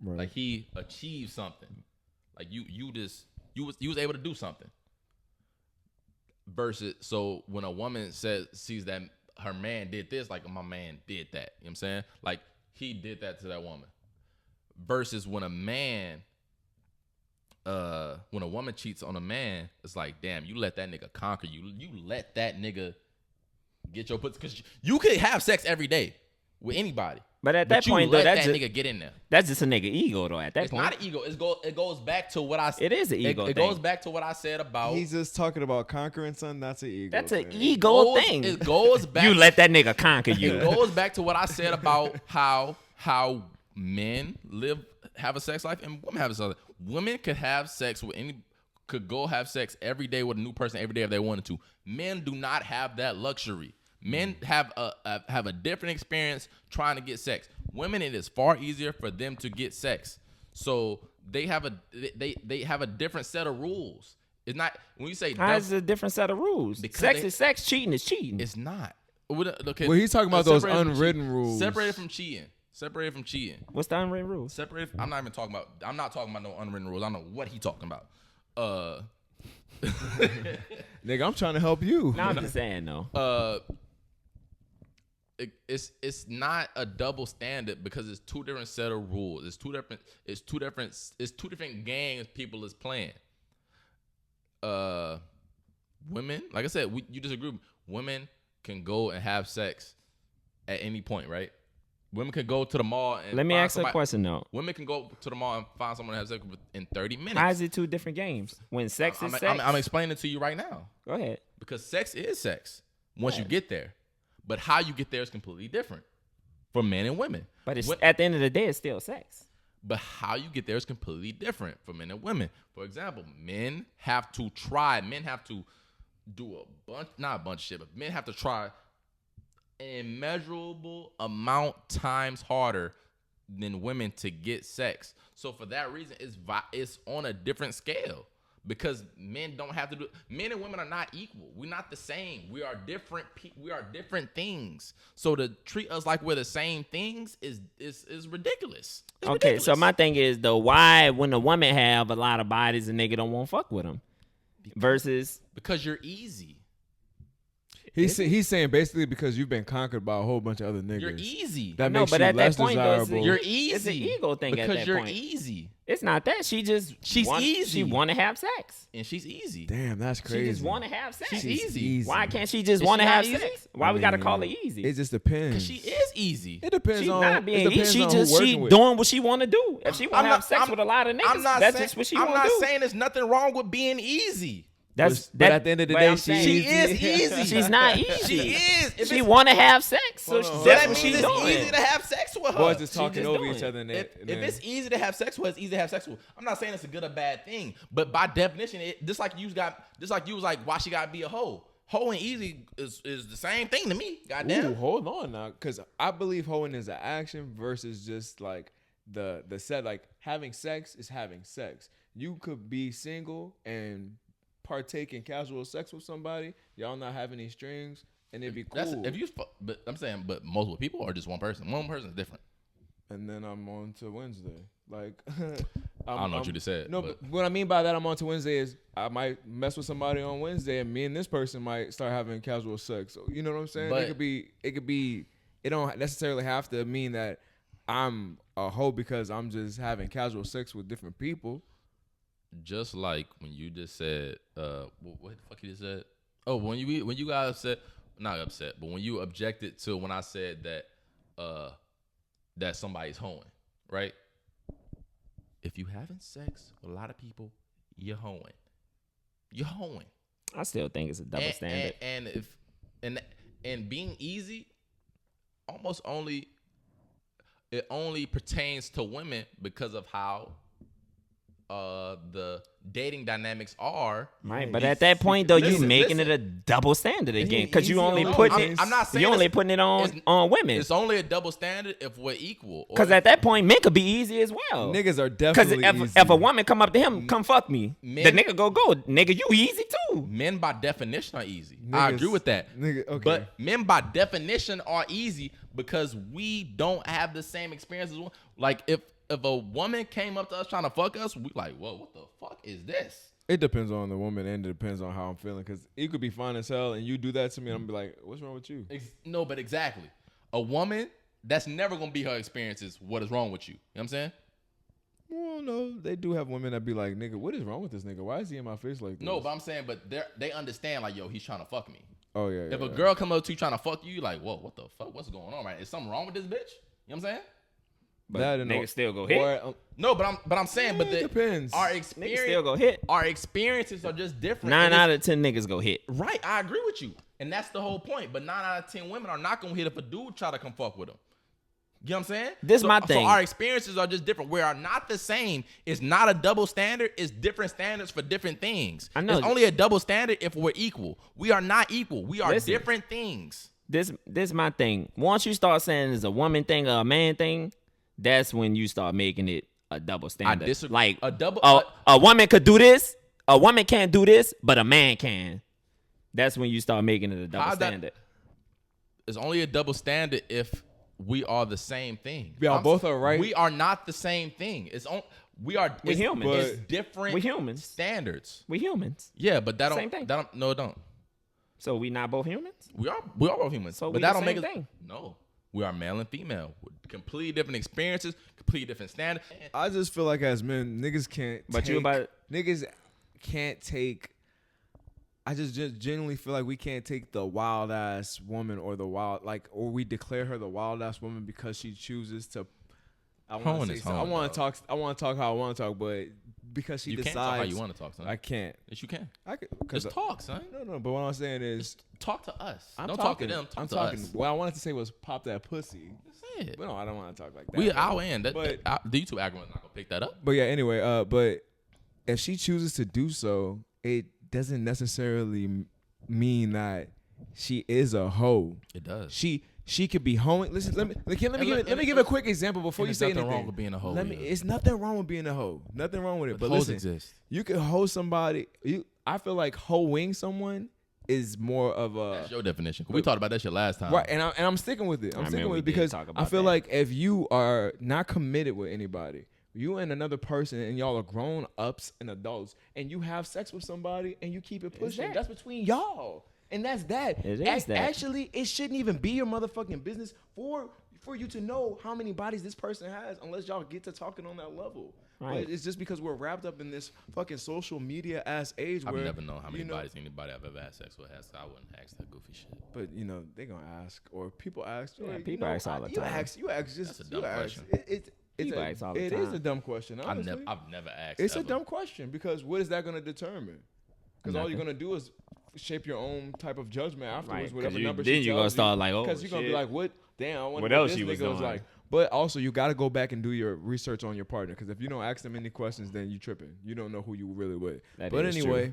Right. Like he achieved something. Like you was able to do something. Versus so when a woman sees that her man did this, like my man did that. You know what I'm saying? Like he did that to that woman. Versus when a woman cheats on a man, it's like, damn, you let that nigga conquer you. You let that nigga get your pussy. Because you could have sex every day with anybody. But at that you point, though, let that's that just, nigga get in there. that's just a nigga ego, though. At that It's point, not an ego. It goes back to what I said. It is an ego It thing. goes back to what I said about. He's just talking about conquering something. That's an ego. that's an thing. ego thing. It goes back. You let that nigga conquer It you. goes back to what I said about how men have a sex life and women have a sex life. Women could have sex with could go have sex every day with a new person every day if they wanted to. Men do not have that luxury. Men have a different experience trying to get sex. Women, it is far easier for them to get sex. So they have a different set of rules. It's not when you say How is it a different set of rules? Because Sex they- is sex. Cheating is cheating. it's not. Okay, Well, he's talking about those separated from unwritten cheating. rules. Separated from cheating. Separated from cheating. What's the unwritten rules? Separated. I'm not talking about no unwritten rules. I don't know what he talking about. Nigga, I'm trying to help you. No, I'm just saying though. It's not a double standard because it's two different set of rules. It's two different games people is playing. Women, like I said, you disagree. Women can go and have sex at any point, right? Women can go to the mall and Let me find ask a somebody- question though. Women can go to the mall and find someone to have sex with in 30 minutes. How is it two different games? When sex is sex. I'm explaining it to you right now. Go ahead. Because sex is sex once you get there. But how you get there is completely different for men and women. But it's at the end of the day, it's still sex. But how you get there is completely different for men and women. For example, men have to do not a bunch of shit, but men have to try an immeasurable amount times harder than women to get sex. So for that reason, it's on a different scale. Because men don't have to do. Men and women are not equal. We're not the same. We are different. We are different things. So to treat us like we're the same things is ridiculous. It's Okay, ridiculous. so my thing is though, why when a woman have a lot of bodies, a nigga don't want to fuck with them, versus because you're easy. He's saying basically because you've been conquered by a whole bunch of other niggas. You're easy. That no, makes but you at less that point though, desirable. You're easy. It's an ego thing because at that you're point. easy It's not that she's easy. She want to have sex. and she's easy. Damn, that's crazy. She just want to have sex. She's easy. Why can't she just Is want to she not have easy? sex? Why we gotta call it easy? It just depends. Because she is easy. It depends She's on. not it being easy. depends She on just who she working with. doing what she want to do. If she want to have sex with a lot of niggas, that's saying, just what she I'm want to not do. saying there's nothing wrong with being easy. But at the end of the but day, I'm saying- She is easy. She's not easy. She is. If She it's- want to have sex, so Hold on, that's hold So on. that what means she's it's doing. easy to have sex with her. boys just She talking just over doing each it. other. And If then- it's easy to have sex with, it's easy to have sex with. I'm not saying it's a good or bad thing, but by definition, just like you was like, why she gotta be a hoe? Hoe and easy is the same thing to me. Goddamn. Ooh, hold on now, because I believe hoeing is an action versus just like the set. Like having sex is having sex. You could be single and partake in casual sex with somebody. Y'all not have any strings, and it'd be cool. That's if you. But I'm saying, but multiple people or just one person. One person is different. And then I'm on to Wednesday. Like I don't know what you just said. No, but but what I mean by that I'm on to Wednesday is I might mess with somebody on Wednesday, and me and this person might start having casual sex. So, you know what I'm saying? But- It could be. It don't necessarily have to mean that I'm a hoe because I'm just having casual sex with different people. just like when you just said, what the fuck you just said? Oh, when you got upset, not upset, but when you objected to when I said that somebody's hoeing, right? If you having sex with a lot of people, you're hoeing. You're hoeing. I still think it's a double standard. And being easy, it only pertains to women because of how the dating dynamics are. Right, but at that point though, you making it a double standard again because you only putting I'm not saying you only it's- putting it on women. It's only a double standard if we're equal. Or Because at that point, men could be easy as well. Niggas are Because definitely easy. if a woman come up to him, come fuck me, Men- the nigga go, nigga, you easy too. men by definition are easy. I Niggas- agree with that. nigga, okay. But men by definition are easy because we don't have the same experiences. Like if a woman came up to us trying to fuck us, we like, whoa, what the fuck is this? It depends on the woman and it depends on how I'm feeling. Because you could be fine as hell and you do that to me and I'm be like, what's wrong with you? No, but exactly. A woman, that's never gonna be her experiences. What is wrong with you? You know what I'm saying? Well, no, they do have women that be like, nigga, what is wrong with this nigga? Why is he in my face like this? No, but I'm saying, but they understand like, yo, he's trying to fuck me. Oh, yeah. If a girl come up to you trying to fuck you, like, whoa, what the fuck? What's going on, right? Is something wrong with this bitch? You know what I'm saying? But That and nigga all- still go hit. Or, No, but I'm saying, but it depends. Our Nigga still experience, go hit. our experiences are just different. 9 And out of 10 niggas go hit. right, I agree with you, and that's the whole point. But 9 out of 10 women are not gonna hit if a dude try to come fuck with them. You know what I'm saying? This my thing. So our experiences are just different. We are not the same. It's not a double standard. It's different standards for different things. I know. It's only a double standard if we're equal. We are not equal. We are Listen. different things. This my thing. Once you start saying it's a woman thing or a man thing, that's when you start making it a double standard. disagree. Like A a woman could do this, a woman can't do this, but a man can. That's when you start making it a double How's that- standard. It's only a double standard if we are the same thing. Y'all both are right. We are not the same thing. We're humans. It's different. We humans. standards. We humans. Yeah, but that don't. Same thing. That don't. No, it don't. So we not both humans? We are both humans. So but we that the don't make same us. thing. No, we are male and female. With completely different experiences, completely different standards. I just feel like as men, niggas can't But take, you about- niggas can't take I just genuinely feel like we can't take the wild ass woman or we declare her the wild ass woman because she chooses to. I want to talk how I want to talk, but because she decides, can't talk how you want to talk, son. I can't. Yes, you can. Just talk, son. No. But what I'm saying is, talk to us. Don't talk to them. Talk to us. What I wanted to say was pop that pussy. Say it. But no, I don't want to talk like that. We our end. The but YouTube algorithm's not gonna pick that up. But yeah, anyway. But if she chooses to do so, it doesn't necessarily mean that she is a hoe. It does. She could be hoeing. Listen, let me give a quick example before you say anything. There's nothing wrong with being a hoe. It's nothing wrong with being a hoe. Nothing wrong with it. But hoes listen, exist. You can hoe somebody. I feel like hoeing someone is more of a. That's your definition. We talked about that shit last time. Right, and I'm sticking with it. I'm sticking with it because I feel like if you are not committed with anybody, you and another person, and y'all are grown ups and adults, and you have sex with somebody, and you keep it pushing. That's between y'all. And that's that. Actually, it shouldn't even be your motherfucking business for you to know how many bodies this person has unless y'all get to talking on that level. Right. But it's just because we're wrapped up in this fucking social media ass age where I've never known how many bodies anybody I've ever had sex with has. I wouldn't ask that goofy shit. But they gonna ask, or people ask. Yeah, people ask all the time. You ask just. That's a dumb question. It is a dumb question. Honestly. I've never asked. It's a dumb question because what is that gonna determine? Because all you're gonna do is shape your own type of judgment afterwards. Right, whatever number then she you're gonna start like, oh, because you're gonna be like, what? Damn, I wonder what else this she was nigga was doing. like. But also, you got to go back and do your research on your partner. Because if you don't ask them any questions, then you tripping. You don't know who you really with. But anyway,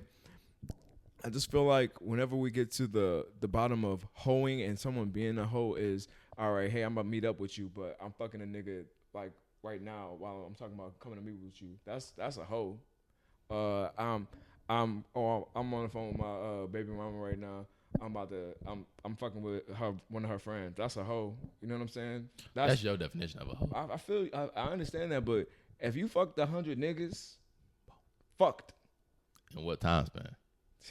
I just feel like whenever we get to the bottom of hoeing and someone being a hoe is, all right, hey, I'm going to meet up with you, but I'm fucking a nigga like right now while I'm talking about coming to meet with you. That's a hoe. I'm on the phone with my baby mama right now. I'm fucking with one of her friends. That's a hoe. You know what I'm saying? That's your definition of a hoe. I understand that, but if you fucked 100 niggas, fucked. In what time span?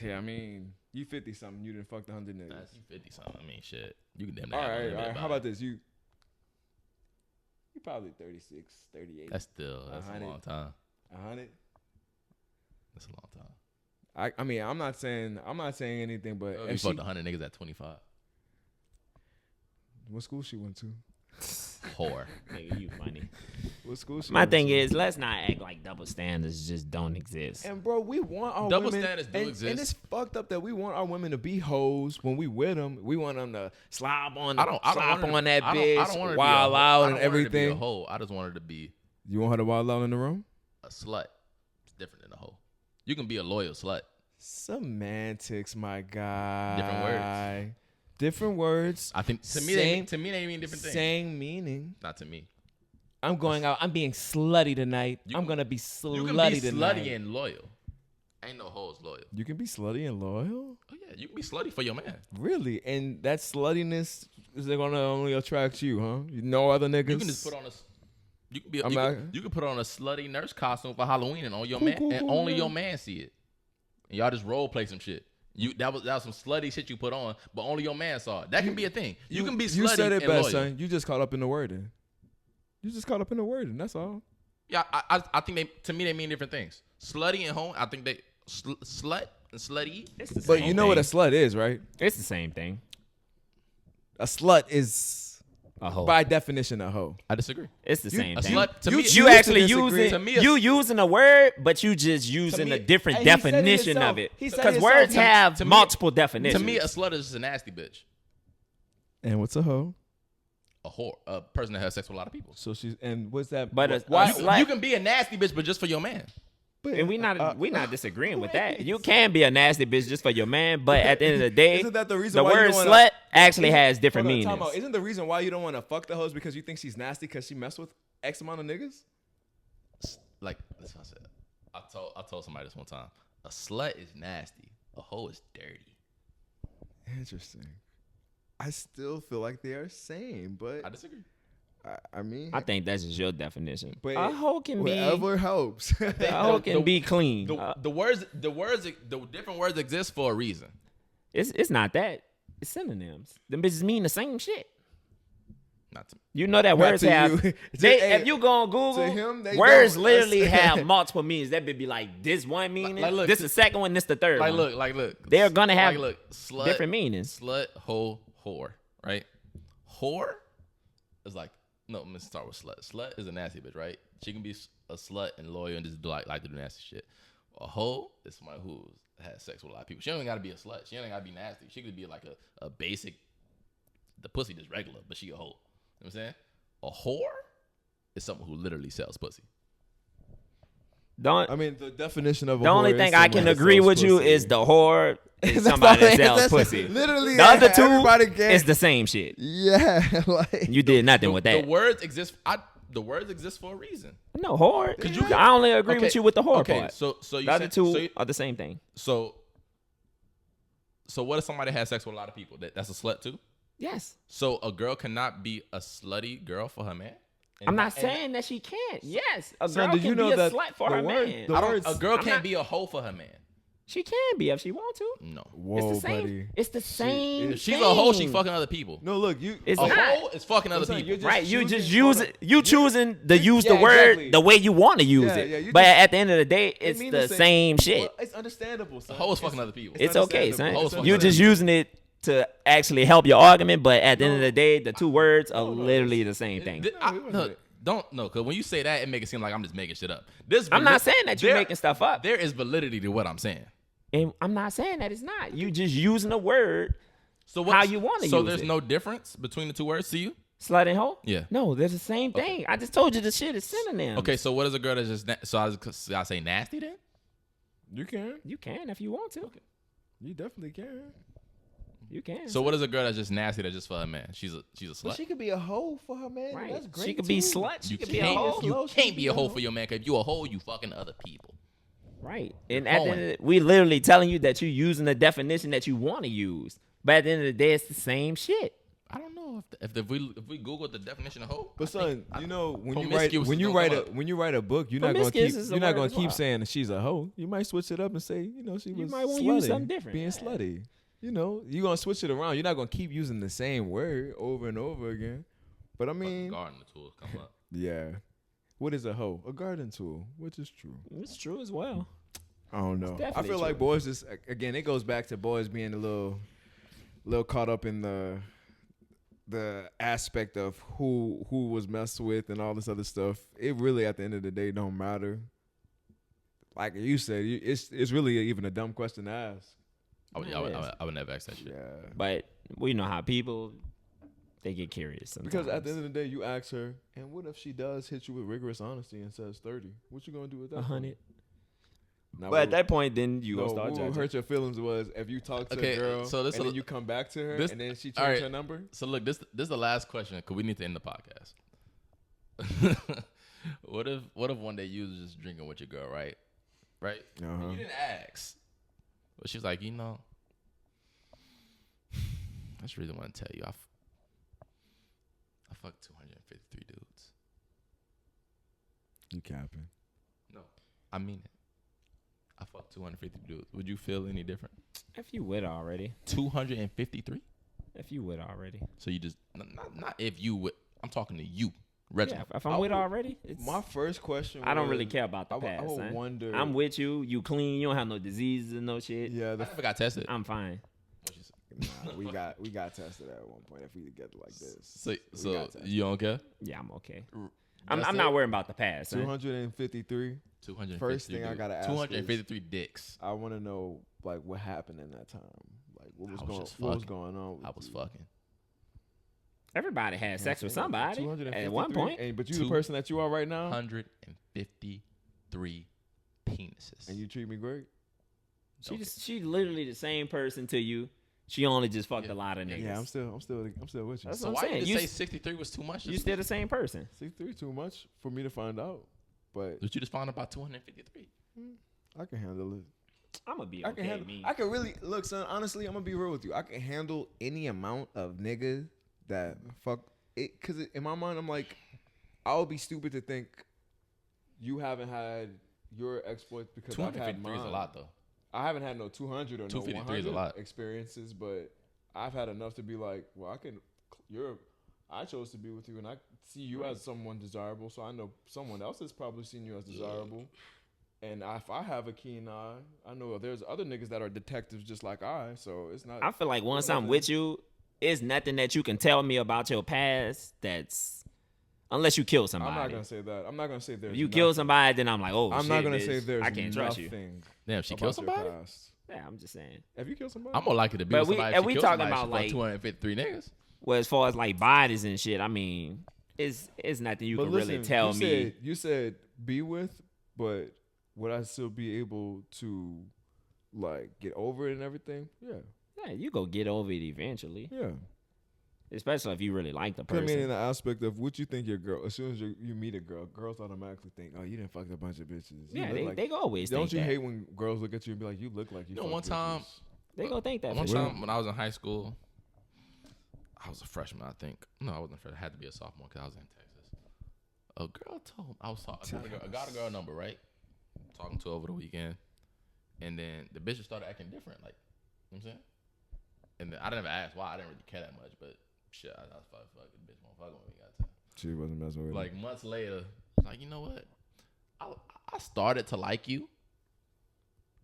Yeah, I mean, you 50 something. You didn't fuck 100 niggas. That's 50 something. I mean, shit. You can damn all right. How about this? You probably 36, 38. That's a long time. 100. That's a long time. I mean, I'm not saying anything, but you fucked 100 niggas at 25. What school she went to? Whore. Nigga, you funny. What school she My went thing to? is, let's not act like double standards just don't exist. And bro, we want our double women, standards do exist. And it's fucked up that we want our women to be hoes when we with them. We want them to slob on that bitch, wild out and everything. I don't want her to be a hoe. I just want her to be. You want her to wild out in the room? A slut. It's different than a hoe. You can be a loyal slut. Semantics, my guy. Different words. I think to me they mean different things. Same meaning. Not to me. I'm going out. I'm being slutty tonight. I'm gonna be slutty tonight. You can be slutty and loyal. Ain't no hoes loyal. You can be slutty and loyal? Oh yeah, you can be slutty for your man. Really? And that sluttiness is gonna only attract you, huh? No other niggas. You can just put on you can put on a slutty nurse costume for Halloween and on your man and only your man see it. And y'all just role play some shit. That was some slutty shit you put on, but only your man saw it. That can be a thing. You can be slutty. You said it best, loyal. Son. You just caught up in the wording. That's all. Yeah, I think to me they mean different things. Slutty and hoe, I think they slut and slutty. But you know what a slut is, right? It's the same thing. A slut is a hoe. By definition, a hoe. I disagree. It's the same thing. Slut, to me, you actually using you using a word, but you just using a different definition of it. Because words have multiple definitions. To me, a slut is just a nasty bitch. And what's a hoe? A whore, a person that has sex with a lot of people. So what's that? But you can be a nasty bitch, but just for your man. And we not disagreeing with that. You can be a nasty bitch just for your man, but at the end of the day, isn't that the reason the why word slut actually has different meanings. Isn't the reason why you don't want to fuck the hoes because you think she's nasty because she messed with X amount of niggas? Like that's what I said. I told somebody this one time. A slut is nasty. A hoe is dirty. Interesting. I still feel like they are same, but I disagree. I mean, I think that's just your definition. But a hoe can be whatever helps. A hoe can be clean. The different words exist for a reason. It's not that. It's synonyms. Them bitches mean the same shit. Not to You know that Not words to have. you. If you go on Google, him, they words don't. literally That's- have multiple meanings. That would be like this one meaning, like, look, this the second one, this the third like one. look. They're gonna have slut, different meanings. Slut, hoe, whore, right? Whore is like no. Let's start with slut. Slut is a nasty bitch, right? She can be a slut and loyal and just do like to do nasty shit. A hoe is somebody who has sex with a lot of people. She don't even gotta be a slut. She don't even gotta be nasty. She could be like a basic. The pussy just regular, but she a hoe. You know what I'm saying? A whore is someone who literally sells pussy. Don't. I mean, the definition of a The only whore thing is I someone can that agree sells with you pussy. is the whore is That's somebody all- that sells that's pussy. Literally, The other everybody two is the same shit. Yeah, like You did nothing with that. The words exist. The words exist for a reason. No whore. you- I only agree Okay, with you with the whore okay, part. so you The other said, two are the same thing. So what if somebody has sex with a lot of people? That's a slut too. Yes. So a girl cannot be a slutty girl for her man. And I'm not and saying that she can't. Yes, a Son, girl did can you know be a that slut for the her word- man. the I don't, words- a girl I'm can't not- be a hoe for her man. She can be if she want to. No. Whoa, It's the same. buddy. It's the same. If she's thing. a hoe, she fucking other people. No, look, you. It's A not. hoe is fucking other Listen, people. you're just Right, you just choosing- use hold it. on. You choosing to use the yeah, word exactly. the way you want to use Yeah, it. yeah, you But just- at the end of the day, It it's mean the same shit. Well, it's understandable. Son. A hoe is fucking other people. It's okay, son. understandable. Hoes fucking You're other just people. using it to actually help your argument, but at the end of No. the day, the two words are No, literally the same thing. Th- I- it wasn't no, it. don't no, because when you say that, it make it seem like I'm just making shit up. This I'm not saying that you're there- making stuff up. There is validity to what I'm saying. And I'm not saying that it's not. You just using a word, So how you wanna So use there's it. no difference between the two words to you. slut and hoe. Yeah. No, they're the same thing. I just told you the shit is synonym. Okay, so what is a girl that's just so I say nasty then? You can. You can if you want to. You definitely can. You can. So what is a girl that's just nasty that's just for her man? She's a slut. But she could be a hoe for her man. Right. That's great. She could be too. slut. She You could be a can't, hoe. you can't be a hoe for your man. Cause if you a hoe, you fucking other people. Right. And at the end hoeing. of the, we literally telling you that you're using the definition that you want to use. But at the end of the day, it's the same shit. I don't know if we Google the definition of hoe. But son, you know when you write promiscuous when is you gonna write come a up. when you write a book, you're not gonna keep Promiscuous is a you're not word gonna as keep well. saying that she's a hoe. You might switch it up and say, she You was might wanna slutty, use something different. being slutty. You know, you're gonna switch it around. You're not gonna keep using the same word over and over again. But I mean, Garden tools come up. yeah. What is a hoe? A garden tool, which is true. It's true as well. I don't know. I definitely feel like true. boys just again. It goes back to boys being a little caught up in the aspect of who was messed with and all this other stuff. It really, at the end of the day, don't matter. Like you said, it's really even a dumb question to ask. I would never ask that shit. Yeah. But we know how people, they get curious sometimes. Because at the end of the day, you ask her, and what if she does hit you with rigorous honesty and says 30? What you gonna do with that? 100. Now, But at that point, then you no, gonna start what judging. hurt your feelings was if you talk to Okay, a girl so this and a- then you come back to her this- and then she all changed right. her number. So look, this is the last question because we need to end the podcast. What if one day you was just drinking with your girl, right? Right? And Uh-huh. you didn't ask, but she's like, I just really want to tell you, I fucked 253 dudes. You capping. No, I mean it. I fucked 250 dudes. Would you feel any different? If you with already. 253? If you with already. So you just not if you would. I'm talking to you, Reginald. Yeah, if I'm with already, it's, My first question I don't was- really care about the I would- I past. would son. wonder- I'm with you. You clean. You don't have no diseases and no shit. Yeah, I never got tested. I'm fine. we got tested at one point if we together like this. So got tested. you don't care? Yeah, I'm okay. That's I'm it? not worrying about the past. son. 253. 253 First thing I dudes. gotta ask 253 dicks. I want to know like what happened in that time. Like what was I was just what was fucking. going on? With I was you? fucking. Everybody had sex with somebody 253, at one point. but you the person that you are right now, 153 penises. and you treat me great. She literally the same person to you. She only just fucked a lot of niggas. Yeah, I'm still with you. That's so what why I'm saying. you You just say s- 63 was too much? You still the same person. 63 too much for me to find out, but Did you just find out about 253? I can handle it. I'm gonna be I okay. can handle. Me. I can really look, son. Honestly, I'm gonna be real with you. I can handle any amount of niggas that fuck it. Cause in my mind, I'm like, I would be stupid to think you haven't had your exploits because I've had 253 mine. is a lot though. I haven't had no 200 or no 253 is 100 a lot. experiences, but I've had enough to be like, well, I can. I chose to be with you, and I see you as someone desirable. So I know someone else has probably seen you as desirable. And if I have a keen eye, I know there's other niggas that are detectives just like I. So it's not. I feel like once I'm with you, it's nothing that you can tell me about your past that's unless you kill somebody. I'm not gonna say that. I'm not gonna say there's. If you kill somebody, then I'm like, oh, I'm shit, not gonna bitch. say there's. I can't trust you. Nothing Damn, she about killed somebody? your past. Yeah, I'm just saying. Have you killed somebody? I'm more likely to be But with we- somebody. and if we she talking killed somebody, about, she fucked like- 253 niggas. Well, as far as like bodies and shit, I mean, it's nothing you But can listen, really tell me. You said be with, but would I still be able to, like, get over it and everything? Yeah, Yeah, you go get over it eventually, yeah. especially if you really like the I mean, in person. the aspect of what you think your girl. As soon as you meet a girl, girls automatically think, "Oh, you didn't fuck a bunch of bitches." You Yeah, look like, they go always don't think you that. hate when girls look at you and be like, "You look like you." You know, fucked one time, bitches." They go think that. One for sure. time when I was in high school, I was a freshman, I think. No, I wasn't a freshman. I had to be a sophomore because I was in Texas. A girl told me, I got a girl number, right? Talking to her over the weekend. And then the bitches started acting different, like, you know what I'm saying? And then I didn't ever ask why. I didn't really care that much, but shit, I was fucking bitch won't fuck with me. Got time. She wasn't messing with Like months later, I was like, you know what? I started to like you,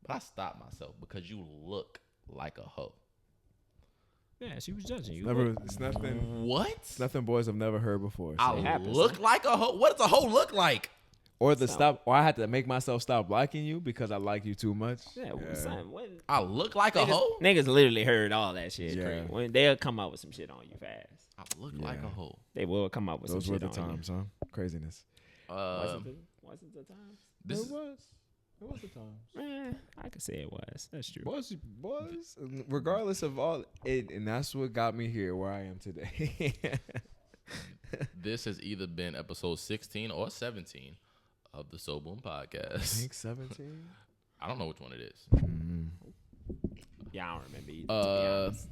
but I stopped myself because you look like a hoe. Yeah, she was judging you. Never. It's nothing. What? It's nothing boys have never heard before. I So. happens, look like a hoe? What does a hoe look like? Or I had to make myself stop liking you because I like you too much. Yeah, Yeah. son, when I look like a hoe? niggas literally heard all that shit. Yeah. When they'll come up with some shit on you fast. I look like a hoe. They will come up with Those some were shit the on times, huh? Craziness. you. Wasn't the time? This It is, was. It was the times. I could say it was. That's true. Boys, regardless of all, and that's what got me here where I am today. this has either been episode 16 or 17 of the So Boom I podcast. think 17. I don't know which one it is. Mm-hmm. Yeah, I don't remember either. To be honest.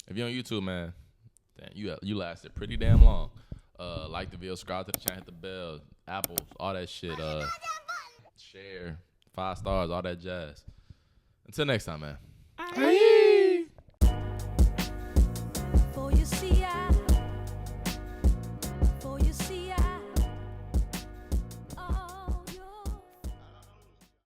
If you're on YouTube, man, damn, you lasted pretty damn long. Like the video, subscribe to the channel, hit the bell, Apples, all that shit. Share, 5 stars, all that jazz. Until next time, man. For you see, I